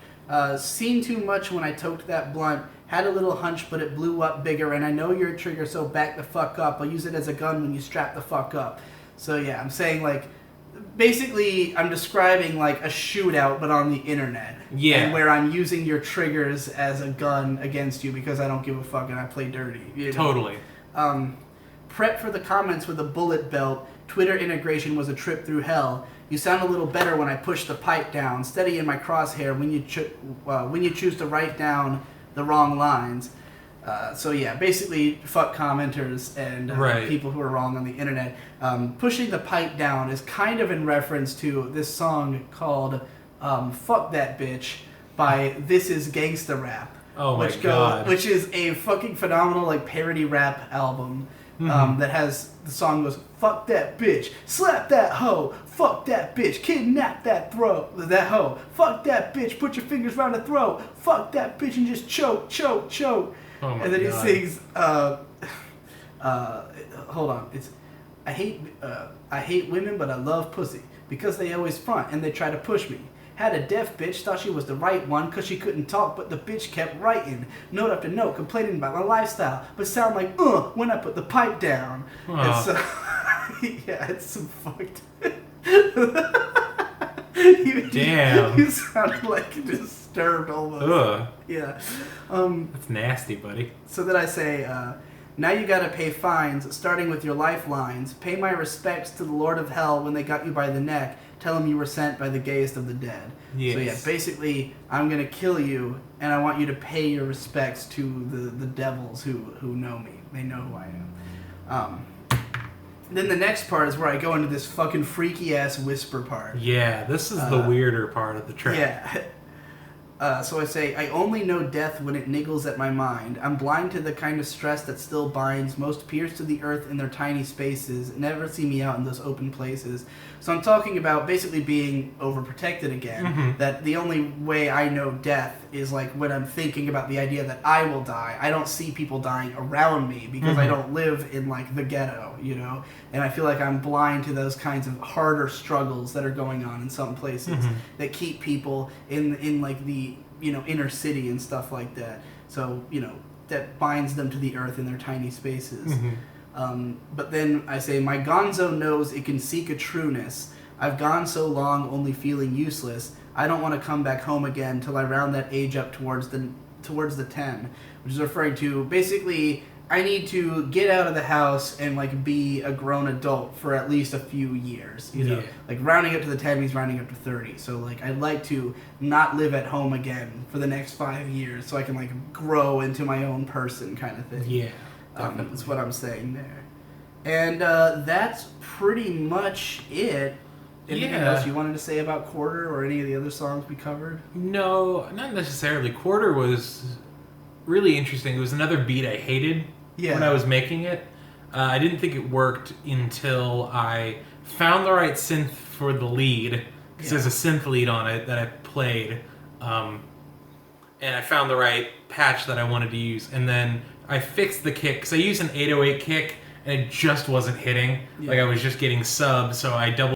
A: Seen too much when I toked that blunt. Had a little hunch, but it blew up bigger. And I know you're a trigger, so back the fuck up. I'll use it as a gun when you strap the fuck up. So yeah, I'm saying, like, basically, I'm describing, like, a shootout, but on the internet.
C: Yeah.
A: And where I'm using your triggers as a gun against you because I don't give a fuck and I play dirty.
C: Totally.
A: Prep for the comments with a bullet belt. Twitter integration was a trip through hell. You sound a little better when I push the pipe down. Steady in my crosshair when you choose to write down the wrong lines. So yeah, basically fuck commenters and people who are wrong on the internet. Pushing the pipe down is kind of in reference to this song called Fuck That Bitch by This Is Gangsta Rap.
C: Oh my god.
A: Which is a fucking phenomenal, like, parody rap album that has, the song goes, fuck that bitch, slap that hoe, fuck that bitch, kidnap that hoe, fuck that bitch, put your fingers around the throat, fuck that bitch and just choke.
C: Oh my
A: and then
C: god.
A: he sings, hold on, it's, I hate women, but I love pussy, because they always front and they try to push me. Had a deaf bitch, thought she was the right one, cause she couldn't talk, but the bitch kept writing. Note after note, complaining about my lifestyle, but sound like, when I put the pipe down. And so, yeah, it's some fucked.
C: Damn.
A: You sounded like disturbed almost.
C: Ugh.
A: Yeah.
C: That's nasty, buddy.
A: So then I say, now you gotta pay fines, starting with your lifelines. Pay my respects to the Lord of Hell when they got you by the neck. Tell him you were sent by the gayest of the dead.
C: Yes.
A: So yeah, basically, I'm gonna kill you, and I want you to pay your respects to the devils who know me. They know who I am. Then the next part is where I go into this fucking freaky ass whisper part.
C: Yeah, this is the weirder part of the track.
A: Yeah. So I say, I only know death when it niggles at my mind. I'm blind to the kind of stress that still binds. Most pierce to the earth in their tiny spaces. Never see me out in those open places. So I'm talking about basically being overprotected again.
C: Mm-hmm.
A: That the only way I know death is like when I'm thinking about the idea that I will die. I don't see people dying around me because I don't live in like the ghetto, And I feel like I'm blind to those kinds of harder struggles that are going on in some places that keep people in like the inner city and stuff like that. So that binds them to the earth in their tiny spaces. But then I say, my gonzo knows it can seek a trueness. I've gone so long only feeling useless. I don't want to come back home again till I round that age up towards the 10, which is referring to basically I need to get out of the house and like be a grown adult for at least a few years. You know,
C: Yeah.
A: like rounding up to the 10 means rounding up to 30. So like I'd like to not live at home again for the next 5 years, so I can like grow into my own person, kind of thing.
C: Yeah.
A: That's what I'm saying there. And that's pretty much it. Anything
C: Yeah.
A: else you wanted to say about Quarter or any of the other songs we covered?
C: No, not necessarily. Quarter was really interesting. It was another beat I hated when I was making it. I didn't think it worked until I found the right synth for the lead, because there's a synth lead on it that I played, and I found the right patch that I wanted to use, and then I fixed the kick, because I used an 808 kick, and it just wasn't hitting.
A: Yeah.
C: Like, I was just getting sub, so I double,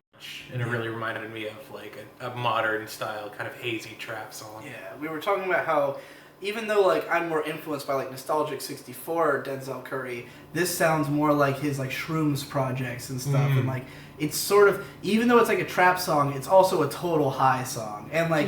C: and it really reminded me of like a modern style kind of hazy trap song.
A: Yeah, we were talking about how even though like I'm more influenced by like Nostalgic 64 Denzel Curry, this sounds more like his like Shrooms projects and stuff, and like it's sort of, even though it's like a trap song, it's also a total high song, and like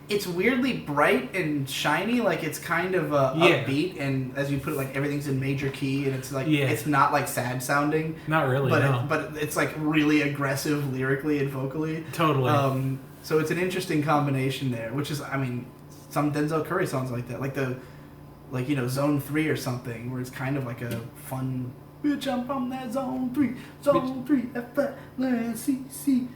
A: it's weirdly bright and shiny, like it's kind of upbeat, and as you put it, like everything's in major key, and it's like it's not like sad sounding,
C: Not really,
A: but
C: no.
A: but it's like really aggressive lyrically and vocally.
C: Totally.
A: So it's an interesting combination there, which is, I mean, some Denzel Curry songs like that, like you know, Zone 3 or something, where it's kind of like a fun, bitch, I'm from that Zone 3, F-C-C.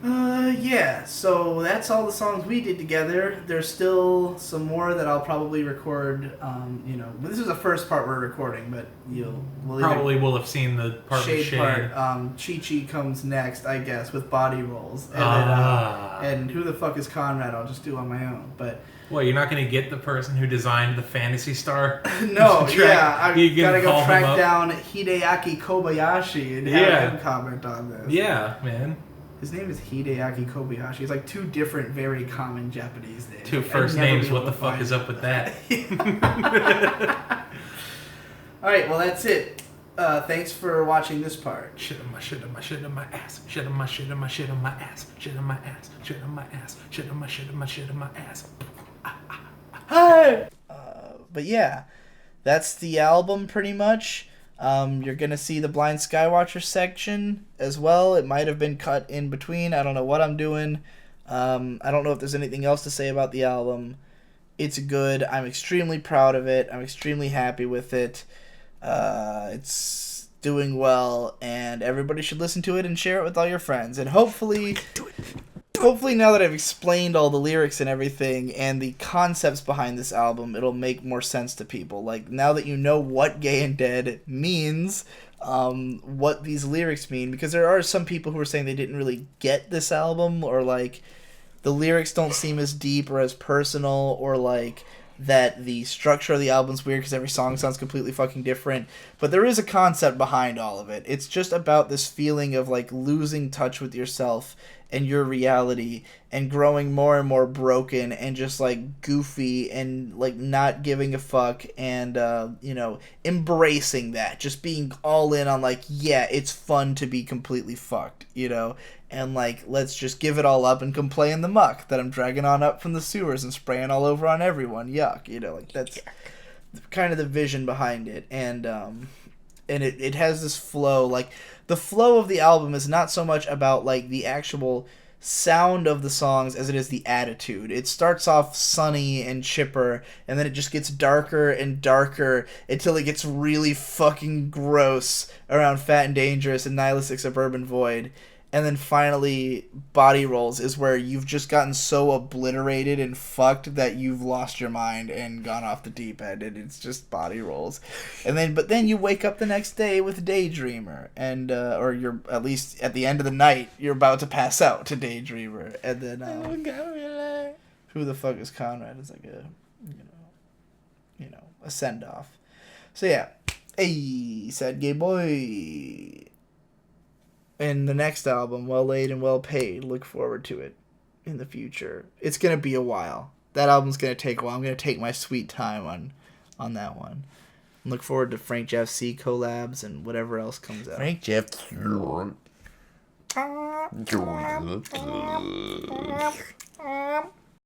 A: Yeah, so that's all the songs we did together. There's still some more that I'll probably record, you know, this is the first part we're recording, but we'll
C: Probably will have seen the part with
A: Shade
C: Shade.
A: part. Chi-Chi comes next, I guess, with body rolls. And, and Who the Fuck is Conrad, I'll just do on my own. But
C: Well, you're not going to get the person who designed the Phantasy Star?
A: no, yeah, I
C: You
A: gotta
C: can call
A: go
C: him
A: track
C: up.
A: down Hideaki Kobayashi and have him comment on this.
C: Yeah, man.
A: His name is Hideaki Kobayashi. It's like two different, very common Japanese names.
C: Two
A: I'd
C: first
A: never
C: names,
A: be able
C: what the
A: to
C: fuck
A: find
C: is
A: it.
C: up with that?
A: Alright, well that's it. Thanks for watching this part.
C: Shit on my shit on my shit on my ass. Shit on my shit on my shit on my ass. Shit on my ass. Shit on my ass. Shit on my shit on my shit on my ass.
A: Hey! But yeah, that's the album pretty much. You're gonna see the Blind Skywatcher section as well. It might have been cut in between. I don't know what I'm doing. I don't know if there's anything else to say about the album. It's good. I'm extremely proud of it. I'm extremely happy with it. It's doing well, and everybody should listen to it and share it with all your friends. And hopefully now that I've explained all the lyrics and everything and the concepts behind this album, it'll make more sense to people. Like, now that you know what Gay and Dead means, what these lyrics mean, because there are some people who are saying they didn't really get this album, or like the lyrics don't seem as deep or as personal, or like that the structure of the album's weird because every song sounds completely fucking different. But there is a concept behind all of it. It's just about this feeling of like losing touch with yourself and your reality and growing more and more broken and just like goofy and like not giving a fuck and you know, embracing that, just being all in on like, yeah, it's fun to be completely fucked, you know, and like, let's just give it all up and come play in the muck that I'm dragging on up from the sewers and spraying all over on everyone. Yuck, you know, like that's kind of the vision behind it. And it has this flow. Like, the flow of the album is not so much about like the actual sound of the songs as it is the attitude. It starts off sunny and chipper, and then it just gets darker and darker until it gets really fucking gross around Fat and Dangerous and Nihilistic Suburban Void. And then finally, Body Rolls is where you've just gotten so obliterated and fucked that you've lost your mind and gone off the deep end, and it's just Body Rolls. But then you wake up the next day with Daydreamer, and or you're at least at the end of the night you're about to pass out to Daydreamer, and then Who the Fuck is Conrad is like a a send off. So yeah, hey, sad gay boy. And the next album, Well Laid and Well Paid, look forward to it in the future. It's going to be a while. That album's going to take a while. I'm going to take my sweet time on that one. Look forward to Frank Jeff C collabs and whatever else comes out.
B: Frank Jeff. Good.